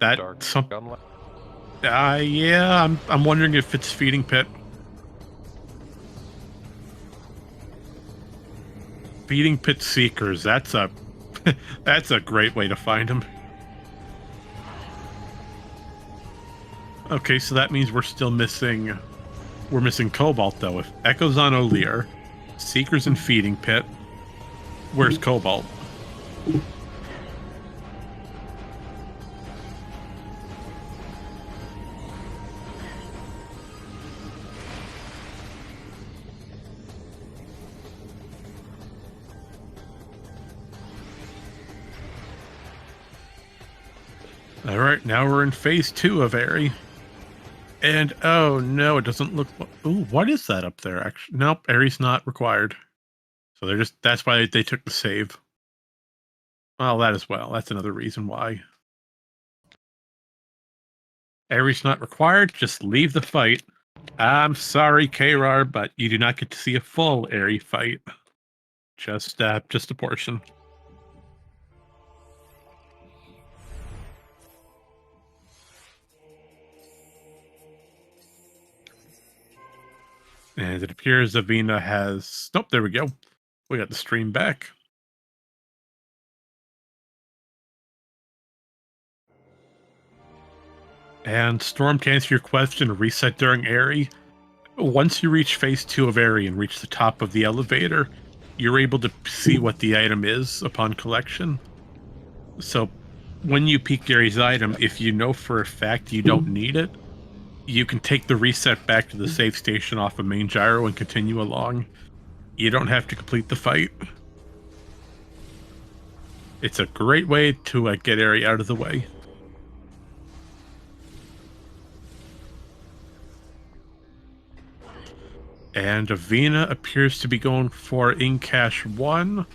That Dark some gunlight. yeah, I'm wondering if it's feeding pit. Feeding pit seekers. That's a that's a great way to find them. Okay, so that means we're still missing. We're missing Cobalt though. If Echo's on O'Lear, Seekers and Feeding Pit. Where's Cobalt? All right, now we're in phase 2 of Airy. And oh no, it doesn't look. Ooh, what is that up there? Actually, nope, Airy's not required. So they're just. That's why they took the save. Well, that as well. That's another reason why. Airy's not required. Just leave the fight. I'm sorry, Krar, but you do not get to see a full Airy fight. Just a portion. And it appears Avvina has... Nope, there we go. We got the stream back. And Storm, to answer your question, reset during Airy. Once you reach phase 2 of Airy and reach the top of the elevator, you're able to see what the item is upon collection. So when you peek Airy's item, if you know for a fact you don't need it, you can take the reset back to the save station off of main gyro and continue along. You don't have to complete the fight. It's a great way to get Airy out of the way. And Avvina appears to be going for in-cache 1.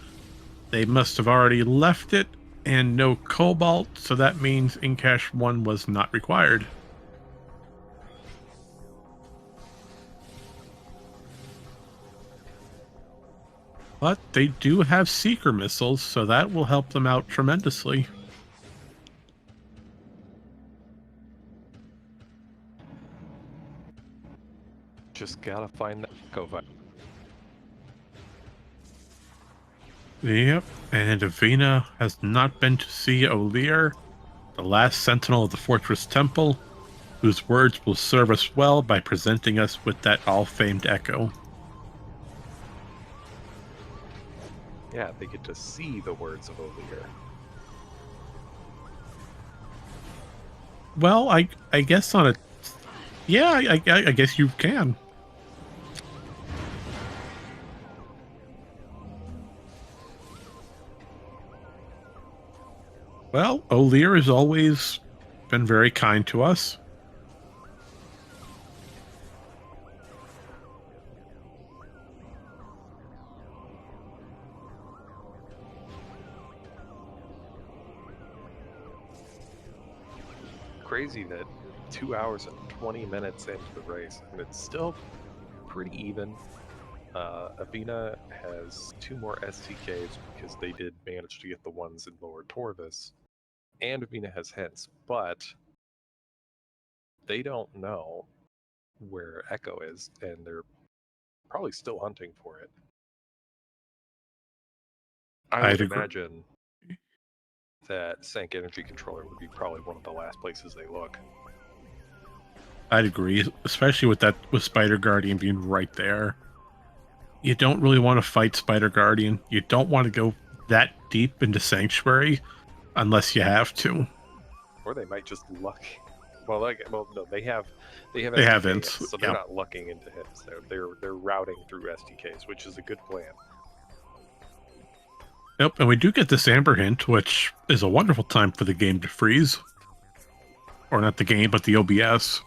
They must have already left it, and no Cobalt, so that means in-cache 1 was not required. But they do have Seeker missiles, so that will help them out tremendously. Just gotta find that Echo. Yep, and Avvina has not been to see O'Lear, the last sentinel of the Fortress Temple, whose words will serve us well by presenting us with that all-famed Echo. Yeah, they get to see the words of O'Lear. Well, I guess on a... Yeah, I guess you can. Well, O'Lear has always been very kind to us. Crazy that 2 hours and 20 minutes into the race, and it's still pretty even. Avvina has 2 more STKs because they did manage to get the ones in Lower Torvis, and Avvina has hints, but they don't know where Echo is, and they're probably still hunting for it. I would imagine that Sank Energy Controller would be probably one of the last places they look. I'd agree, especially with Spider Guardian being right there. You don't really want to fight Spider Guardian. You don't want to go that deep into Sanctuary unless you have to. Or they might just luck. Well, no, they have hints, so they're not lucking into hits. They're routing through SDKs, which is a good plan. Yep, and we do get this Amber hint, which is a wonderful time for the game to freeze. Or not the game, but the OBS.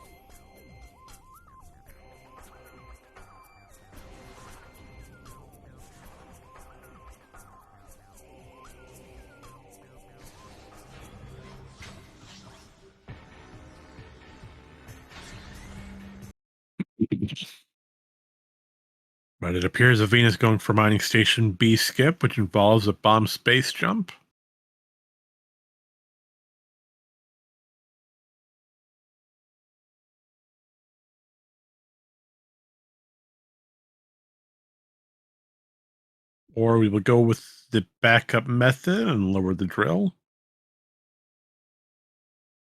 But it appears Avvina is going for Mining Station B skip, which involves a bomb space jump. Or we will go with the backup method and lower the drill.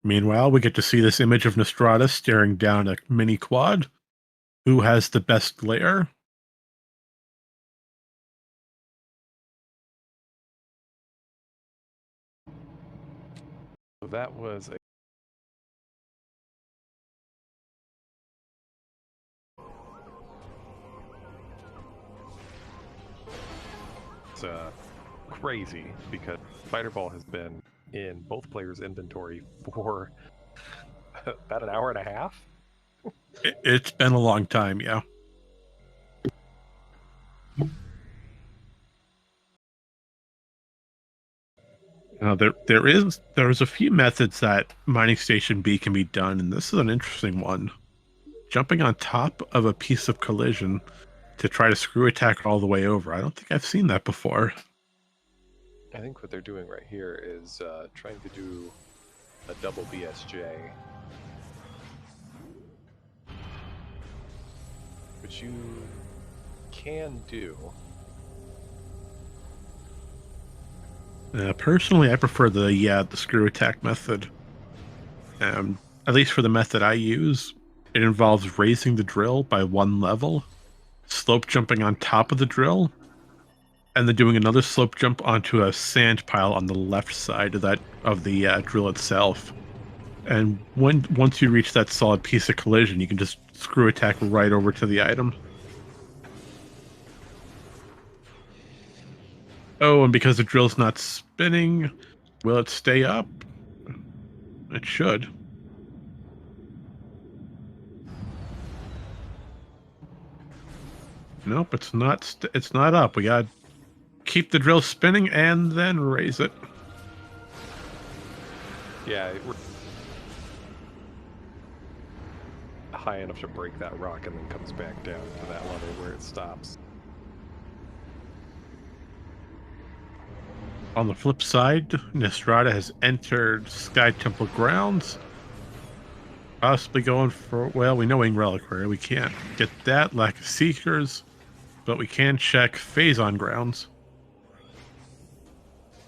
Meanwhile, we get to see this image of Nystrata staring down a mini quad. Who has the best glare? So that was a crazy because Spider Ball has been in both players' inventory for about an hour and a half. It's been a long time, yeah. There's a few methods that mining station B can be done, and this is an interesting one. Jumping on top of a piece of collision to try to screw attack all the way over. I don't think I've seen that before. I think what they're doing right here is trying to do a double BSJ, which you can do. Personally, I prefer the screw attack method. At least for the method I use, it involves raising the drill by 1 level, slope jumping on top of the drill, and then doing another slope jump onto a sand pile on the left side of the drill itself. And once you reach that solid piece of collision, you can just screw attack right over to the item. Oh, and because the drill's not spinning, will it stay up? It should. Nope, it's not. It's not up. We gotta keep the drill spinning and then raise it. Yeah, high enough to break that rock and then comes back down to that level where it stops. On the flip side, Nystrata has entered Sky Temple grounds. Possibly going for, well, we know Wing Reliquary. We can't get that, lack of Seekers, but we can check Phazon grounds,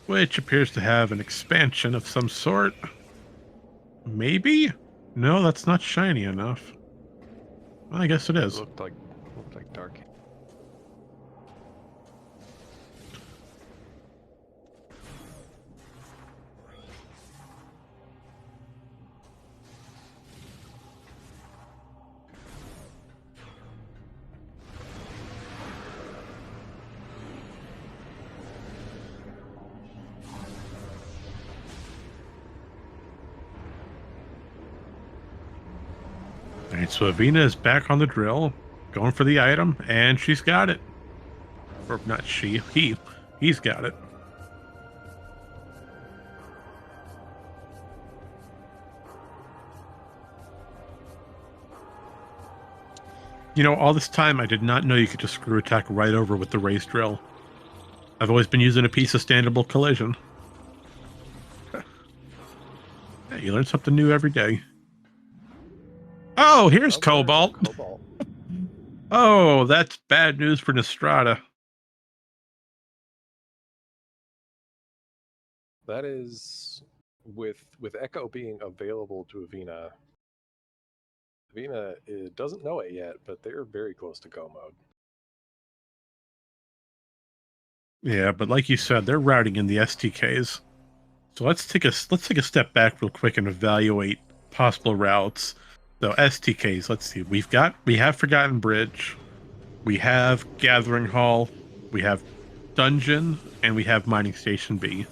which appears to have an expansion of some sort. Maybe? No, that's not shiny enough. Well, I guess it is. Looked like dark. Alright, so Avvina is back on the drill, going for the item, and she's got it. Or not she, he's got it. You know, all this time I did not know you could just screw attack right over with the raised drill. I've always been using a piece of standable collision. Hey, you learn something new every day. Oh, here's Cobalt. Oh, that's bad news for Nystrata. That is with Echo being available to Avvina. Avvina doesn't know it yet, but they're very close to go mode. Yeah, but like you said, they're routing in the STKs. So let's take a step back real quick and evaluate possible routes. So STKs, let's see. We have Forgotten Bridge, we have Gathering Hall, we have Dungeon, and we have Mining Station B.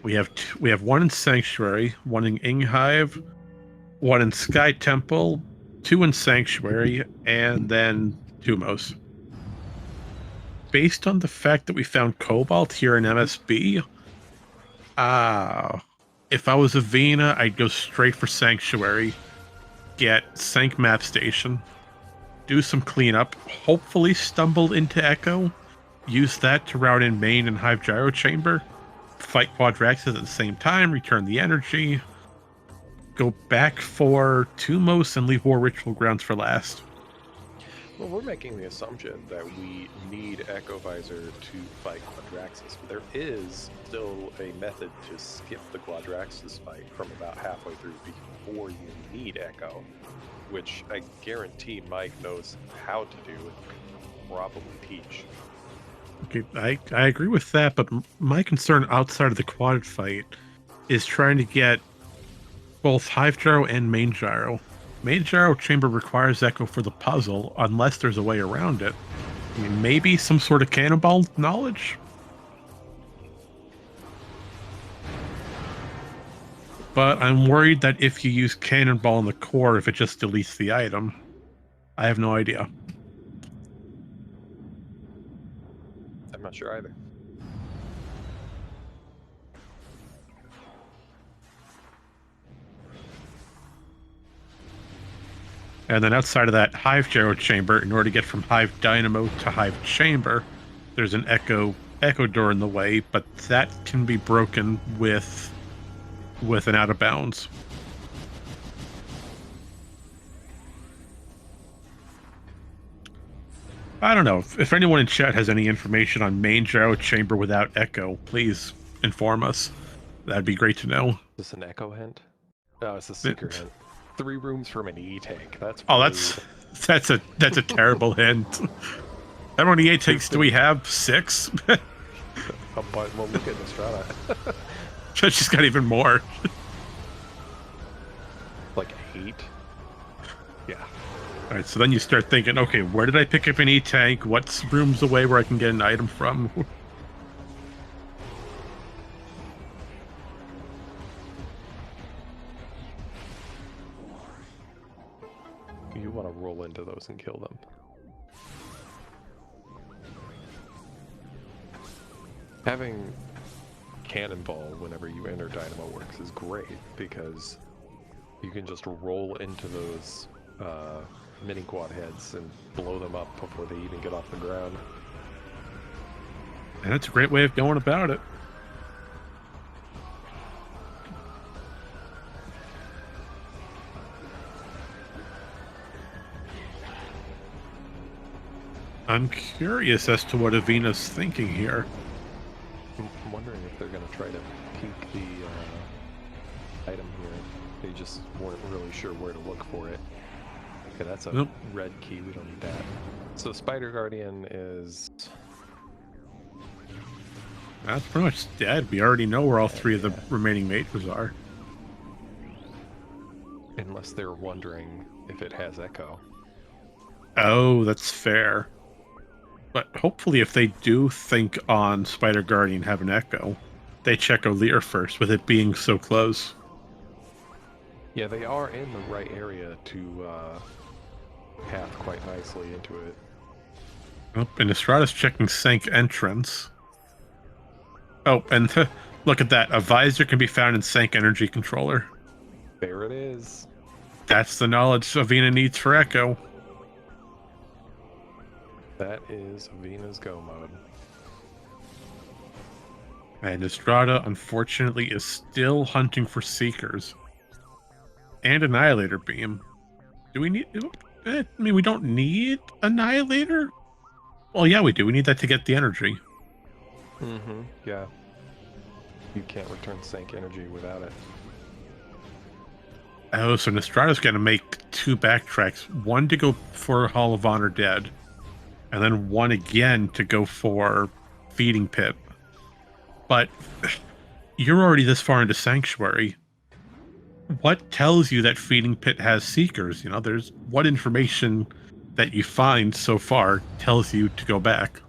We have one in Sanctuary, one in Inghive, one in Sky Temple, 2 in Sanctuary, and then Tumos. Based on the fact that we found Cobalt here in MSB, if I was Avvina, I'd go straight for Sanctuary, get Sank Map Station, do some cleanup, hopefully stumble into Echo, use that to route in Main and Hive Gyro Chamber, fight Quadraxis at the same time, return the energy, go back for Tumos, and leave War Ritual Grounds for last. Well, we're making the assumption that we need Echo Visor to fight Quadraxis. But there is still a method to skip the Quadraxis fight from about halfway through before you need Echo, which I guarantee Mike knows how to do and can probably teach. Okay, I agree with that, but my concern outside of the quad fight is trying to get both Hive Gyro and Main Gyro. Main Gyro Chamber requires Echo for the puzzle, unless there's a way around it. I mean, maybe some sort of cannonball knowledge? But I'm worried that if you use cannonball in the core, if it just deletes the item. I have no idea. I'm not sure either. And then outside of that Hive Gyro Chamber, in order to get from Hive Dynamo to Hive Chamber, there's an Echo door in the way, but that can be broken with an out of bounds. I don't know. If anyone in chat has any information on Main Gyro Chamber without Echo, please inform us. That'd be great to know. Is this an Echo hint? No, it's a Seeker hint. 3 rooms from an E-tank. That's Oh, rude. that's a terrible hint. How many E-tanks do we have? 6? But well, look at Nystrata. She's got even more. Like 8. Yeah. All right, so then you start thinking, okay, where did I pick up an E-tank? What's rooms away where I can get an item from? You want to roll into those and kill them. Having Cannonball whenever you enter Dynamo Works is great because you can just roll into those mini quad heads and blow them up before they even get off the ground. And that's a great way of going about it. I'm curious as to what Avvina's thinking here. I'm wondering if they're going to try to peek the item here. They just weren't really sure where to look for it. Okay, that's a red key. We don't need that. So Spider Guardian is... That's pretty much dead. We already know where all 3 of the remaining mages are. Unless they're wondering if it has Echo. Oh, that's fair. But hopefully if they do think on Spider Guardian have an Echo, they check O'Lear first, with it being so close. Yeah, they are in the right area to path quite nicely into it. Oh, and Nystrata's checking Sank entrance. Oh, and look at that. A visor can be found in Sank Energy Controller. There it is. That's the knowledge Avvina needs for Echo. That is Avvina's go mode. And Nystrata, unfortunately, is still hunting for Seekers. And Annihilator Beam. Do we need... I mean, we don't need Annihilator? Well, yeah, we do. We need that to get the energy. Mm-hmm, yeah. You can't return Sank energy without it. Oh, so Nystrata's going to make 2 backtracks. One to go for Hall of Honor Dead. And then one again to go for Feeding Pit. But you're already this far into Sanctuary. What tells you that Feeding Pit has Seekers? You know, there's what information that you find so far tells you to go back?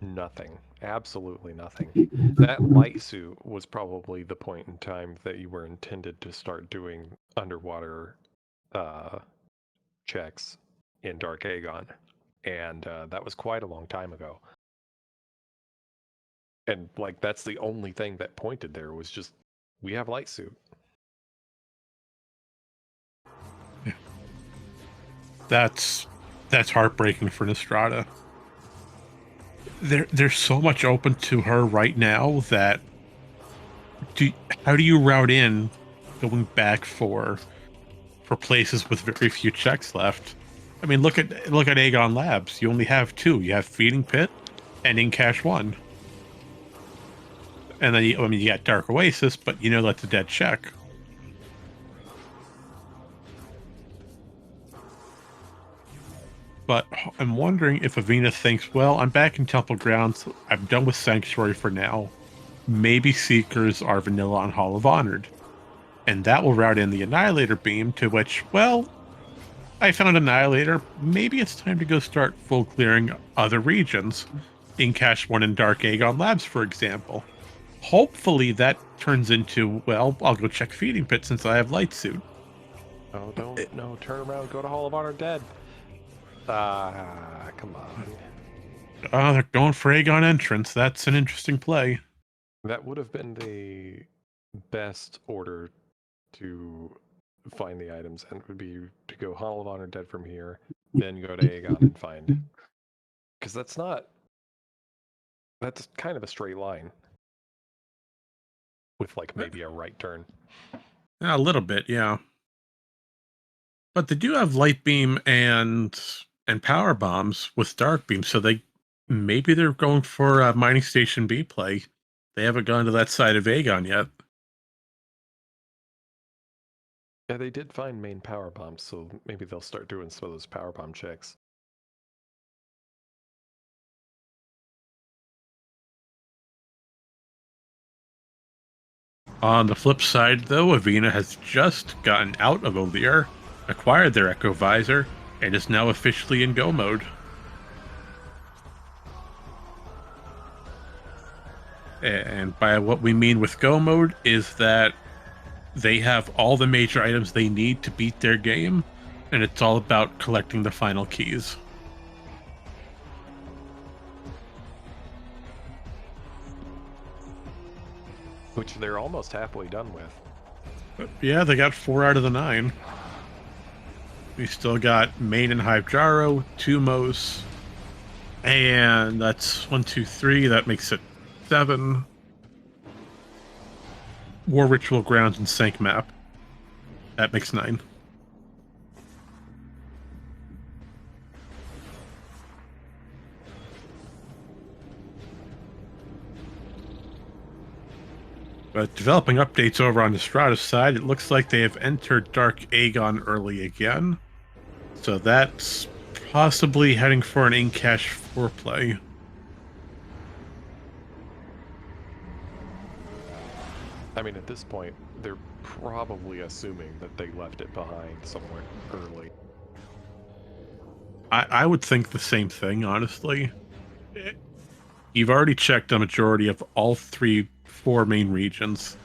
Nothing. Absolutely nothing. That light suit was probably the point in time that you were intended to start doing underwater checks in Dark Aegon. And that was quite a long time ago. And, like, that's the only thing that pointed there was just, we have light suit. That's heartbreaking for Nystrata. There's so much open to her right now that how do you route in going back for places with very few checks left? I mean, look at Aegon Labs. You only have two. You have Feeding Pit and In Cache 1. And then, you got Dark Oasis, but you know that's a dead check. But I'm wondering if Avvina thinks, well, I'm back in Temple Grounds. I'm done with Sanctuary for now. Maybe Seekers are vanilla on Hall of Honored. And that will route in the Annihilator Beam, to which, well, I found Annihilator. Maybe it's time to go start full clearing other regions. In Cache 1 and Dark Aegon Labs, for example. Hopefully that turns into, well, I'll go check Feeding Pit since I have Light Suit. Oh, no, turn around, go to Hall of Honor dead. Come on. Oh, they're going for Aegon entrance. That's an interesting play. That would have been the best order to find the items, and it would be to go Hall of Honor dead from here, then go to Aegon and find. Because that's kind of a straight line. With like maybe a right turn. A little bit, yeah. But they do have Light Beam and Power Bombs with Dark Beam, so maybe they're going for Mining Station B play. They haven't gone to that side of Aegon yet. Yeah, they did find main power bombs, so maybe they'll start doing some of those power bomb checks. On the flip side, though, Avvina has just gotten out of O'Lear, acquired their Echo Visor, and is now officially in go mode. And by what we mean with go mode is that they have all the major items they need to beat their game, and it's all about collecting the final keys. Which they're almost happily done with. But yeah, they got 4 out of the 9. We still got Main and Hive Jaro, Tumos, and that's 1, 2, 3. That makes it 7. War Ritual Grounds and Sank Map. That makes 9. But developing updates over on Nystrata's side, it looks like they have entered Dark Aegon early again. So that's possibly heading for an in-cache foreplay. I mean, at this point, they're probably assuming that they left it behind somewhere early. I would think the same thing, honestly. You've already checked a majority of all 4 main regions.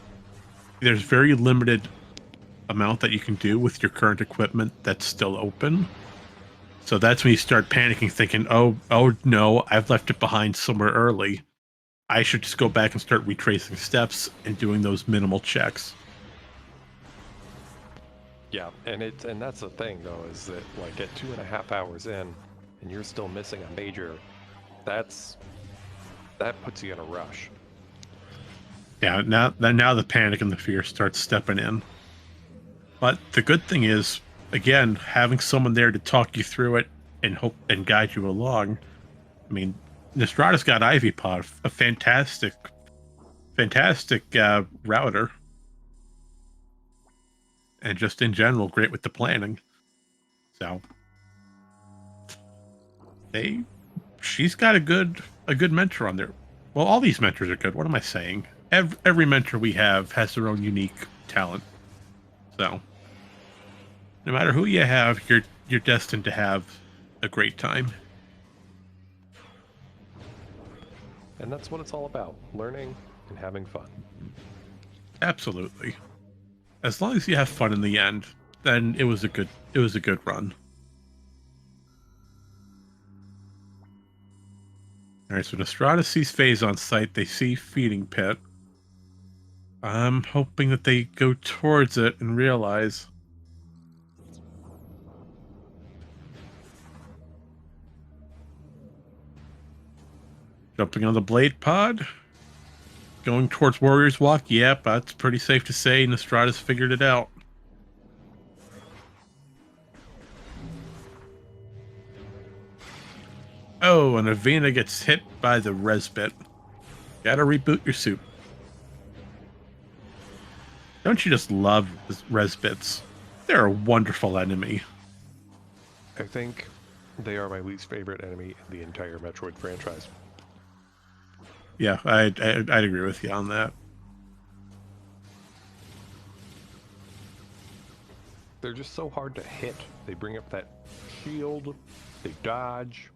There's very limited amount that you can do with your current equipment that's still open. So that's when you start panicking, thinking, oh no, I've left it behind somewhere early. I should just go back and start retracing steps and doing those minimal checks. Yeah, and that's the thing though, is that like at 2.5 hours in, and you're still missing a major, that puts you in a rush. Yeah, now the panic and the fear starts stepping in. But the good thing is, again, having someone there to talk you through it and hope and guide you along. I mean, Nystrata's got Ivypaw, a fantastic router. And just in general, great with the planning. So she's got a good mentor on there. Well, all these mentors are good. What am I saying? Every mentor we have has their own unique talent. So no matter who you have, you're destined to have a great time. And that's what it's all about, learning and having fun. Absolutely. As long as you have fun in the end, then it was a good run. Alright, so Nystrata sees Phase on site, they see Feeding Pit. I'm hoping that they go towards it and realize jumping on the Blade Pod. Going towards Warrior's Walk? Yep, that's pretty safe to say. Nystrata's figured it out. Oh, and Avvina gets hit by the Resbit. Gotta reboot your suit. Don't you just love Resbits? They're a wonderful enemy. I think they are my least favorite enemy in the entire Metroid franchise. Yeah, I'd agree with you on that. They're just so hard to hit. They bring up that shield, they dodge,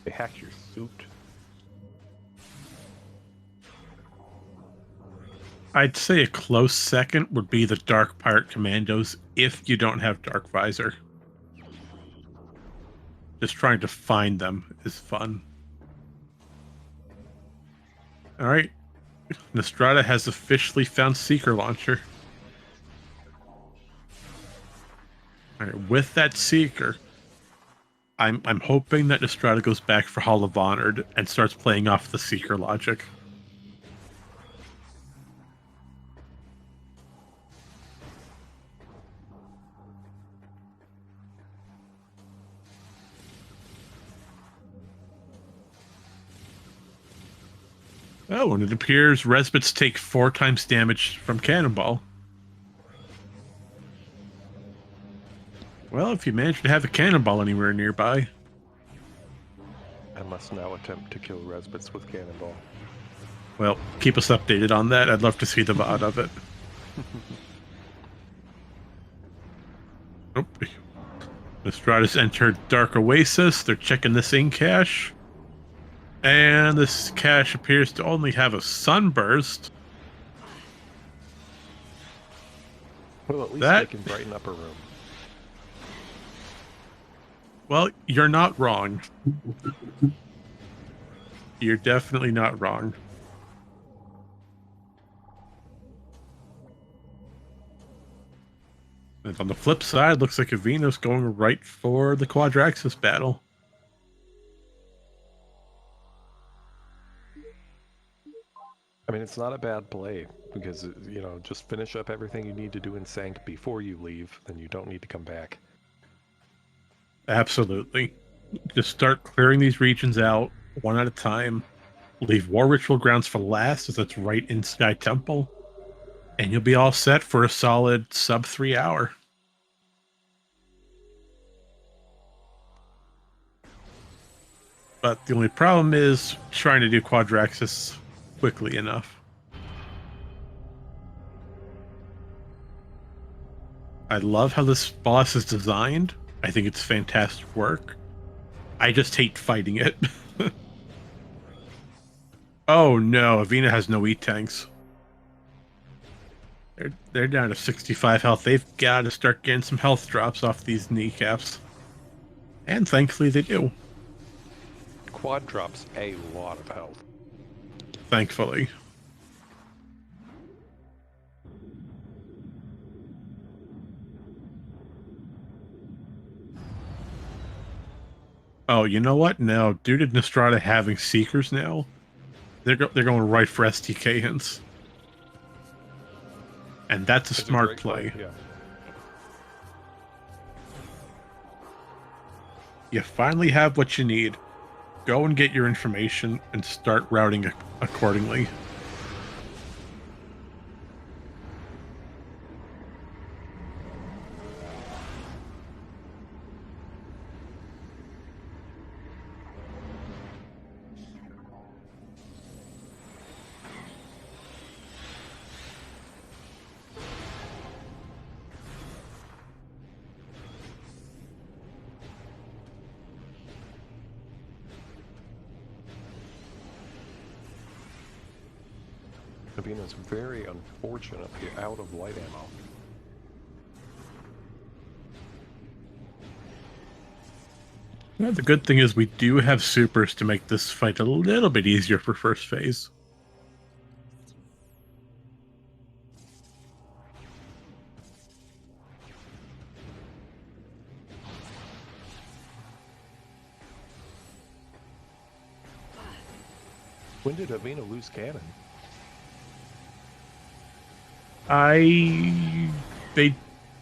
they hack your suit. I'd say a close second would be the Dark Pirate Commandos if you don't have Dark Visor. Just trying to find them is fun. Alright. Nystrata has officially found Seeker Launcher. Alright, with that Seeker, I'm hoping that Nystrata goes back for Hall of Honored and starts playing off the Seeker logic. Oh, and it appears Resbits take 4 times damage from Cannonball. Well, if you manage to have a Cannonball anywhere nearby. I must now attempt to kill Resbits with Cannonball. Well, keep us updated on that. I'd love to see the VOD of it. Nope. Nystrata's entered Dark Oasis. They're checking this in cache. And this cache appears to only have a sunburst. Well, at least That- they can brighten up a room. Well, you're not wrong. You're definitely not wrong. And on the flip side, looks like Avvina's going right for the Quadraxis battle. I mean, it's not a bad play because, you know, just finish up everything you need to do in Sank before you leave, then you don't need to come back. Absolutely. Just start clearing these regions out one at a time. Leave War Ritual Grounds for last, as that's right in Sky Temple. And you'll be all set for a solid sub 3 hour. But the only problem is trying to do Quadraxis quickly enough. I love how this boss is designed. I think it's fantastic work. I just hate fighting it. Oh no, Avvina has no E-tanks. They're down to 65 health. They've got to start getting some health drops off these kneecaps. And thankfully they do. Quad drops a lot of health. Thankfully. Oh, you know what? Now, due to Nystrata having Seekers now, they're going right for STK hints. And that's a It's smart great play. Yeah. You finally have what you need. Go and get your information and start routing accordingly. Avvina's very unfortunately out of light ammo. Yeah, the good thing is we do have supers to make this fight a little bit easier for first phase. When did Avvina lose cannon?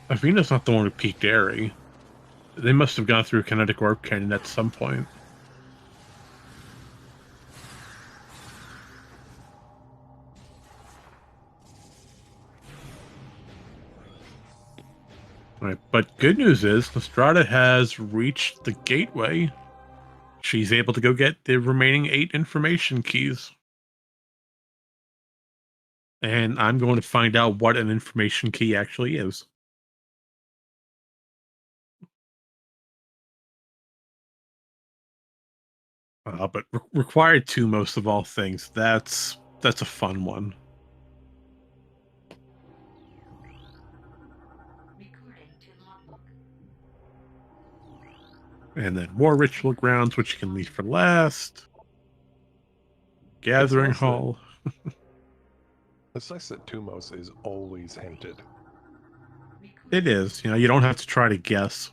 Avvina's not the one who peaked Airy. They must have gone through Kinetic Orb Cannon at some point. Right, but good news is Nystrata has reached the gateway. She's able to go get the remaining 8 information keys. And I'm going to find out what an information key actually is. But required to most of all things. That's a fun one. And then more ritual grounds, which you can leave for last. Gathering nice that- hall. It's nice that Tumos is always hinted. It is. You don't have to try to guess.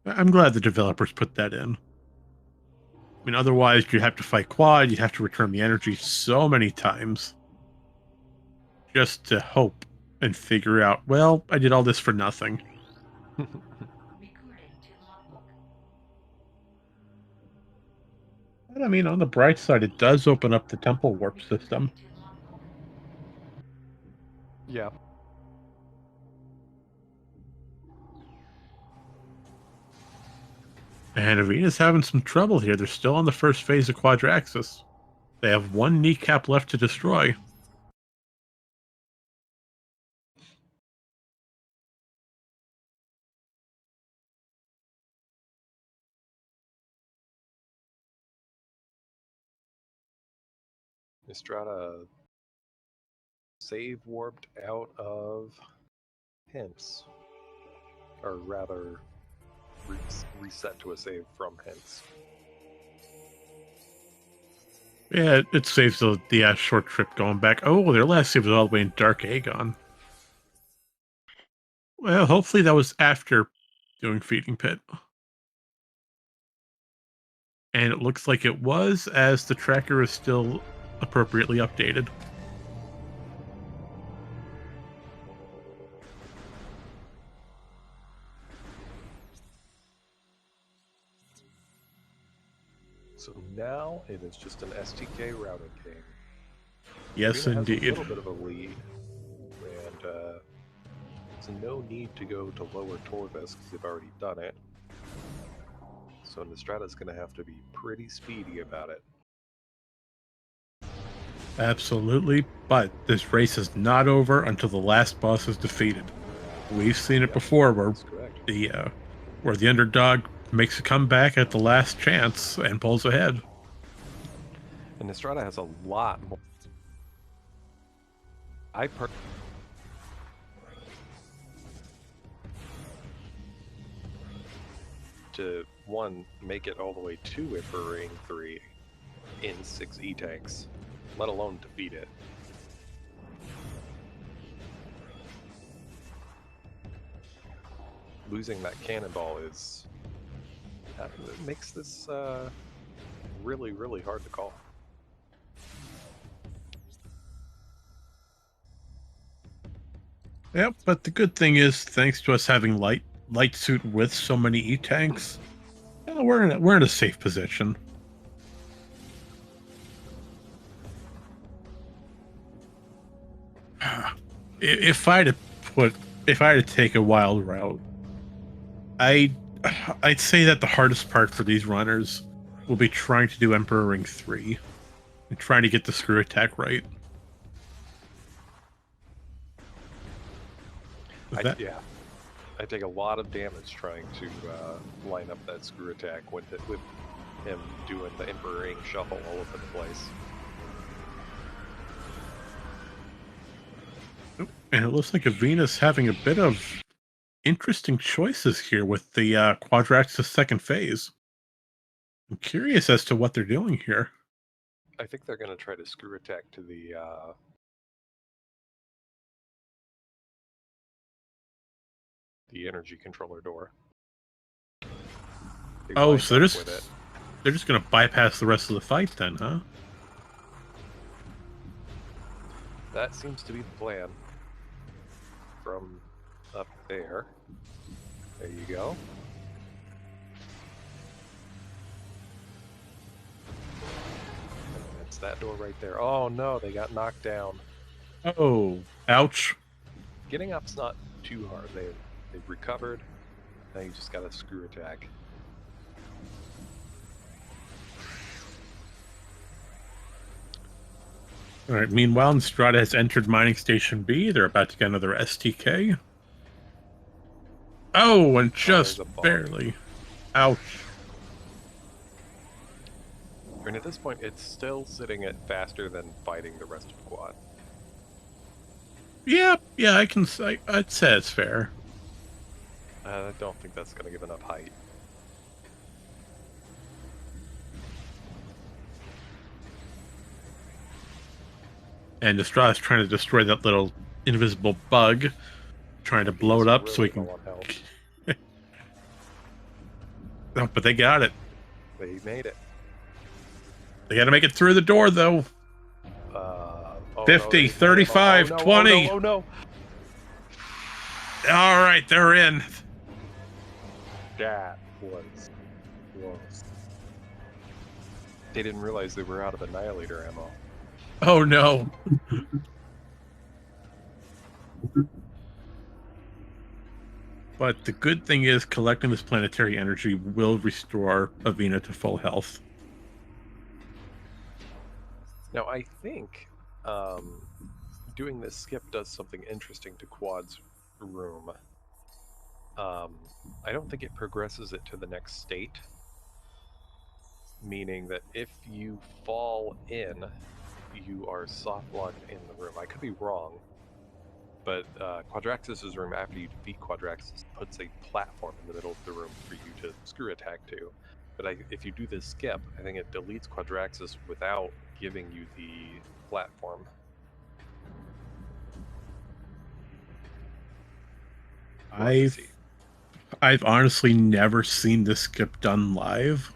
I'm glad the developers put that in. I mean, otherwise you'd have to fight Quad, you'd have to return the energy so many times just to hope and figure out, well, I did all this for nothing. But I mean, on the bright side, it does open up the temple warp system. Yeah. And Avvina's having some trouble here. They're still on the first phase of Quadraxis. They have one kneecap left to destroy. Nystrata save warped out of hints. Or rather, reset to a save from hints. Yeah, it saves the short trip going back. Oh, their last save was all the way in Dark Aegon. Well, hopefully that was after doing Feeding Pit. And it looks like it was, as the tracker is still appropriately updated. So now it is just an STK routing game. Yes, Avvina has indeed. a little bit of a lead, and there's no need to go to lower Torvis because they've already done it. So Nystrata's going to have to be pretty speedy about it. Absolutely, but this race is not over until the last boss is defeated. We've seen it before, where That's correct. the underdog makes a comeback at the last chance and pulls ahead. And Nystrata has a lot more. To one, make it all the way to Emperor Ring 3 in 6 E-tanks, let alone defeat it. Losing that cannonball is it makes this really, really hard to call. Yep, but the good thing is, thanks to us having light suit with so many E-tanks, we're in a safe position. If I had to take a wild route, I'd say that the hardest part for these runners will be trying to do Emperor Ring 3 and trying to get the screw attack right. I take a lot of damage trying to line up that screw attack with him doing the Emperor Ring shuffle all over the place. And it looks like Avvina's having a bit of interesting choices here with the Quadraxis second phase. I'm curious as to what they're doing here. I think they're going to try to screw attack to the energy controller door. Oh, so they're just going to bypass the rest of the fight then, huh? That seems to be the plan. From up there. There you go. And that's that door right there. Oh no, they got knocked down. Oh, ouch. Getting up's not too hard. They've recovered. Now you just gotta screw attack. All right. Meanwhile, Nystrata has entered Mining Station B. They're about to get another STK. Oh, and just there's a bonk. barely. Ouch. And at this point, it's still sitting at faster than fighting the rest of quad. Yeah, I can say I'd say it's fair. I don't think that's going to give enough height. And Nystrata's trying to destroy that little invisible bug, trying to blow it up so he can. Oh, but they got it. They made it. They got to make it through the door, though. 50, 35, 20. Oh no! All right, they're in. That was close. They didn't realize they were out of Annihilator ammo. Oh no. But the good thing is collecting this planetary energy will restore Avvina to full health. Now I think doing this skip does something interesting to Quad's room. I don't think it progresses it to the next state. Meaning that if you fall in, you are soft locked in the room. I could be wrong, but Quadraxis's room, after you defeat Quadraxis, puts a platform in the middle of the room for you to screw attack to. But if you do this skip, I think it deletes Quadraxis without giving you the platform. I've honestly never seen this skip done live,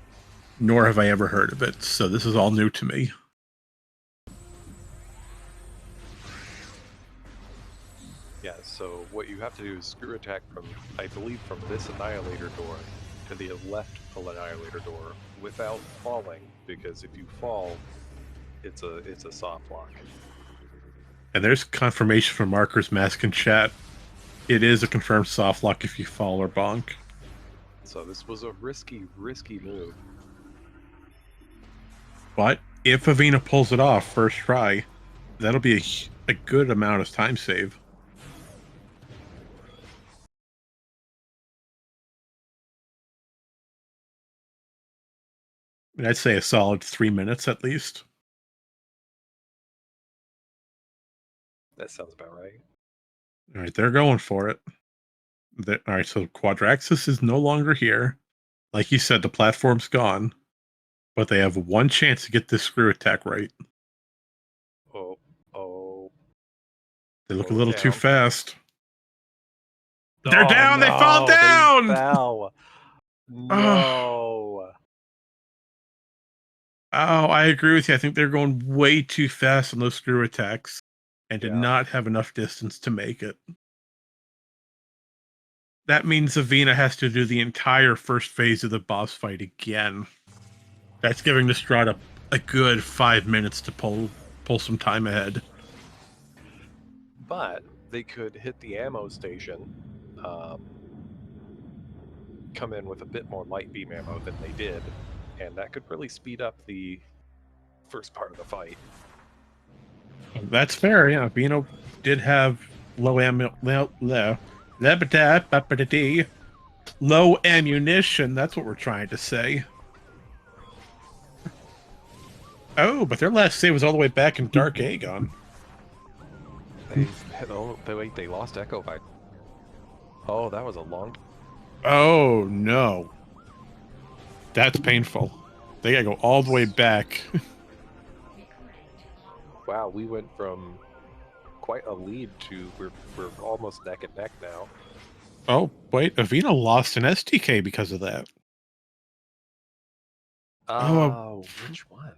nor have I ever heard of it, so this is all new to me. Yeah, so what you have to do is screw attack from, I believe, from this Annihilator door to the left Annihilator door without falling, because if you fall, it's a soft lock. And there's confirmation from Marker's Mask in chat. It is a confirmed soft lock if you fall or bonk. So this was a risky move. But if Avvina pulls it off first try, that'll be a good amount of time save. I mean, I'd say a solid 3 minutes at least. That sounds about right. All right, they're going for it. All right, so Quadraxis is no longer here. Like you said, the platform's gone. But they have one chance to get this screw attack right. Oh. They look a little down. too fast. They're down! No, they fall down! They fell. No. Oh, I agree with you. I think they're going way too fast on those screw attacks and did not have enough distance to make it. That means Avvina has to do the entire first phase of the boss fight again. That's giving Nystrata a good 5 minutes to pull some time ahead. But they could hit the ammo station, come in with a bit more light beam ammo than they did, and that could really speed up the first part of the fight. That's fair, yeah. Avvina did have low ammunition. That's what we're trying to say. Oh, but their last save was all the way back in Dark Aegon. They lost Echo by... Oh, that was a long... Oh, no. That's painful. They gotta go all the way back. Wow, we went from quite a lead to we're almost neck and neck now. Oh, wait, Avvina lost an STK because of that. Which one?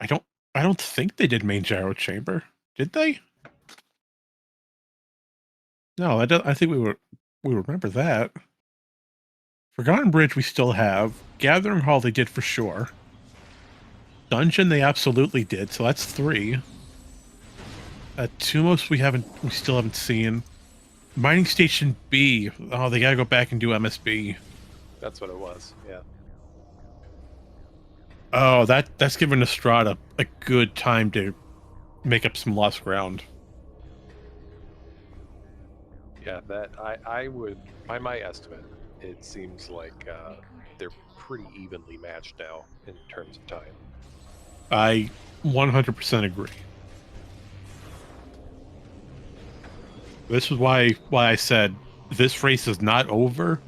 I don't think they did main gyro chamber. Did they? No, I think we remember that. Forgotten Bridge we still have. Gathering Hall they did for sure. Dungeon they absolutely did, so that's 3. Tumos we still haven't seen. Mining Station B. Oh, they gotta go back and do MSB. That's what it was. Yeah. Oh, that's given Nystrata a good time to make up some lost ground. Yeah, that I would, by my estimate, it seems like they're pretty evenly matched now in terms of time. I 100% agree. This is why I said this race is not over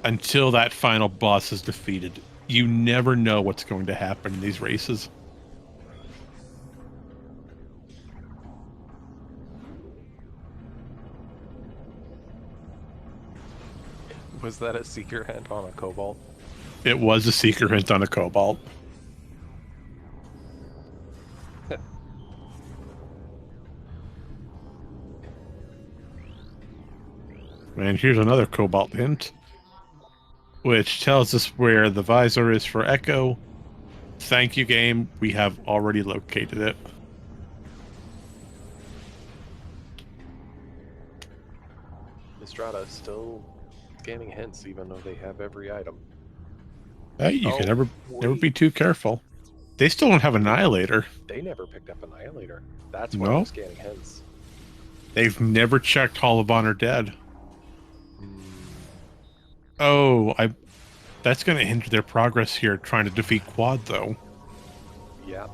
until that final boss is defeated. You never know what's going to happen in these races. Was that a seeker hint on a Cobalt? It was a seeker hint on a Cobalt. And here's another Cobalt hint, which tells us where the visor is for Echo. Thank you, game. We have already located it. Nystrata still scanning hints, even though they have every item. Hey, you can never wait. be too careful. They still don't have Annihilator. They never picked up Annihilator. That's why No. they're scanning hints. They've never checked Hall of Honor Dead. Hmm. Oh, that's going to hinder their progress here trying to defeat Quad, though. Yeah.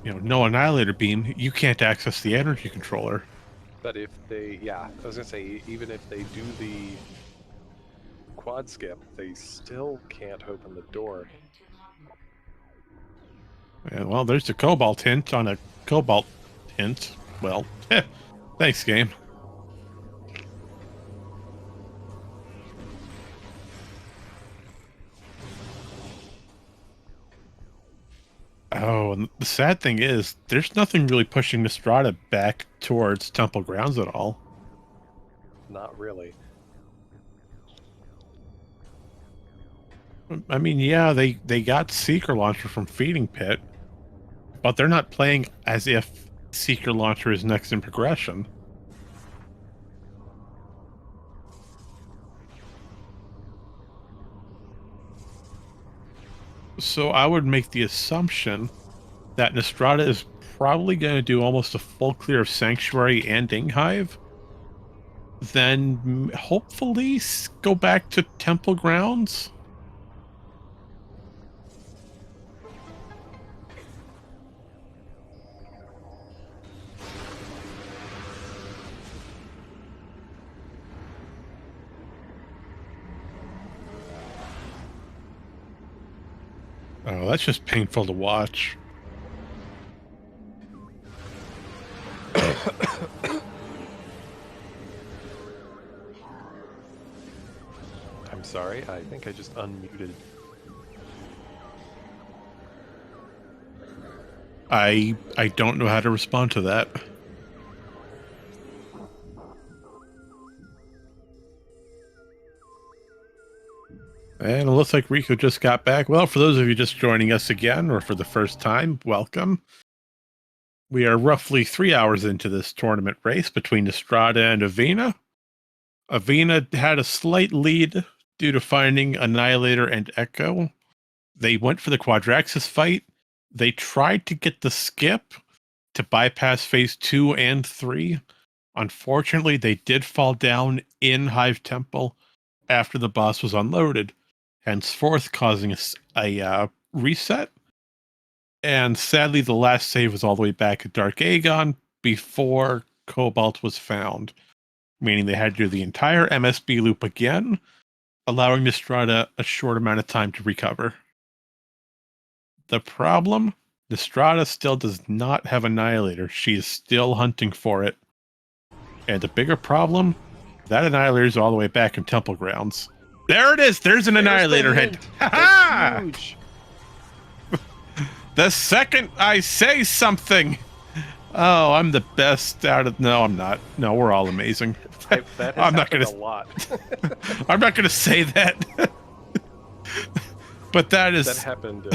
You know, no Annihilator Beam, you can't access the energy controller. But if they, yeah, I was gonna say, even if they do the quad skip, they still can't open the door. Yeah, well, there's the Cobalt hint on a Cobalt hint. Well, thanks, game. Oh, and the sad thing is, there's nothing really pushing Nystrata back towards Temple Grounds at all. Not really. I mean, yeah, they got Seeker Launcher from Feeding Pit, but they're not playing as if Seeker Launcher is next in progression. So I would make the assumption that Nystrata is probably going to do almost a full clear of Sanctuary and Inghive. Then hopefully go back to Temple Grounds. Oh, that's just painful to watch. I'm sorry, I think I just unmuted. I don't know how to respond to that. And it looks like Rico just got back. Well, for those of you just joining us again, or for the first time, welcome. We are roughly 3 hours into this tournament race between Nystrata and Avvina. Avvina had a slight lead due to finding Annihilator and Echo. They went for the Quadraxis fight. They tried to get the skip to bypass phase 2 and 3. Unfortunately, they did fall down in Hive Temple after the boss was unloaded, henceforth causing a reset. And sadly, the last save was all the way back at Dark Aegon before Cobalt was found, meaning they had to do the entire MSB loop again, allowing Nystrata a short amount of time to recover. The problem? Nystrata still does not have Annihilator. She is still hunting for it. And the bigger problem? That Annihilator is all the way back in Temple Grounds. There it is! There's an Annihilator head! Ha-ha! Huge! The second I say something! Oh, I'm the best out of... No, I'm not. No, we're all amazing. That has I'm not happened gonna... a lot. I'm not going to say that. But that is... That happened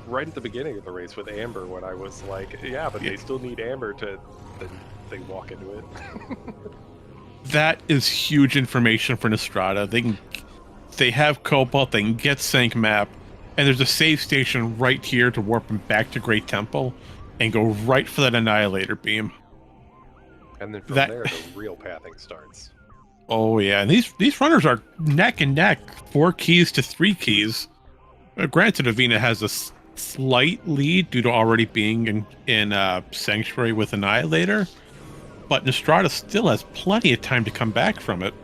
right at the beginning of the race with Amber when I was like, yeah, but they still need Amber to... they walk into it. That is huge information for Nystrata. They have Cobalt, they can get Sync Map, and there's a save station right here to warp them back to Great Temple and go right for that Annihilator Beam. And then from That- there, the real pathing starts. Oh yeah, and these runners are neck and neck, 4 keys to 3 keys. Granted, Avvina has a slight lead due to already being in Sanctuary with Annihilator, but Nystrata still has plenty of time to come back from it.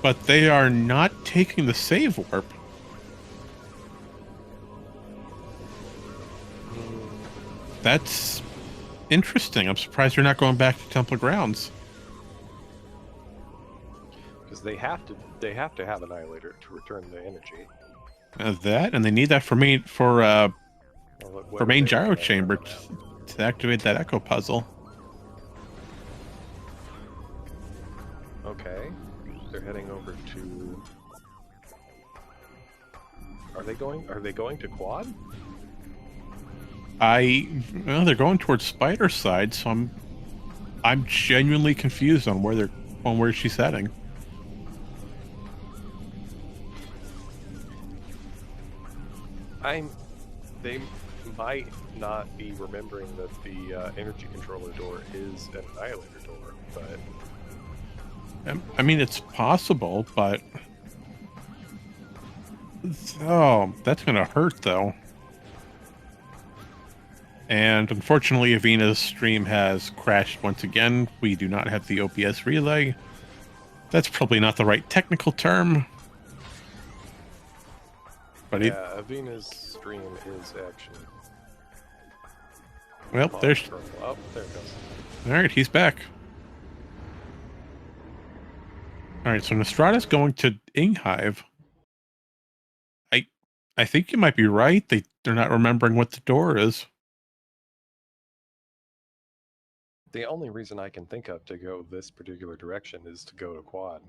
But they are not taking the save warp. That's interesting. I'm surprised you're not going back to Temple Grounds. Because they have to have Annihilator to return the energy. That, and they need that for main gyro chamber to activate that echo puzzle. Okay. They're heading over to... Are they going to quad? Well, they're going towards Spider side, so I'm genuinely confused on where she's heading. They might not be remembering that the energy controller door is an Annihilator door, but I mean, it's possible, but oh, that's gonna hurt though. And unfortunately, Avvina's stream has crashed once again. We do not have the OBS relay. That's probably not the right technical term. But yeah, Avvina's stream is actually... well, there's... Oh, there it goes. Alright, he's back. Alright, so Nystrata's going to Inghive. I think you might be right. They're not remembering what the door is. The only reason I can think of to go this particular direction is to go to quad.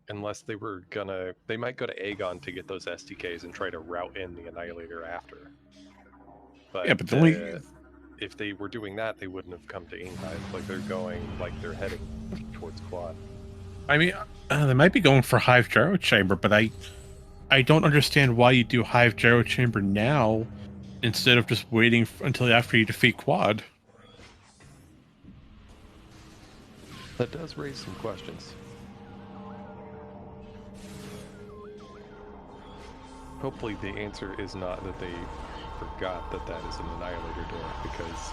Unless they were gonna... They might go to Aegon to get those SDKs and try to route in the Annihilator after. But, Yeah, but only... if they were doing that, they wouldn't have come to Inghive. Like, they're heading towards quad. I mean, they might be going for Hive Gyro Chamber, but I don't understand why you do Hive Gyro Chamber now instead of just waiting until after you defeat Quad. That does raise some questions. Hopefully the answer is not that they forgot that that is an Annihilator door, because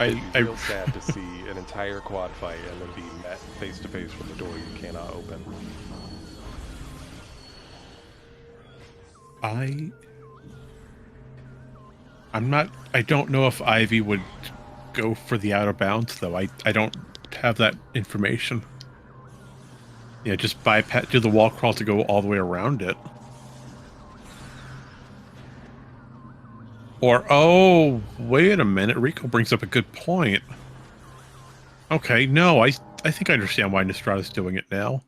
it'd be real sad to see an entire quad fight and then be met face to face with a door you cannot open. I don't know if Ivy would go for the out of bounds, though. I don't have that information. Yeah, just do the wall crawl to go all the way around it. Or, oh, wait a minute. Rico brings up a good point. Okay, no, I think I understand why Nystrata's doing it now.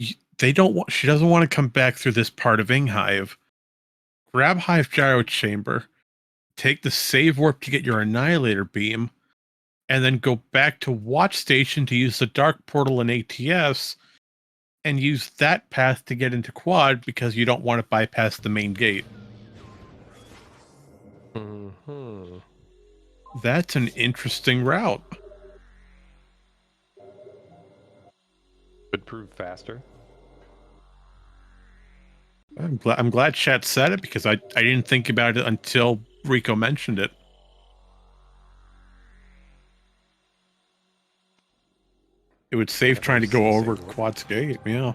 She doesn't want to come back through this part of Inghive. Grab Hive Gyro Chamber, take the save warp to get your Annihilator Beam, and then go back to Watch Station to use the Dark Portal and ATS, and use that path to get into Quad because you don't want to bypass the main gate. Mm-hmm. That's an interesting route. Would prove faster. I'm glad chat said it because I didn't think about it until Rico mentioned it. It would save trying to go over Quad's gate, yeah.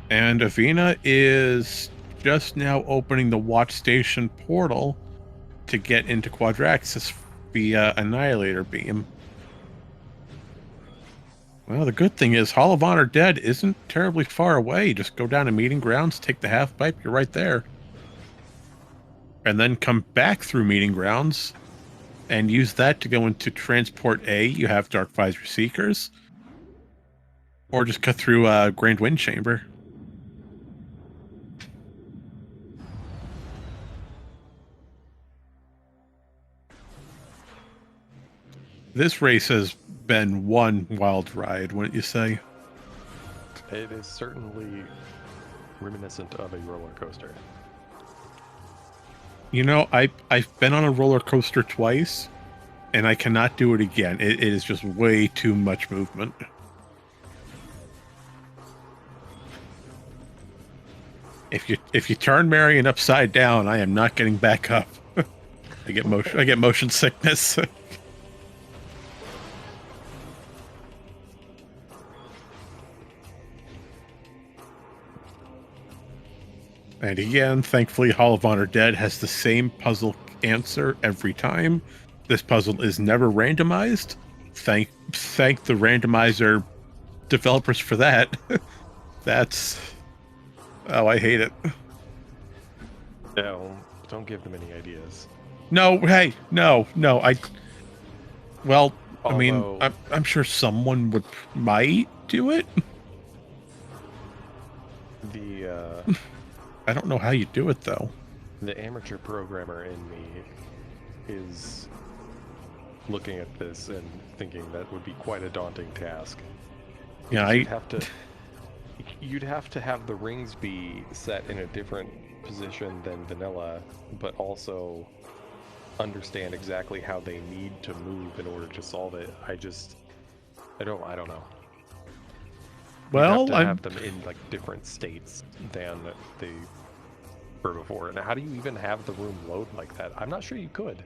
And Avvina is just now opening the Watch Station portal to get into Quadraxis via Annihilator Beam. Well, the good thing is Hall of Honor Dead isn't terribly far away. Just go down to Meeting Grounds, take the half pipe, you're right there. And then come back through Meeting Grounds and use that to go into Transport A. You have Dark Visor Seekers. Or just cut through Grand Wind Chamber. This race has been one wild ride, wouldn't you say? It is certainly reminiscent of a roller coaster. You know, I've been on a roller coaster twice, and I cannot do it again. It is just way too much movement. If you turn Marion upside down, I am not getting back up. I get motion sickness. And again, thankfully, Hall of Honor Dead has the same puzzle answer every time. This puzzle is never randomized. Thank the randomizer developers for that. That's... Oh, I hate it. No, don't give them any ideas. No, hey, no. Well, I mean, Although- I'm sure someone might do it. The I don't know how you do it, though. the amateur programmer in me is looking at this and thinking that would be quite a daunting task. Yeah, You'd have to have the rings be set in a different position than vanilla, but also understand exactly how they need to move in order to solve it. I don't know. Well, you have to have them in like different states than they were before. And how do you even have the room load like that? I'm not sure you could.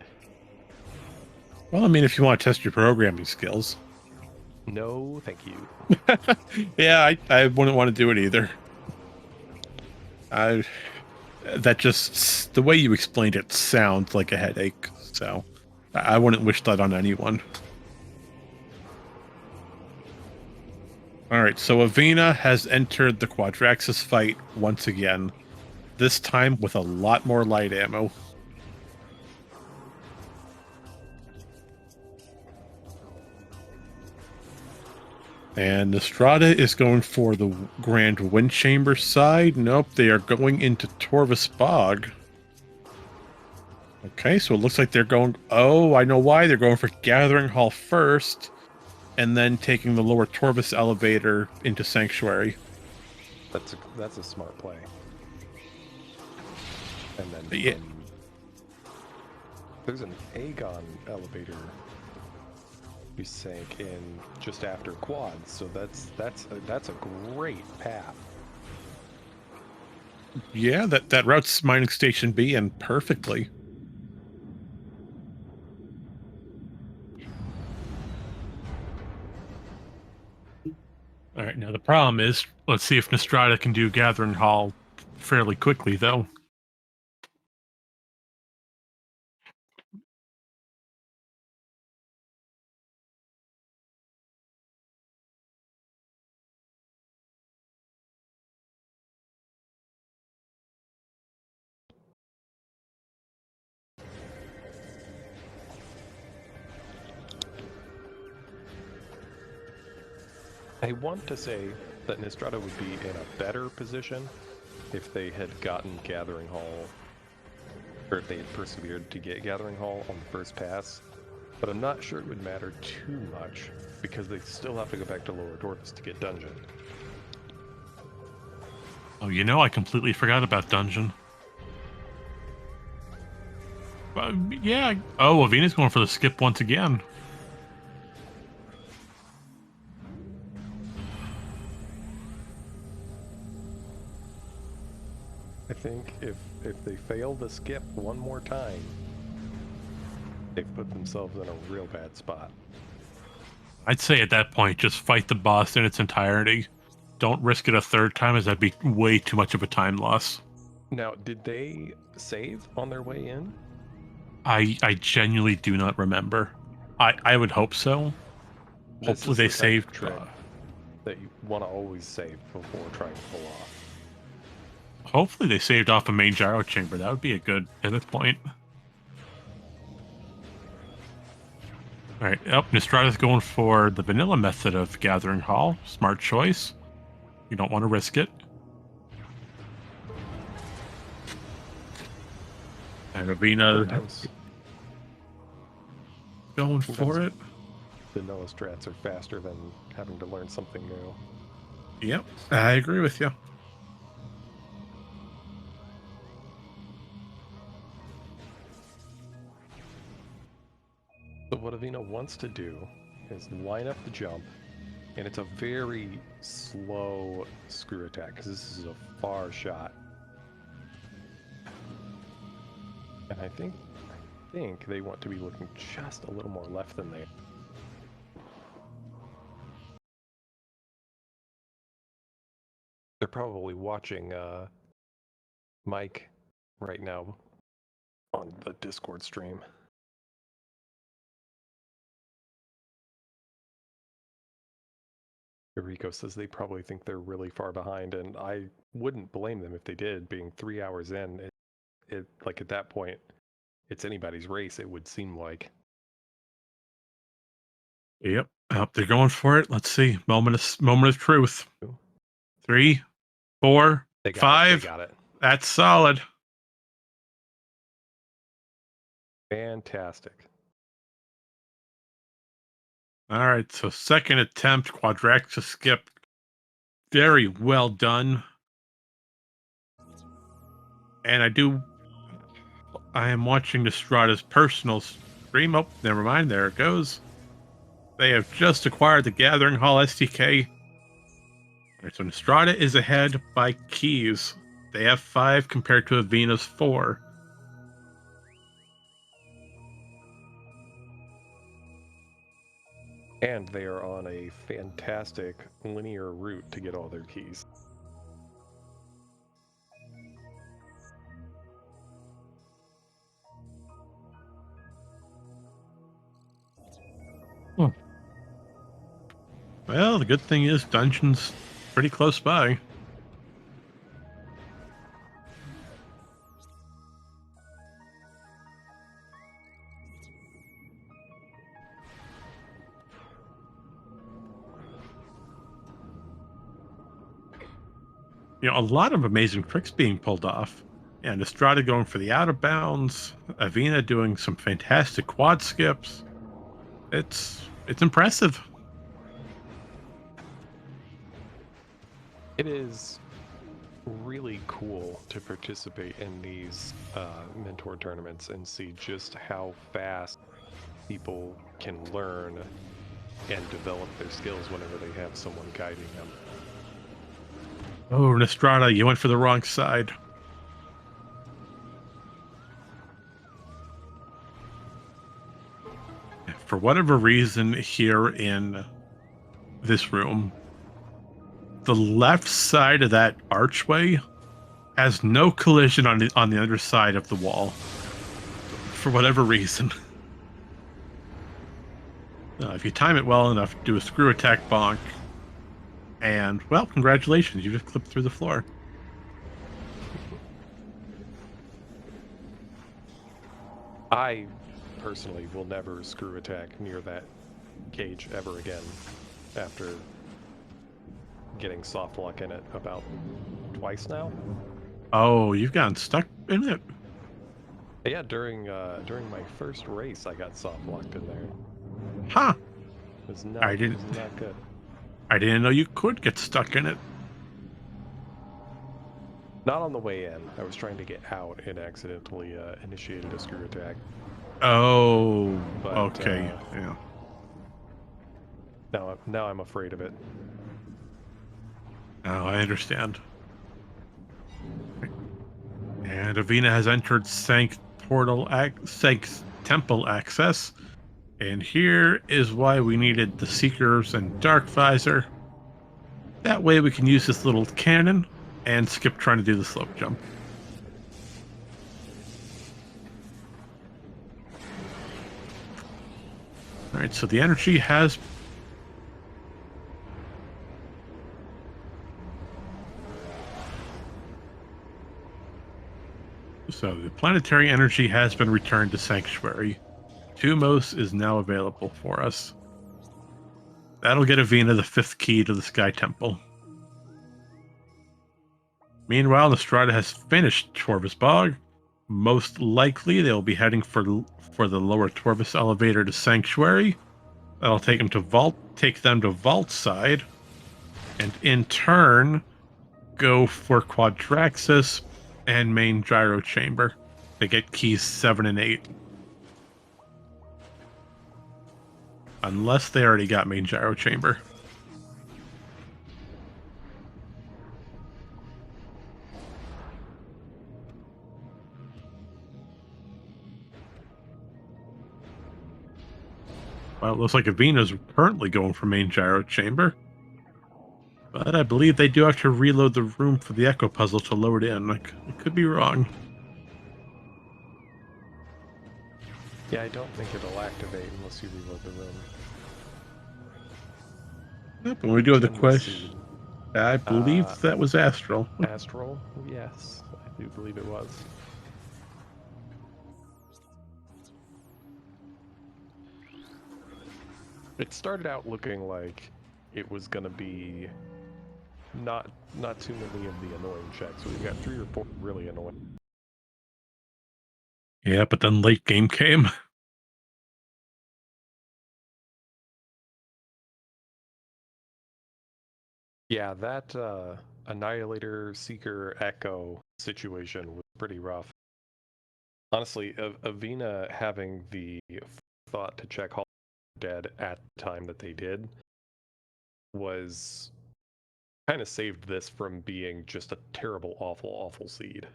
Well, I mean, if you want to test your programming skills. No, thank you. Yeah, I wouldn't want to do it either. That just, the way you explained it sounds like a headache, so I wouldn't wish that on anyone. Alright, so Avvina has entered the Quadraxis fight once again, this time with a lot more light ammo. And Nystrata is going for the Grand Wind Chamber side. Nope, they are going into Torvus Bog. Okay, so it looks like they're going... Oh, I know why. They're going for Gathering Hall first, and then taking the lower Torvus elevator into Sanctuary. That's a smart play. And then Yeah. There's an Aegon elevator we sank in just after quads, so that's a great path. Yeah, that route's mining station B and perfectly. All right, now the problem is, let's see if Nystrata can do Gathering Hall fairly quickly, though. I want to say that Nystrata would be in a better position if they had gotten Gathering Hall, or if they had persevered to get Gathering Hall on the first pass, but I'm not sure it would matter too much, because they still have to go back to Lower Torvus to get Dungeon. Oh, you know, I completely forgot about Dungeon. Yeah. Oh, Avvina's going for the skip once again. I think if they fail the skip one more time, they've put themselves in a real bad spot. I'd say at that point, just fight the boss in its entirety. Don't risk it a third time, as that'd be way too much of a time loss. Now, did they save on their way in? I genuinely do not remember. I would hope so. This Hopefully is they the type of saved. trick that you want to always save before trying to pull off. Hopefully they saved off a main gyro chamber. That would be a good pivot point. Alright, Nystrata's going for the vanilla method of Gathering Hall. Smart choice. You don't want to risk it. And Avvina going for it. vanilla strats are faster than having to learn something new. Yep, I agree with you. So what Avvina wants to do is line up the jump, and it's a very slow screw attack because this is a far shot. And I think they want to be looking just a little more left than they. They're probably watching Mike right now on the Discord stream. Rico says they probably think they're really far behind, and I wouldn't blame them if they did. Being 3 hours in, it like at that point, it's anybody's race. It would seem like. Yep. They're going for it. Let's see. Moment of truth. 3, 4, They got 5. It. They got it. That's solid. Fantastic. All right. So second attempt, quadraxa skip. Very well done. And I am watching Nystrata's personal stream. Oh, never mind. There it goes. They have just acquired the Gathering Hall SDK. All right, so Nystrata is ahead by keys. They have 5 compared to Avvina's 4. And they are on a fantastic linear route to get all their keys. Well, the good thing is dungeon's pretty close by. You know, a lot of amazing tricks being pulled off. And Nystrata going for the out of bounds, Avvina doing some fantastic quad skips. It's impressive. It is really cool to participate in these mentor tournaments and see just how fast people can learn and develop their skills whenever they have someone guiding them. Oh, Nystrata, you went for the wrong side. For whatever reason here in this room, the left side of that archway has no collision on the other side of the wall. For whatever reason. If you time it well enough, do a screw attack bonk, and, well, congratulations, you just clipped through the floor. I personally will never screw attack near that cage ever again after getting soft lock in it about twice now. Oh, you've gotten stuck in it? Yeah, during my first race, I got soft locked in there. Huh. It was not good. I didn't know you could get stuck in it. Not on the way in. I was trying to get out and accidentally initiated a screw attack. Oh, But, okay. Yeah. Now I'm afraid of it. Oh, I understand. And Avvina has entered Sank Temple access. And here is why we needed the Seekers and Dark Visor. That way we can use this little cannon and skip trying to do the slope jump. Alright, so the energy has... So the planetary energy has been returned to Sanctuary. Tumos is now available for us. That'll get Avvina the 5th key to the Sky Temple. Meanwhile, Nystrata has finished Torvus Bog. Most likely, they'll be heading for the lower Torvus elevator to Sanctuary. That'll take them to Vault side, and in turn, go for Quadraxis and main Gyro Chamber. They get keys 7 and 8. Unless they already got main Gyro Chamber. Well, it looks like Avvina's currently going for main Gyro Chamber. But I believe they do have to reload the room for the Echo Puzzle to load in. I could be wrong. Yeah, I don't think it'll activate unless you reload the room. Yep, and we do have the Tend to question. see I believe that was Astral. Astral? Yes, I do believe it was. It started out looking like it was going to be not too many of the annoying checks. We got 3 or 4 really annoying. Yeah, but then late game came. Yeah, that Annihilator Seeker Echo situation was pretty rough. Honestly, Avvina having the thought to check Hall dead at the time that they did was kind of saved this from being just a terrible, awful seed.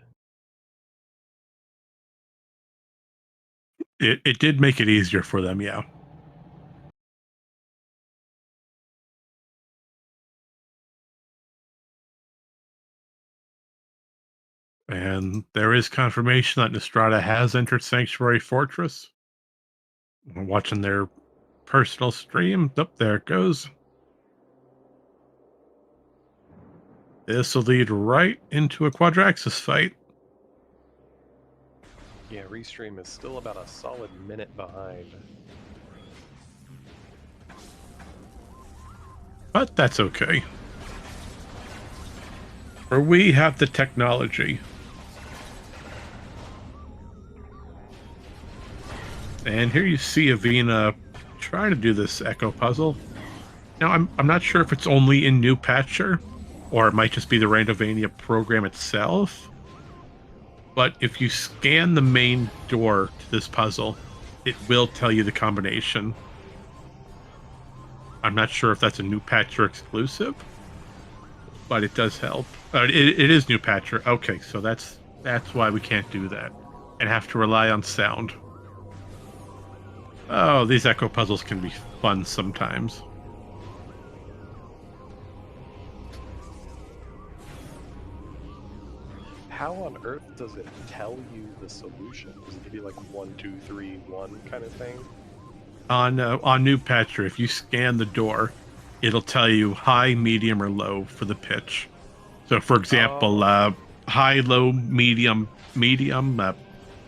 It did make it easier for them, yeah. And there is confirmation that Nystrata has entered Sanctuary Fortress. I'm watching their personal stream. Oh, there it goes. This will lead right into a Quadraxis fight. Yeah, Restream is still about a solid minute behind. But that's okay. For we have the technology. And here you see Avvina trying to do this Echo puzzle. Now, I'm not sure if it's only in New Patcher, or it might just be the Randomania program itself. But if you scan the main door to this puzzle, it will tell you the combination. I'm not sure if that's a New Patcher exclusive, but it does help. It is New Patcher. Okay, so that's why we can't do that and have to rely on sound. Oh, these Echo puzzles can be fun sometimes. How on earth does it tell you the solution? Does it give you like 1, 2, 3, 1 kind of thing? On New Patcher, if you scan the door, it'll tell you high, medium, or low for the pitch. So, for example, high, low, medium, medium.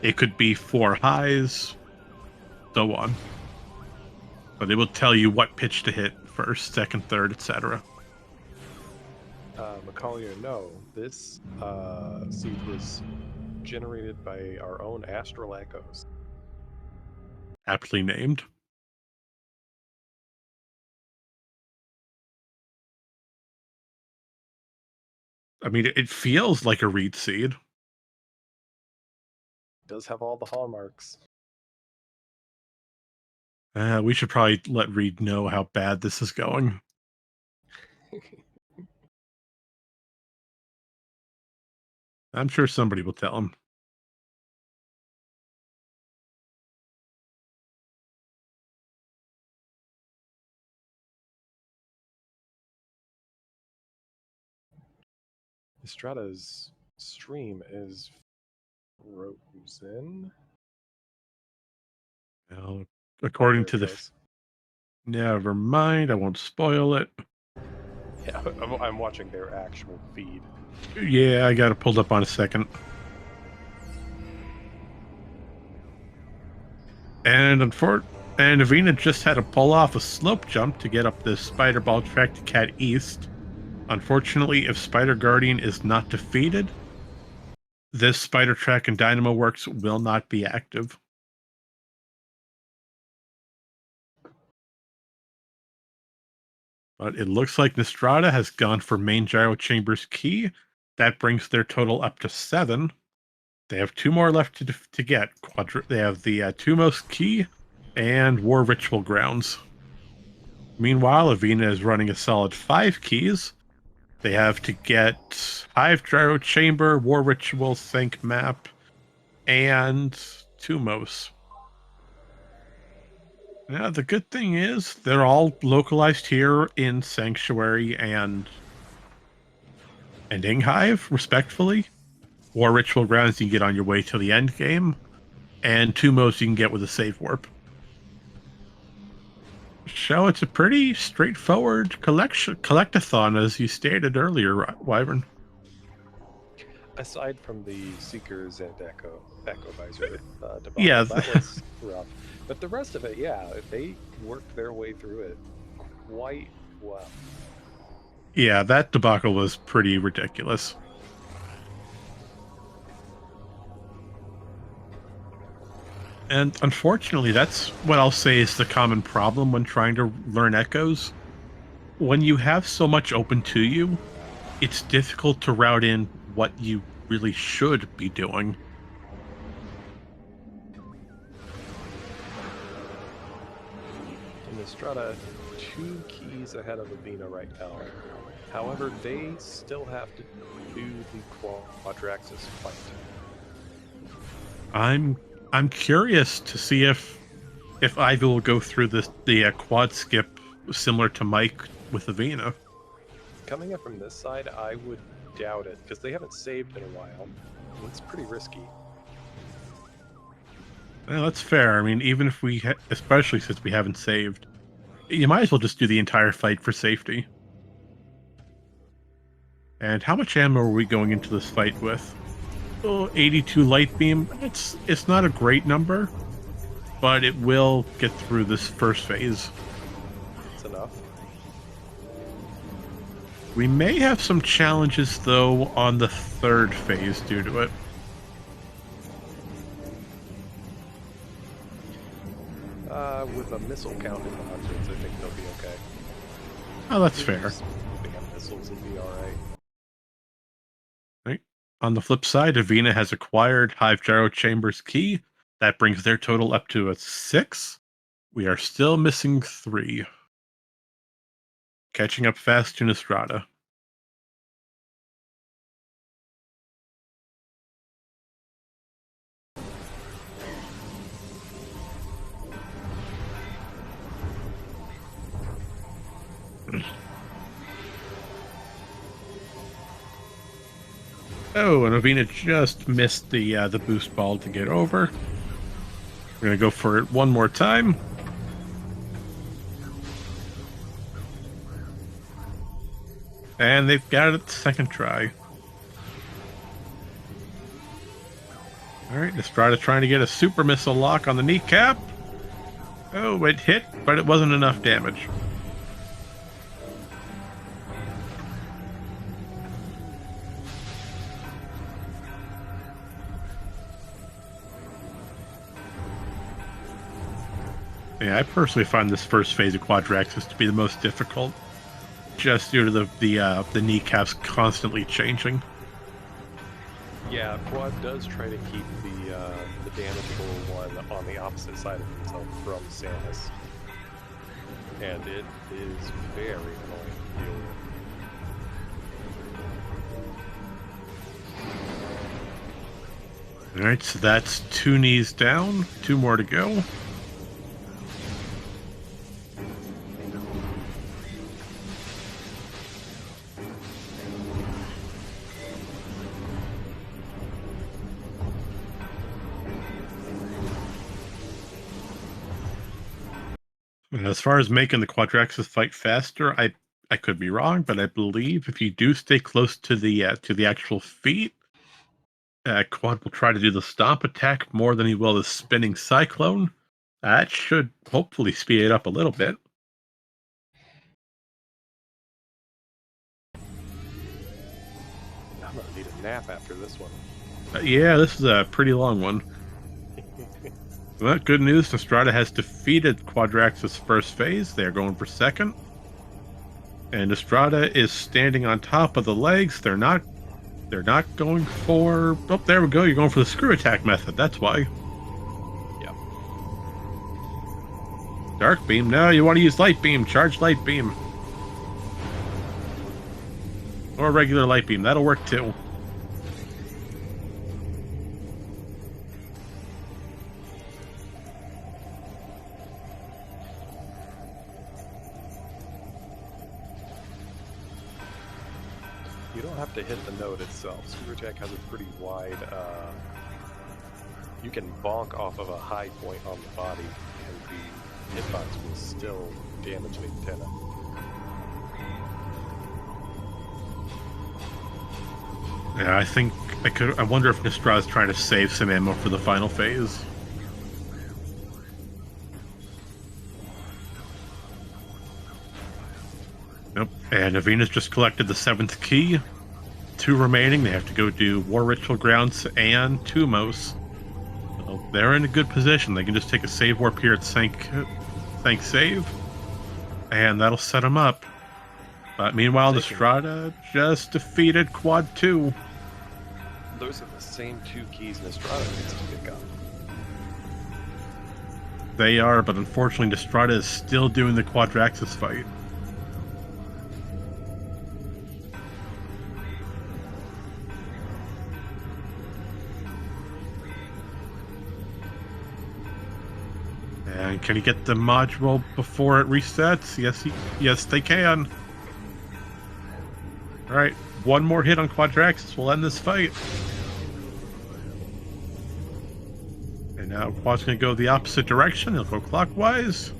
It could be 4 highs, so on. But it will tell you what pitch to hit first, second, third, etc. Macaulay, no. This seed was generated by our own Astral Echoes. Aptly named. I mean, it feels like a reed seed. It does have all the hallmarks. We should probably let Reed know how bad this is going. I'm sure somebody will tell him. Nystrata's stream is frozen. Well, according There to it the... goes. Never mind, I won't spoil it. Yeah, I'm watching their actual feed. Yeah, I got it pulled up on a second. And Avvina just had to pull off a slope jump to get up the Spider Ball track to Cat East. Unfortunately, if Spider Guardian is not defeated, this Spider Track in Dynamo Works will not be active. But it looks like Nystrata has gone for main gyro chamber's key. That brings their total up to 7. They have 2 more left to get. They have the Tumos key and War Ritual Grounds. Meanwhile, Avvina is running a solid 5 keys. They have to get Hive Gyro Chamber, War Ritual, Sync Map, and Tumos. Now, the good thing is they're all localized here in Sanctuary and Hive, respectfully. War Ritual Grounds you can get on your way to the end game, and Tumos you can get with a save warp. So it's a pretty straightforward collectathon, as you stated earlier, Wyvern. Aside from the Seekers and Echo Visor debacle, Yeah. that was rough. But the rest of it, yeah, they worked their way through it quite well. Yeah, that debacle was pretty ridiculous. And unfortunately, that's what I'll say is the common problem when trying to learn echoes. When you have so much open to you, it's difficult to route in what you really should be doing. Nystrata 2 keys ahead of Avvina right now. However, they still have to do the Quadraxis fight. I'm curious to see if Ivy will go through the quad skip similar to Mike with Avvina. Coming up from this side, I would doubt it, because they haven't saved in a while. It's pretty risky. Well, that's fair. I mean, even if especially since we haven't saved, you might as well just do the entire fight for safety. And how much ammo are we going into this fight with? Oh, 82 light beam. It's not a great number, but it will get through this first phase. It's enough. We may have some challenges, though, on the third phase due to it. With a missile count in the hundreds, I think they'll be okay. Oh, that's fair. Spam missiles will be alright. Right. On the flip side, Avvina has acquired Hive Gyro Chamber's key. That brings their total up to a 6. We are still missing 3. Catching up fast to Nystrata. Oh, and Avvina just missed the boost ball to get over. We're gonna go for it one more time. And they've got it the second try. Alright, Nystrata trying to get a super missile lock on the kneecap. Oh, it hit, but it wasn't enough damage. Yeah, I personally find this first phase of Quadraxis to be the most difficult, just due to the kneecaps constantly changing. Yeah, Quad does try to keep the damageable one on the opposite side of himself from Samus, and it is very annoying to deal with. Alright, so that's 2 knees down, 2 more to go. And as far as making the Quadraxis fight faster, I could be wrong, but I believe if you do stay close to the actual feet, Quad will try to do the stomp attack more than he will the spinning cyclone. That should hopefully speed it up a little bit. I'm gonna need a nap after this one. Yeah, this is a pretty long one. Well, good news, Nystrata has defeated Quadraxis' first phase. They're going for second. And Nystrata is standing on top of the legs. They're not going for... Oh, there we go. You're going for the screw attack method. That's why. Yep. Dark beam. No, you want to use light beam. Charge light beam. Or regular light beam. That'll work too. You don't have to hit the node itself. Screw attack has a pretty wide. You can bonk off of a high point on the body, and the hitbox will still damage the antenna. Yeah, I think I wonder if Nystrata's trying to save some ammo for the final phase. Nope. And Avvina's just collected the 7th key. 2 remaining. They have to go do War Ritual Grounds and Tumos. Well, they're in a good position. They can just take a save warp here at Sank save, and that'll set them up. But meanwhile, Nystrata just defeated Quad 2. Those are the same 2 keys Nystrata needs to pick up. They are, but unfortunately, Nystrata is still doing the Quadraxis fight. And can he get the module before it resets? Yes, they can. All right, one more hit on Quadraxis will end this fight. And now Quad's going to go the opposite direction. He'll go clockwise.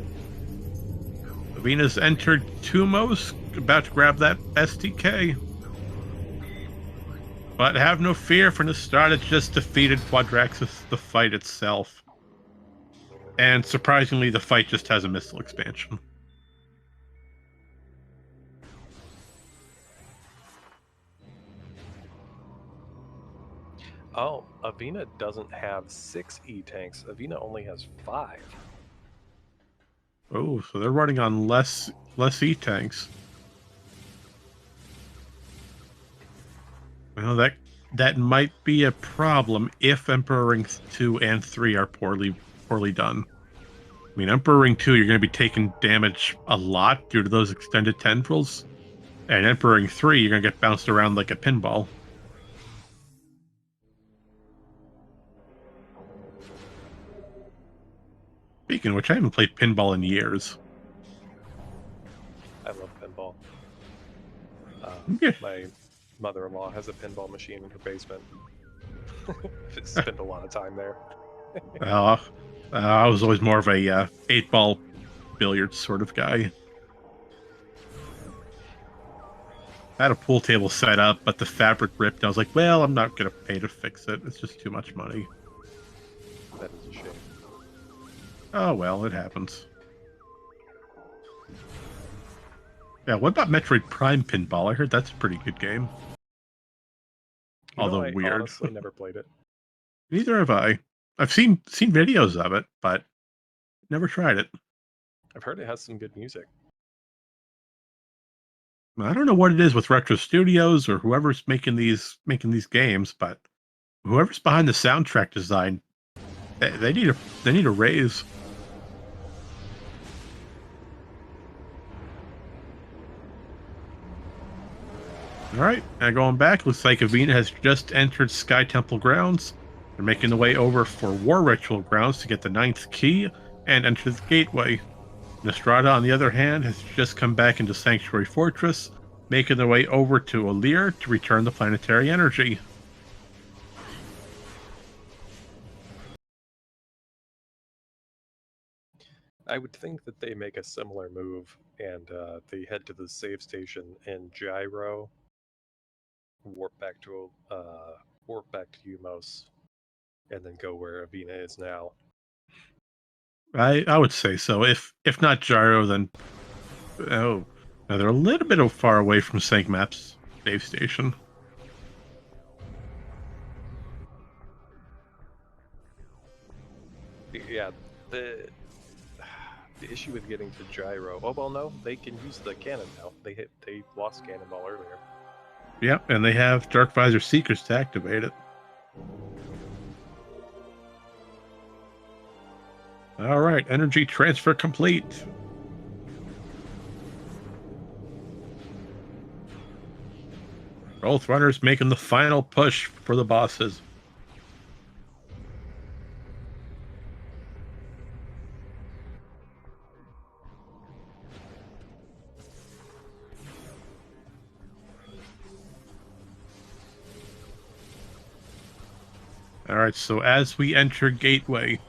Avvina's entered Tumos, about to grab that STK. But have no fear, for Nystrata just defeated Quadraxis the fight itself. And surprisingly, the fight just has a missile expansion. Oh, Avvina doesn't have 6 E-tanks. Avvina only has 5. Oh, so they're running on less E-tanks. Well, that might be a problem if Emperor Ring 2 and 3 are poorly done. I mean, Emperor Ring 2, you're going to be taking damage a lot due to those extended tendrils. And Emperor Ring 3, you're going to get bounced around like a pinball. Speaking of which, I haven't played pinball in years. I love pinball. Yeah. My mother-in-law has a pinball machine in her basement. Spend a lot of time there. I was always more of a 8-ball billiards sort of guy. I had a pool table set up, but the fabric ripped. And I was like, well, I'm not going to pay to fix it. It's just too much money. That is a shame. Oh, well, it happens. Yeah, what about Metroid Prime Pinball? I heard that's a pretty good game. Although I weird. honestly never played it. Neither have I. I've seen videos of it, but never tried it. I've heard it has some good music. I don't know what it is with Retro Studios or whoever's making these games, but whoever's behind the soundtrack design, they need a raise. All right, and going back, looks like Avvina has just entered Sky Temple grounds. They're making the way over for War Ritual grounds to get the 9th key and enter the gateway. Nystrata, on the other hand, has just come back into Sanctuary Fortress, making their way over to Alir to return the planetary energy. I would think that they make a similar move and they head to the save station in Gyro, warp back to Umos, and then go where Avvina is now. I would say so. If not Gyro, then now they're a little bit far away from Sank Map's save station. Yeah, The issue with getting to gyro. Oh well, no, they can use the cannon now. They lost cannonball earlier. Yep, and they have Dark Visor Seekers to activate it. All right, energy transfer complete. Both runners making the final push for the bosses. All right, so as we enter Gateway,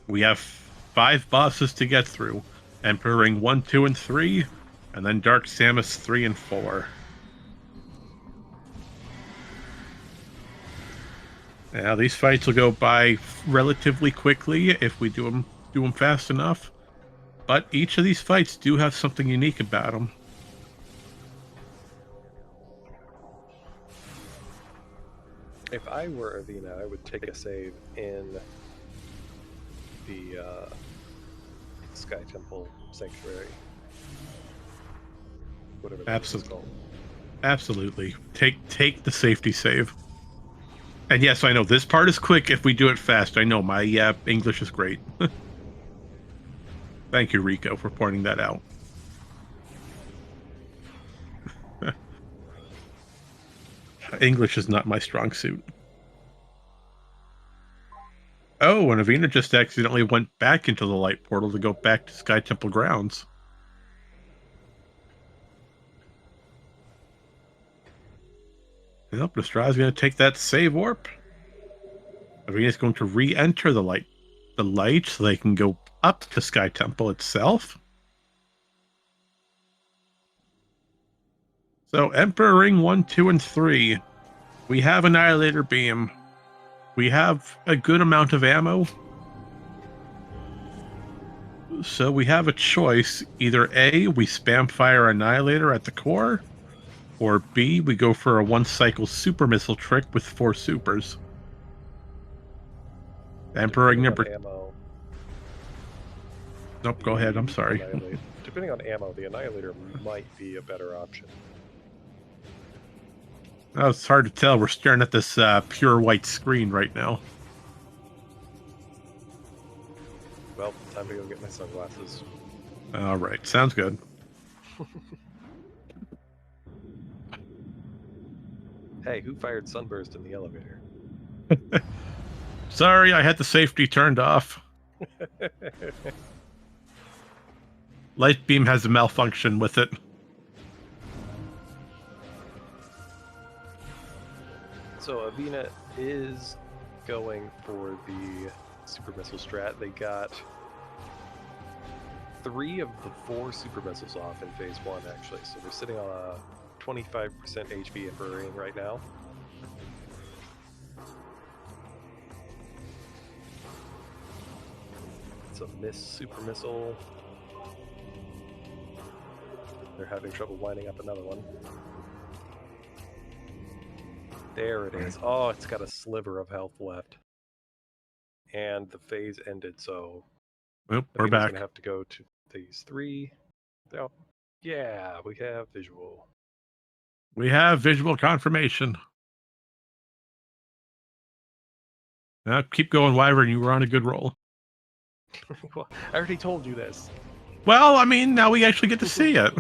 we have 5 bosses to get through. Emperor Ring 1, 2, and 3, and then Dark Samus 3 and 4. Now, these fights will go by relatively quickly if we do them fast enough. But each of these fights do have something unique about them. If I were Avvina, I would take a save in the Sky Temple Sanctuary. Whatever that is called. Absolutely. Take the safety save. And yes, I know this part is quick if we do it fast. I know my English is great. Thank you, Rico, for pointing that out. English is not my strong suit. Oh, and Avvina just accidentally went back into the light portal to go back to Sky Temple grounds. Nope, Nystrata's going to take that save warp. Avvina's going to re-enter the light so they can go up to Sky Temple itself. So Emperor Ring 1, 2, and 3. We have Annihilator Beam. We have a good amount of ammo. So we have a choice. Either A, we spam fire Annihilator at the core, or B, we go for a 1-cycle super missile trick with 4 supers. Emperor Ring number... Ammo. Nope, go ahead, I'm sorry. Depending on ammo, the Annihilator might be a better option. Oh, it's hard to tell. We're staring at this pure white screen right now. Well, time to go get my sunglasses. All right, sounds good. Hey, who fired Sunburst in the elevator? Sorry, I had the safety turned off. Light beam has a malfunction with it. So Avvina is going for the super missile strat. They got 3 of the 4 super missiles off in phase 1, actually. So they're sitting on a 25% HP Emperor Ring right now. It's a missed super missile. They're having trouble lining up another one. There it is. Oh, it's got a sliver of health left. And the phase ended, so... Oop, we're back. Going to have to go to phase 3. Oh, yeah, we have visual. We have visual confirmation. Keep going, Wyvern. You were on a good roll. Well, I already told you this. Well, I mean, now we actually get to see it.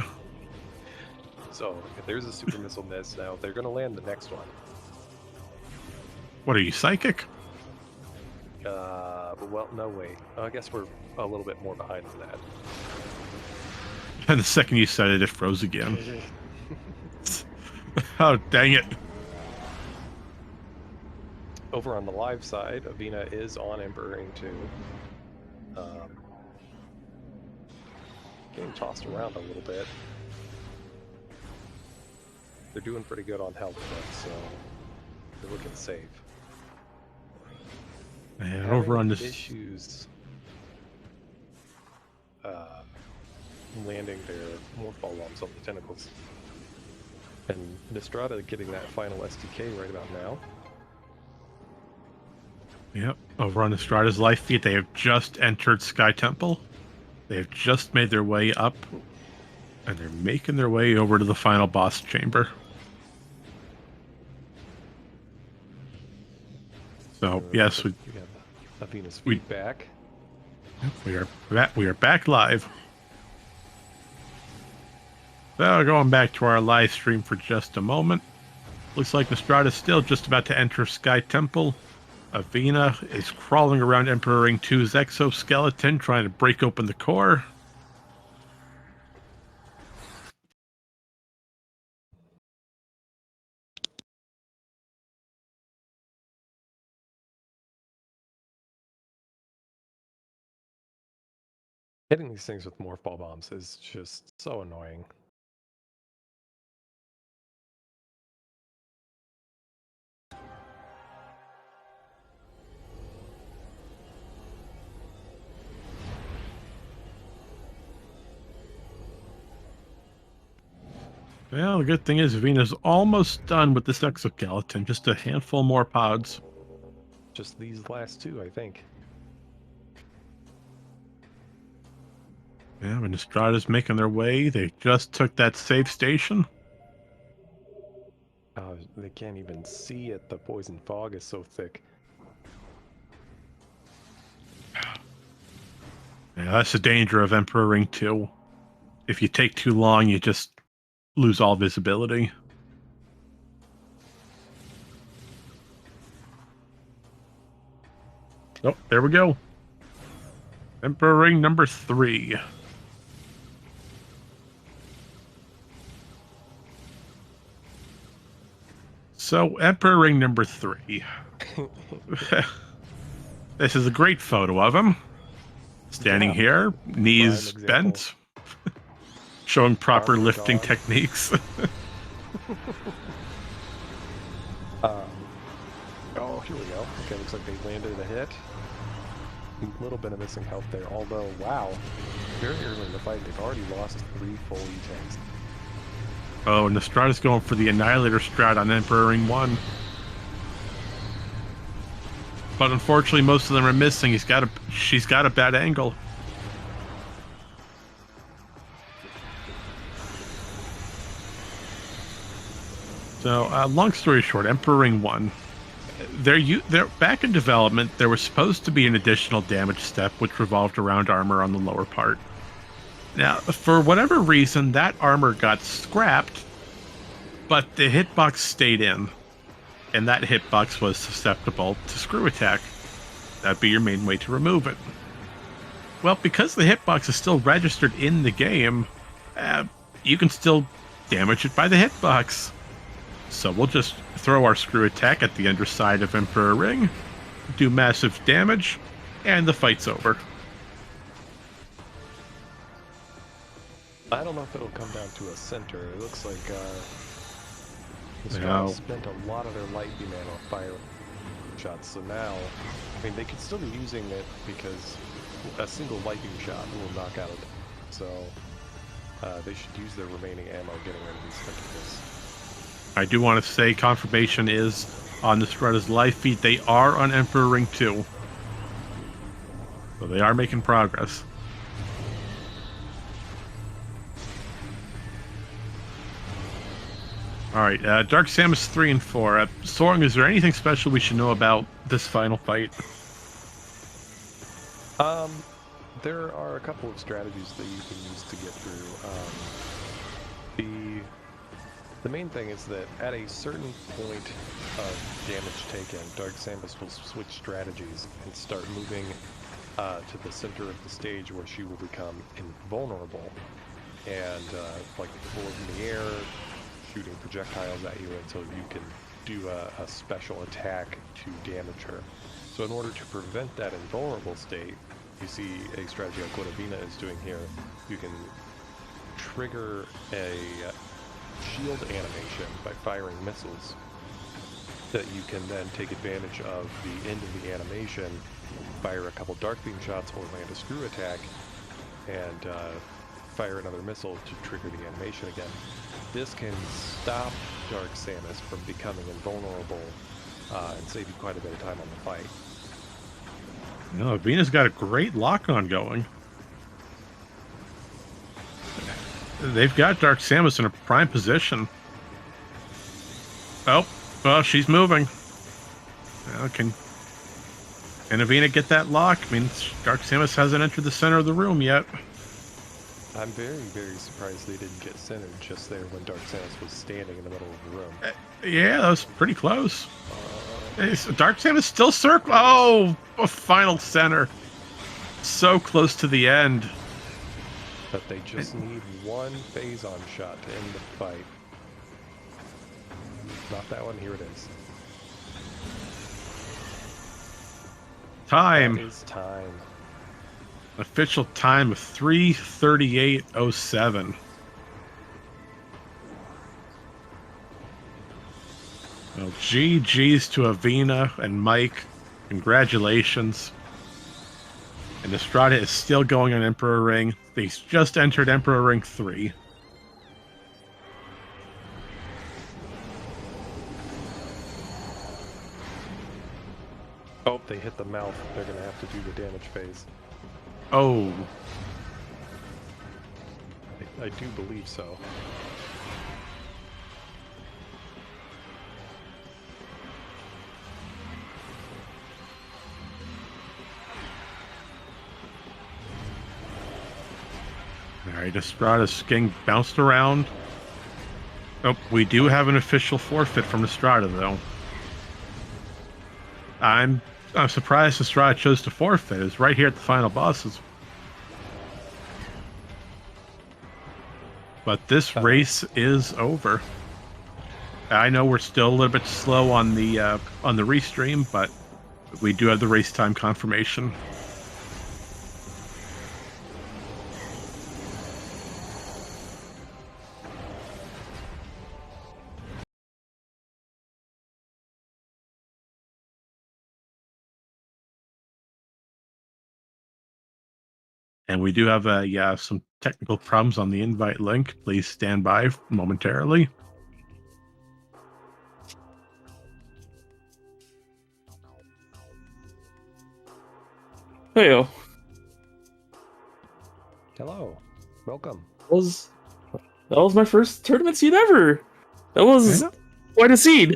So, if there's a super missile miss, now they're going to land the next one. What are you, psychic? Well, no, wait. I guess we're a little bit more behind than that. And the second you said it, it froze again. Oh, dang it. Over on the live side, Avvina is on Emperor Ring 2. Getting tossed around a little bit. They're doing pretty good on health, so they're looking safe. And over on this... issues landing their Morphball bombs on the tentacles. And Nystrata getting that final SDK right about now. Yep, over on Nystrata's life feed, they have just entered Sky Temple. They've just made their way up, and they're making their way over to the final boss chamber. So, yes, we have Avvina's we- feedback. we are back live. So, going back to our live stream for just a moment. Looks like Nystrata's still just about to enter Sky Temple. Avvina is crawling around Emperor Ring 2's exoskeleton, trying to break open the core. Hitting these things with morph ball bombs is just so annoying. Well, the good thing is Avvina's almost done with this exoskeleton. Just a handful more pods. Just these last two, I think. Yeah, when Nystrata's making their way, they just took that safe station. They can't even see it. The poison fog is so thick. Yeah, that's the danger of Emperor Ring 2. If you take too long, you just lose all visibility. Oh, there we go. Emperor Ring number 3. So, Emperor Ring number 3. This is a great photo of him. Standing Yeah. here, knees Prime bent, showing proper Armor lifting gone. techniques. Oh, here we go. Okay, looks like they landed a hit. A little bit of missing health there, although, wow. Very early in the fight, they've already lost 3 full E-tanks. Oh, Nystrata's going for the Annihilator strat on Emperor Ring 1. But unfortunately, most of them are missing. She's got a bad angle. So, long story short, Emperor Ring 1. They're back in development. There was supposed to be an additional damage step, which revolved around armor on the lower part. Now, for whatever reason, that armor got scrapped, but the hitbox stayed in. And that hitbox was susceptible to screw attack. That'd be your main way to remove it. Well, because the hitbox is still registered in the game, you can still damage it by the hitbox. So we'll just throw our screw attack at the underside of Emperor Ring, do massive damage, and the fight's over. I don't know if it'll come down to a center. It looks like No. spent a lot of their light beam ammo fire shots, so now, I mean, they could still be using it because a single light beam shot will knock out it. So they should use their remaining ammo getting rid of these tentacles. I do want to say confirmation is on Nystrata's live feed. They are on Emperor Ring 2. So they are making progress. Alright, Dark Samus 3 and 4. Soaring, is there anything special we should know about this final fight? There are a couple of strategies that you can use to get through. The main thing is that at a certain point of damage taken, Dark Samus will switch strategies and start moving to the center of the stage where she will become invulnerable and like float in the air, shooting projectiles at you until you can do a special attack to damage her. So in order to prevent that invulnerable state, you see a strategy like what Avvina is doing here. You can trigger a shield animation by firing missiles that you can then take advantage of the end of the animation, fire a couple dark beam shots or land a screw attack, and fire another missile to trigger the animation again. This can stop Dark Samus from becoming invulnerable and save you quite a bit of time on the fight. You know, Avvina's got a great lock-on going. they've got Dark Samus in a prime position. Oh, well, she's moving. Can Avvina get that lock? I mean, Dark Samus hasn't entered the center of the room yet. I'm very, very surprised they didn't get centered just there when Dark Samus was standing in the middle of the room. Yeah, that was pretty close. Dark Samus still circle. Oh, a final center. So close to the end. But they just need one phase-on shot to end the fight. Not that one, here it is. Time. That is time. Official time of 3:38:07. Well, GG's to Avvina and Mike. Congratulations. And Nystrata is still going on Emperor Ring. They just entered Emperor Ring 3. Oh, they hit the mouth. They're going to have to do the damage phase. Oh. I do believe so. Alright, Nystrata's getting bounced around. Oh, we do have an official forfeit from Nystrata, though. I'm surprised Nystrata chose to forfeit. It's right here at the final bosses. But this race is over. I know we're still a little bit slow on the restream, but we do have the race time confirmation. And we do have some technical problems on the invite link. Please stand by momentarily. Heyo. Hello. Welcome. That was my first tournament seed ever. That was quite a seed.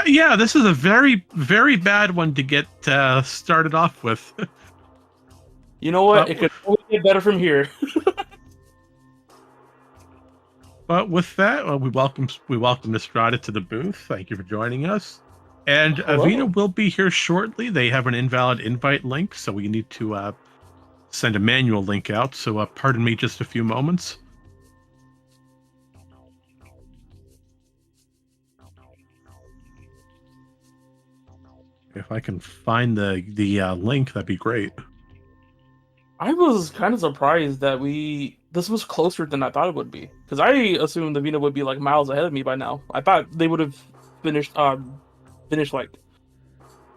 Yeah, this is a very, very bad one to get started off with. You know what? It could only get better from here. But with that, we welcome Nystrata to the booth. Thank you for joining us. And Hello. Avvina will be here shortly. They have an invalid invite link, so we need to send a manual link out. So pardon me just a few moments. If I can find the link, that'd be great. I was kind of surprised that this was closer than I thought it would be, because I assumed Avvina would be like miles ahead of me by now. I thought they would have finished like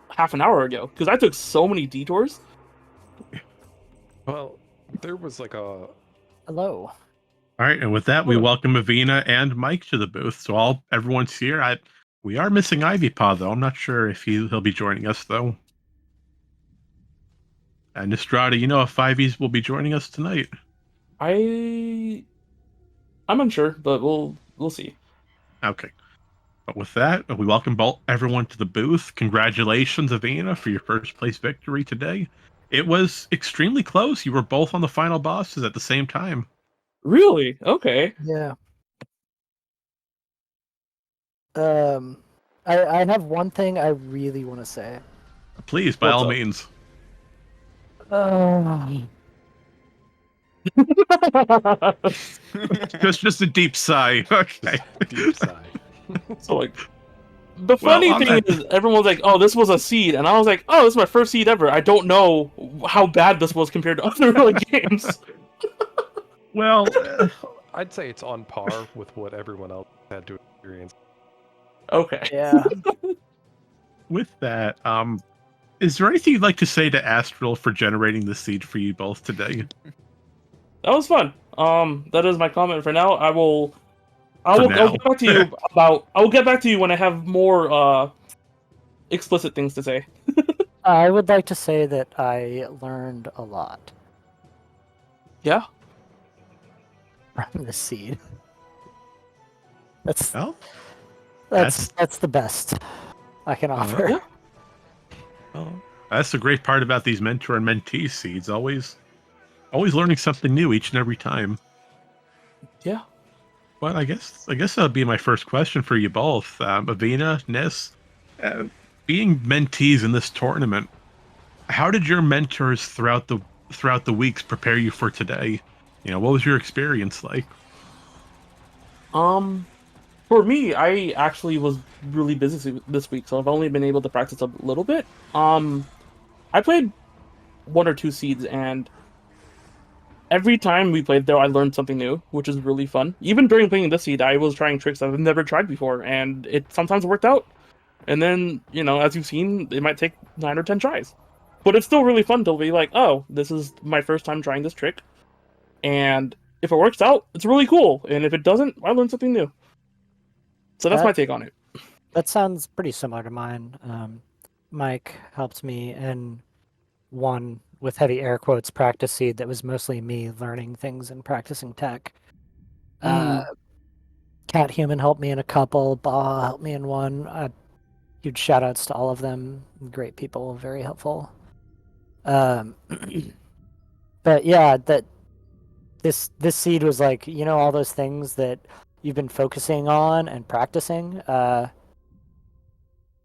half an hour ago, because I took so many detours. Well, there was like a... Hello. All right, and with that, we welcome Avvina and Mike to the booth. So everyone's here. We are missing Ivypaw, though. I'm not sure if he'll be joining us, though. And Nystrata, you know if 5es will be joining us tonight? I'm unsure, but we'll see. Okay. But with that, we welcome everyone to the booth. Congratulations, Avvina, for your first place victory today. It was extremely close. You were both on the final bosses at the same time. Really? Okay. Yeah. I have one thing I really want to say. Please, by What's all up? means. Just a deep sigh. Okay. Deep sigh. So like, the funny thing is, everyone's like, "Oh, this was a seed," and I was like, "Oh, this is my first seed ever." I don't know how bad this was compared to other games. Well, I'd say it's on par with what everyone else had to experience. Okay. Yeah. with that, is there anything you'd like to say to Astral for generating the seed for you both today? That was fun. That is my comment for now. I'll get back to you when I have more explicit things to say. I would like to say that I learned a lot. Yeah. from the seed. That's Well, that's the best I can offer. Yeah. well, that's the great part about these mentor and mentee seeds. Always learning something new each and every time. Yeah. Well, I guess that'll be my first question for you both, Avvina, Nis. Uh, Being mentees in this tournament, how did your mentors throughout the weeks prepare you for today? What was your experience like? For me, I actually was really busy this week, so I've only been able to practice a little bit. I played one or two seeds, and every time we played there, I learned something new, which is really fun. Even during playing this seed, I was trying tricks I've never tried before, and it sometimes worked out. And then, as you've seen, it might take 9 or 10 tries. But it's still really fun to be like, oh, this is my first time trying this trick. And if it works out, it's really cool. And if it doesn't, I learned something new. So that's That- my take on it. That sounds pretty similar to mine. Mike helped me in one with heavy air quotes practice seed that was mostly me learning things and practicing tech. Cat Human helped me in a couple. Baugh helped me in one. Huge shout outs to all of them. Great people, very helpful. But yeah, that this seed was like, all those things that you've been focusing on and practicing.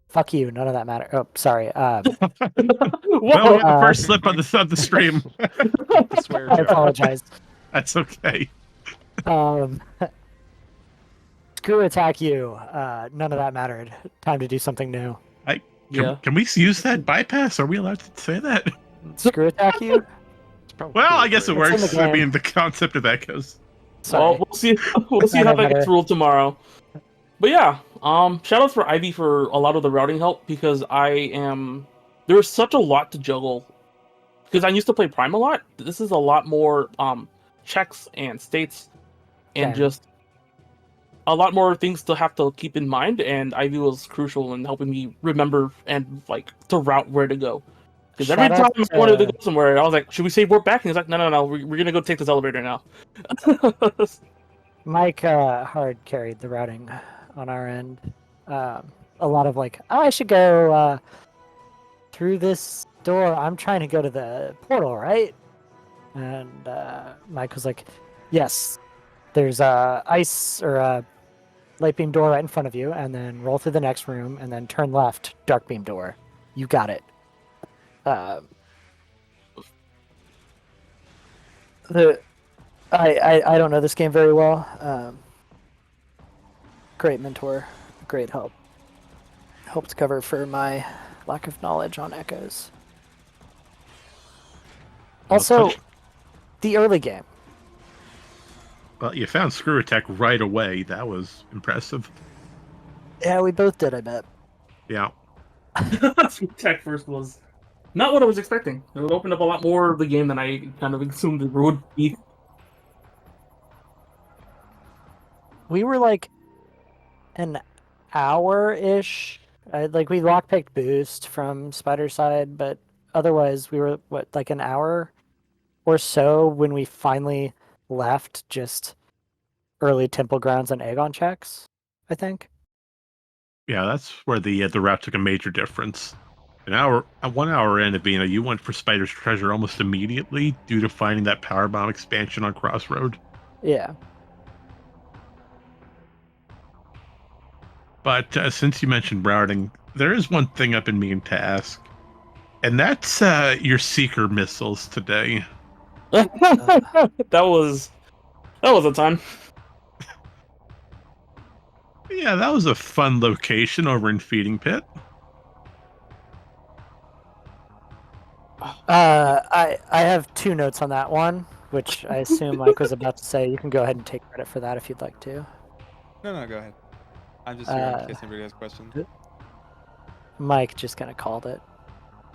Fuck you, none of that matter. Oh, sorry. Well, we had the first slip on the stream. The swear I jar. apologize. That's okay. Screw attack you. None of that mattered. Time to do something new. Yeah. Can we use that bypass? Are we allowed to say that? Screw attack you? It's probably Well, cool I guess for it you. It's in works. the I game. mean, the concept of echoes. Sorry. Well, we'll see. We'll see how that gets ruled tomorrow. But yeah, shout outs for Ivy for a lot of the routing help because there's such a lot to juggle. Because I used to play Prime a lot. This is a lot more checks and states and Same. just a lot more things to have to keep in mind. And Ivy was crucial in helping me remember and to route where to go. Because every Shout time out I wanted to to- go somewhere, I was like, "Should we save warp back?" And he's like, "No, we're gonna go take this elevator now." Mike hard carried the routing on our end. A lot of like, oh, I should go through this door. I'm trying to go to the portal, right? And Mike was like, yes, there's a ice or a light beam door right in front of you, and then roll through the next room, and then turn left, dark beam door. You got it. I don't know this game very well. Great mentor, great help. Helped cover for my lack of knowledge on echoes. Also, the early game. Well, you found Screw Attack right away. That was impressive. Yeah, we both did, I bet. Yeah. Tech first was not what I was expecting. It would open up a lot more of the game than I kind of assumed it would be. We were like an hour-ish. Like we lockpicked boost from Spider Side, but otherwise we were like an hour or so when we finally left just early Temple Grounds and Aegon checks, I think. Yeah, that's where the route took a major difference. 1 hour in, Avvina, you went for Spider's Treasure almost immediately due to finding that power bomb expansion on Crossroad. Yeah. But since you mentioned routing, there is one thing I've been meaning to ask, and that's your Seeker missiles today. that was a time. Yeah, that was a fun location over in Feeding Pit. I have 2 notes on that one, which I assume Mike was about to say. You can go ahead and take credit for that if you'd like to. No, go ahead. I'm just here in case anybody has questions. Mike just kind of called it.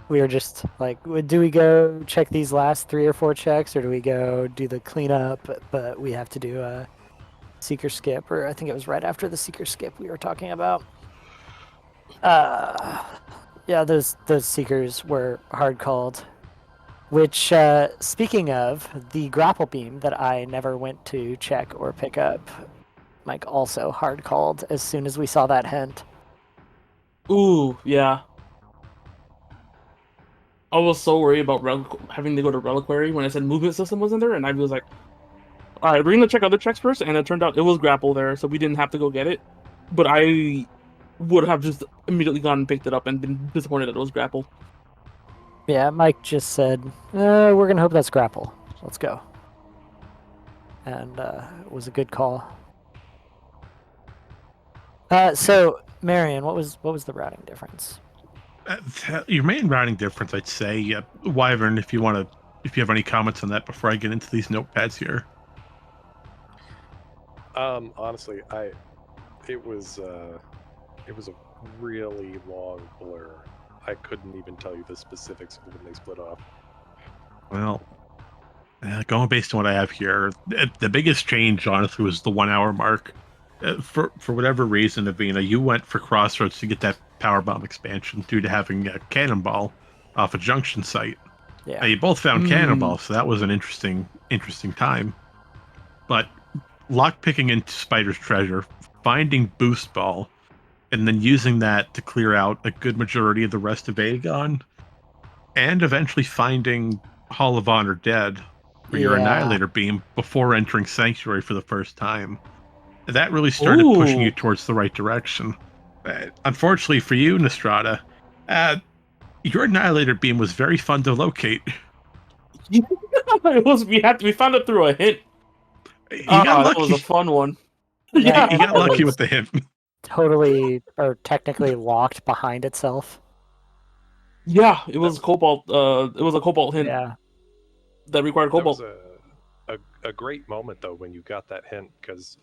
We were just like, do we go check these last 3 or 4 checks, or do we go do the cleanup? But we have to do a Seeker skip, or I think it was right after the Seeker skip we were talking about. Yeah, those Seekers were hard called. Which, speaking of, the grapple beam that I never went to check or pick up, Mike also hard called as soon as we saw that hint. Ooh, yeah. I was so worried about having to go to Reliquary when I said movement system wasn't there, and I was like, all right, we're gonna check other checks first, and it turned out it was grapple there, so we didn't have to go get it. But I would have just immediately gone and picked it up and been disappointed that it was grapple. Yeah, Mike just said, we're going to hope that's grapple. Let's go. And it was a good call. So, Marion, what was the routing difference? Your main routing difference, I'd say, Wyvern, if you have any comments on that before I get into these notepads here. Honestly, it was a really long blur. I couldn't even tell you the specifics of when they split off. Well, going based on what I have here, the biggest change, honestly, was the 1 hour mark. For whatever reason, Avvina, you went for Crossroads to get that power bomb expansion due to having a cannonball off a junction site. Yeah. You both found cannonball, so that was an interesting time. But lockpicking into Spider's treasure, finding boost ball, and then using that to clear out a good majority of the rest of Aegon, and eventually finding Hall of Honor dead for your Annihilator beam before entering Sanctuary for the first time. That really started pushing you towards the right direction. Unfortunately for you, Nystrata, your Annihilator beam was very fun to locate. It was. We found it through a hint. You got lucky. That was a fun one. Yeah, you got lucky with the hint. Totally, or technically locked behind itself. Yeah, it was Cobalt. It was a Cobalt hint. Yeah. That required Cobalt. That was a great moment though when you got that hint, because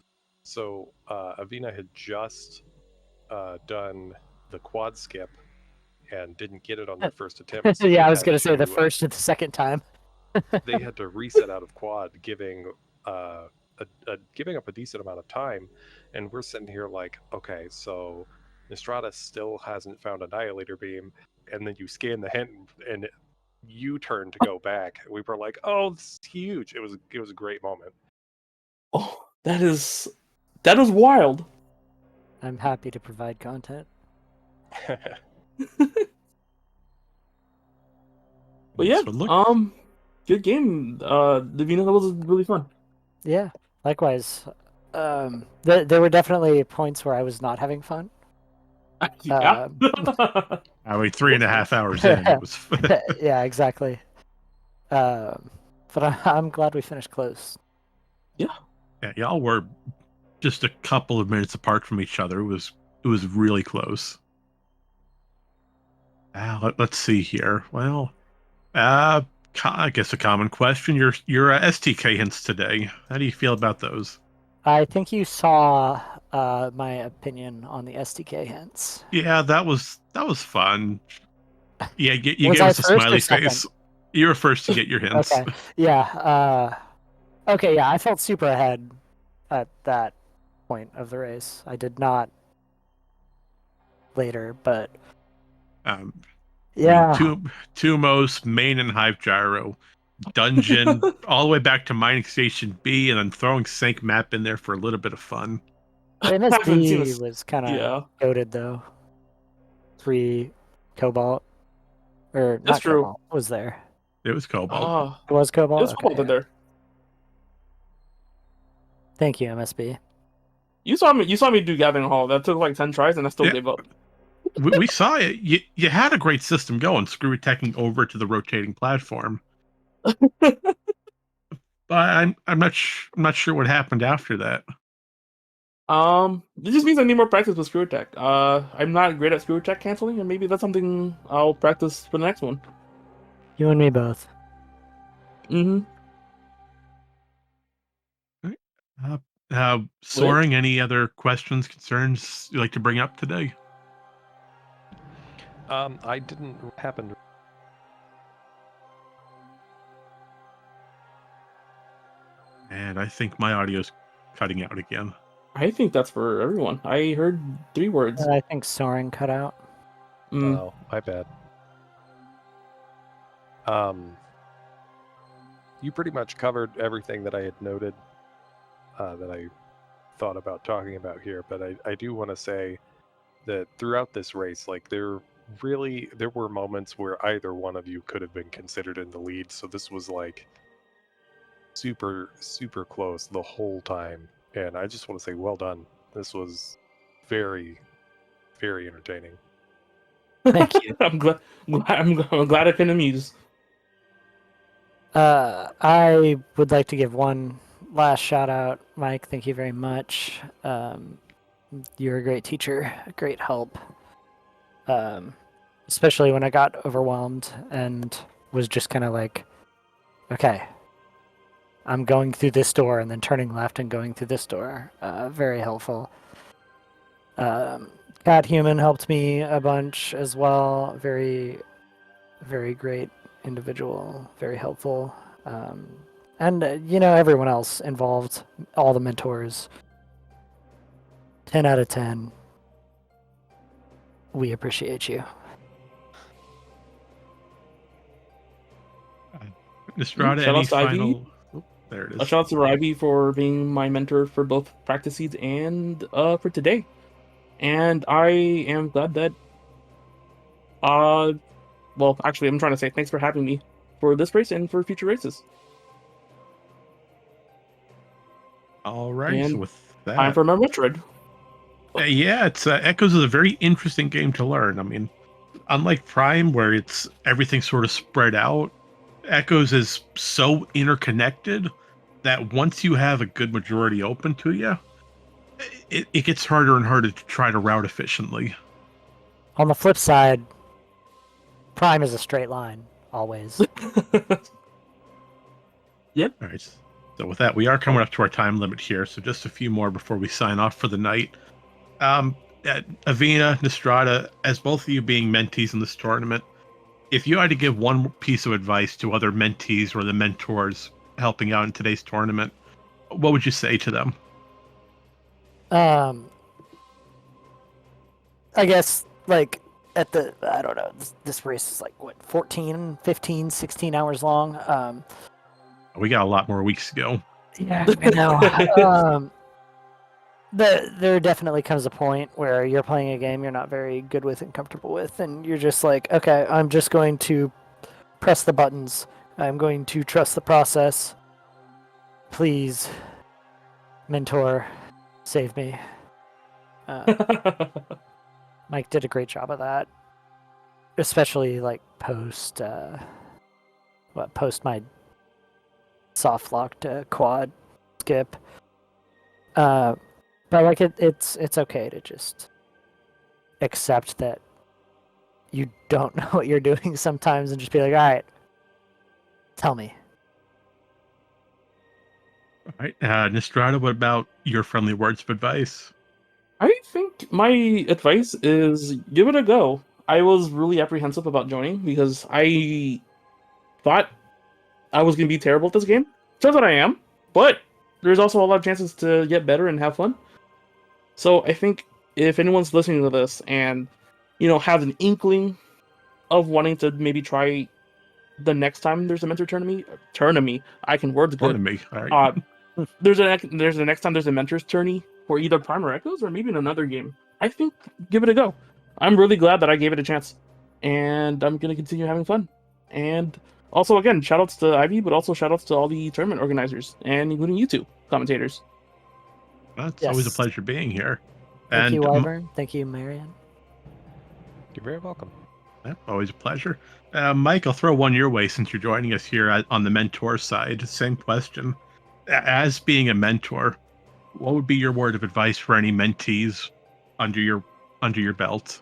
Avvina had just done the quad skip and didn't get it on their first attempt. So yeah, I was gonna say the first and the second time. They had to reset out of quad, giving up a decent amount of time, and we're sitting here like, okay, so Nystrata still hasn't found Annihilator beam, and then you scan the hint and you turn to go back. We were like, oh, this is huge. It was a great moment. Oh, that is wild. I'm happy to provide content. But yeah, good game. The Avvina was really fun. Yeah, likewise. There were definitely points where I was not having fun. Yeah. I mean, 3.5 hours in, it was. Yeah, exactly. But I'm glad we finished close. Yeah, y'all were just a couple of minutes apart from each other. It was really close. Let's see here. Well, I guess a common question. Your STK hints today. How do you feel about those? I think you saw my opinion on the STK hints. Yeah, that was fun. Yeah, you gave I us a first or smiley second? face. You were first to get your hints. Okay. Yeah. Okay. Yeah, I felt super ahead at that point of the race. I did not later, but yeah. I mean, Tumos, main and Hive Gyro, dungeon, all the way back to mining station B, and then throwing Sync map in there for a little bit of fun. MSD was kind of goated though. 3 Cobalt. Or that's not true. Cobalt. What was there? It was Cobalt. It was Cobalt? It was Cobalt in there. Thank you, MSB. You saw me do Gathering Hall. That took like 10 tries and I still gave up. We saw it. You had a great system going, screw attacking over to the rotating platform. But I'm not sure what happened after that. It just means I need more practice with screw attack. I'm not great at screw attack canceling, and maybe that's something I'll practice for the next one. You and me both. Mm-hmm. Soaring, any other questions, concerns you'd like to bring up today? I didn't happen to. And I think my audio's cutting out again. I think that's for everyone. I heard 3 words. I think Soaring cut out. Oh, my bad. you pretty much covered everything that I had noted that I thought about talking about here. But I do want to say that throughout this race, like there were moments where either one of you could have been considered in the lead. So this was like super close the whole time, and I just want to say well done. This was very entertaining. Thank you. I'm glad I can amuse. I would like to give one last shout out, Mike. Thank you very much. You're a great teacher, a great help. Especially when I got overwhelmed and was just kind of like, okay, I'm going through this door and then turning left and going through this door. Very helpful. Cat Human helped me a bunch as well. Very, very great individual. Very helpful. And everyone else involved, all the mentors. 10 out of 10. We appreciate you. Nystrata, Shout any outs to Ivy. final? Oh, there it A is. shout out to Ivy for being my mentor for both practice seeds and for today. And I am glad that well, actually, I'm trying to say thanks for having me for this race and for future races. All right. So And with that, time for my Metroid. yeah, it's Echoes is a very interesting game to learn. I mean, unlike Prime, where it's everything sort of spread out, Echoes is so interconnected that once you have a good majority open to you, it gets harder and harder to try to route efficiently. On the flip side, Prime is a straight line, always. Yep. All right. So with that, we are coming up to our time limit here. So just a few more before we sign off for the night. Avvina, Nystrata, as both of you being mentees in this tournament, if you had to give one piece of advice to other mentees or the mentors helping out in today's tournament, what would you say to them? I guess, like, I don't know, this race is like, what, 14, 15, 16 hours long? We got a lot more weeks to go. Yeah, I know. There definitely comes a point where you're playing a game you're not very good with and comfortable with, and you're just like, okay, I'm just going to press the buttons. I'm going to trust the process. Please, mentor, save me. Mike did a great job of that, especially like post my soft locked quad skip. But like it's okay to just accept that you don't know what you're doing sometimes and just be like, all right, tell me. All right. Nystrata, what about your friendly words of advice? I think my advice is give it a go. I was really apprehensive about joining because I thought I was going to be terrible at this game. Turns out I am, but there's also a lot of chances to get better and have fun. So I think if anyone's listening to this and, has an inkling of wanting to maybe try the next time there's a mentor tournament, I can words good. Me. All right. There's the next time there's a mentors tourney for either Prime or Echoes or maybe in another game. I think give it a go. I'm really glad that I gave it a chance, and I'm gonna continue having fun. And also, again, shoutouts to Ivy, but also shoutouts to all the tournament organizers and including you two commentators. It's always a pleasure being here. Thank you, Wyvern. Thank you, Marion. You're very welcome. Always a pleasure. Mike, I'll throw one your way since you're joining us here on the mentor side. Same question. As being a mentor, what would be your word of advice for any mentees under your belt?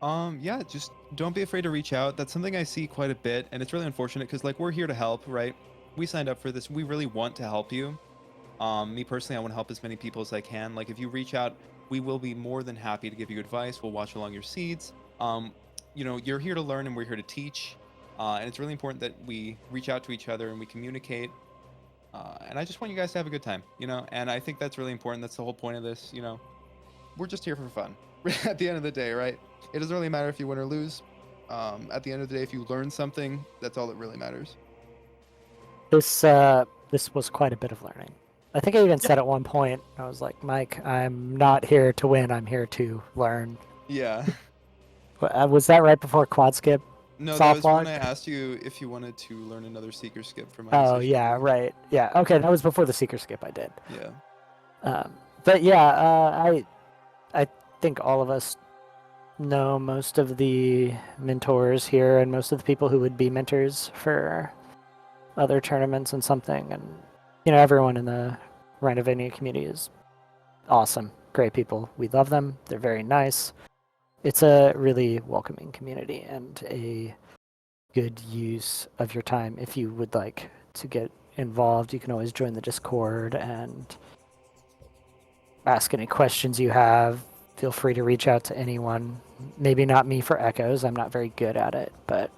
Yeah, just don't be afraid to reach out. That's something I see quite a bit, and it's really unfortunate because like we're here to help, right? We signed up for this. We really want to help you. Me personally, I want to help as many people as I can. Like if you reach out, we will be more than happy to give you advice. We'll watch along your seeds. You're here to learn and we're here to teach. And it's really important that we reach out to each other and we communicate. And I just want you guys to have a good time, and I think that's really important. That's the whole point of this, we're just here for fun at the end of the day, right? It doesn't really matter if you win or lose. At the end of the day, if you learn something, that's all that really matters. this was quite a bit of learning. I think I even said at one point, I was like, Mike, I'm not here to win. I'm here to learn. Yeah. Was that right before quad skip? No, that Soft was when lock? I asked you if you wanted to learn another seeker skip for my Oh decision yeah, tree. right. Yeah. Okay, that was before the seeker skip I did. Yeah. But yeah, I think all of us know most of the mentors here and most of the people who would be mentors for other tournaments and something. And everyone in the Randomizer community is awesome, great people. We love them. They're very nice. It's a really welcoming community and a good use of your time. If you would like to get involved, you can always join the Discord and ask any questions you have. Feel free to reach out to anyone. Maybe not me for echoes. I'm not very good at it, but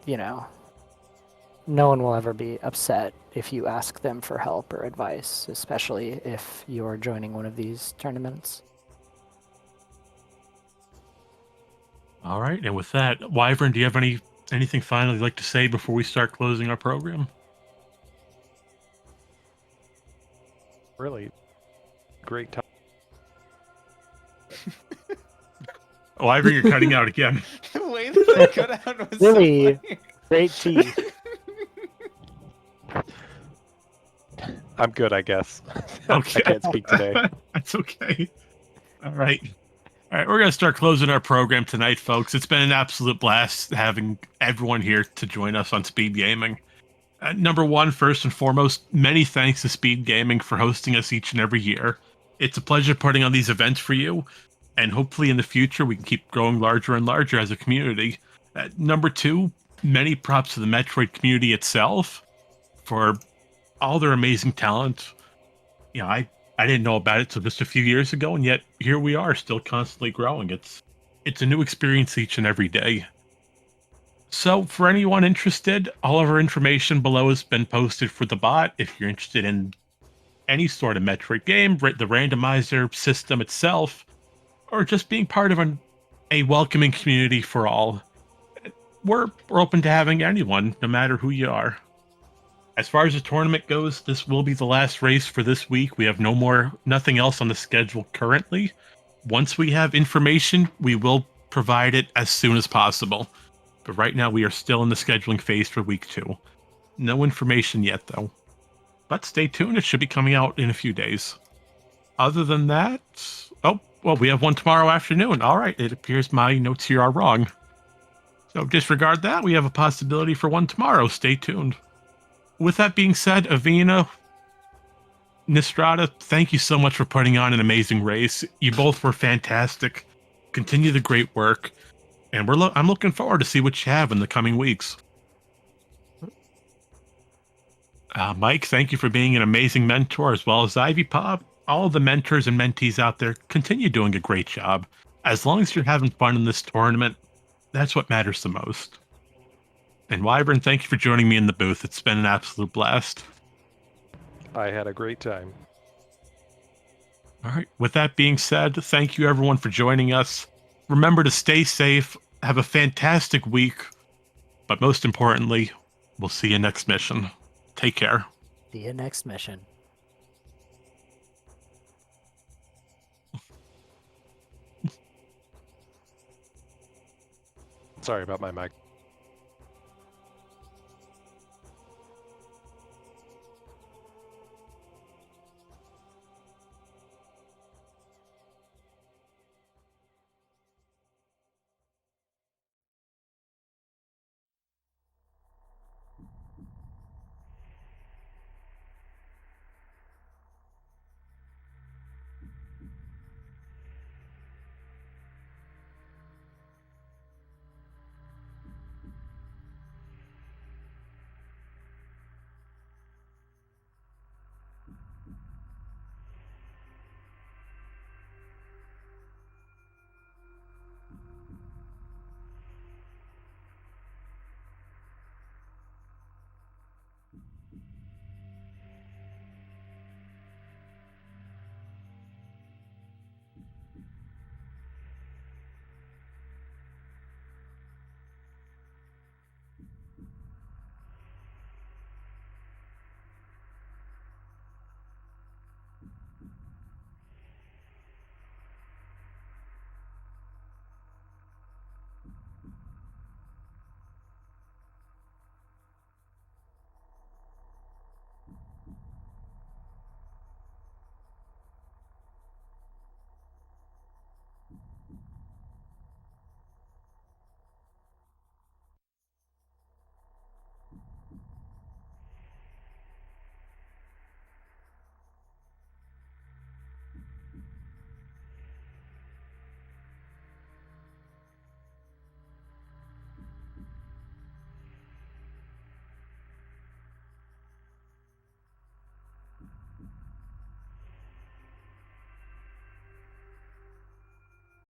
no one will ever be upset if you ask them for help or advice, especially if you're joining one of these tournaments. All right, and with that, Wyvern, do you have anything final you'd like to say before we start closing our program? Really great time. Wyvern, you're cutting out again. The way that I cut out was Really? so funny. Great tea. I'm good, I guess. Okay. I can't speak today. That's okay. All right. All right, we're going to start closing our program tonight, folks. It's been an absolute blast having everyone here to join us on Speed Gaming. Number one, first and foremost, many thanks to Speed Gaming for hosting us each and every year. It's a pleasure putting on these events for you, and hopefully in the future we can keep growing larger and larger as a community. Number two, many props to the Metroid community itself for all their amazing talent. I didn't know about it till just a few years ago, and yet here we are, still constantly growing. It's a new experience each and every day. So for anyone interested, all of our information below has been posted for the bot. If you're interested in any sort of Metroid game, the randomizer system itself, or just being part of a welcoming community for all, we're open to having anyone, no matter who you are. As far as the tournament goes, this will be the last race for this week. We have nothing else on the schedule currently. Once we have information, we will provide it as soon as possible. But right now, we are still in the scheduling phase for week 2. No information yet, though. But stay tuned, it should be coming out in a few days. Other than that, we have one tomorrow afternoon. All right, it appears my notes here are wrong. So disregard that. We have a possibility for one tomorrow. Stay tuned. With that being said, Avvina, Nystrata, thank you so much for putting on an amazing race. You both were fantastic. Continue the great work, and I'm looking forward to see what you have in the coming weeks. Mike, thank you for being an amazing mentor, as well as Ivypaw. All of the mentors and mentees out there, continue doing a great job. As long as you're having fun in this tournament, that's what matters the most. And Wyvern, thank you for joining me in the booth. It's been an absolute blast. I had a great time. All right. With that being said, thank you everyone for joining us. Remember to stay safe, have a fantastic week, but most importantly, we'll see you next mission. Take care. See you next mission. Sorry about my mic.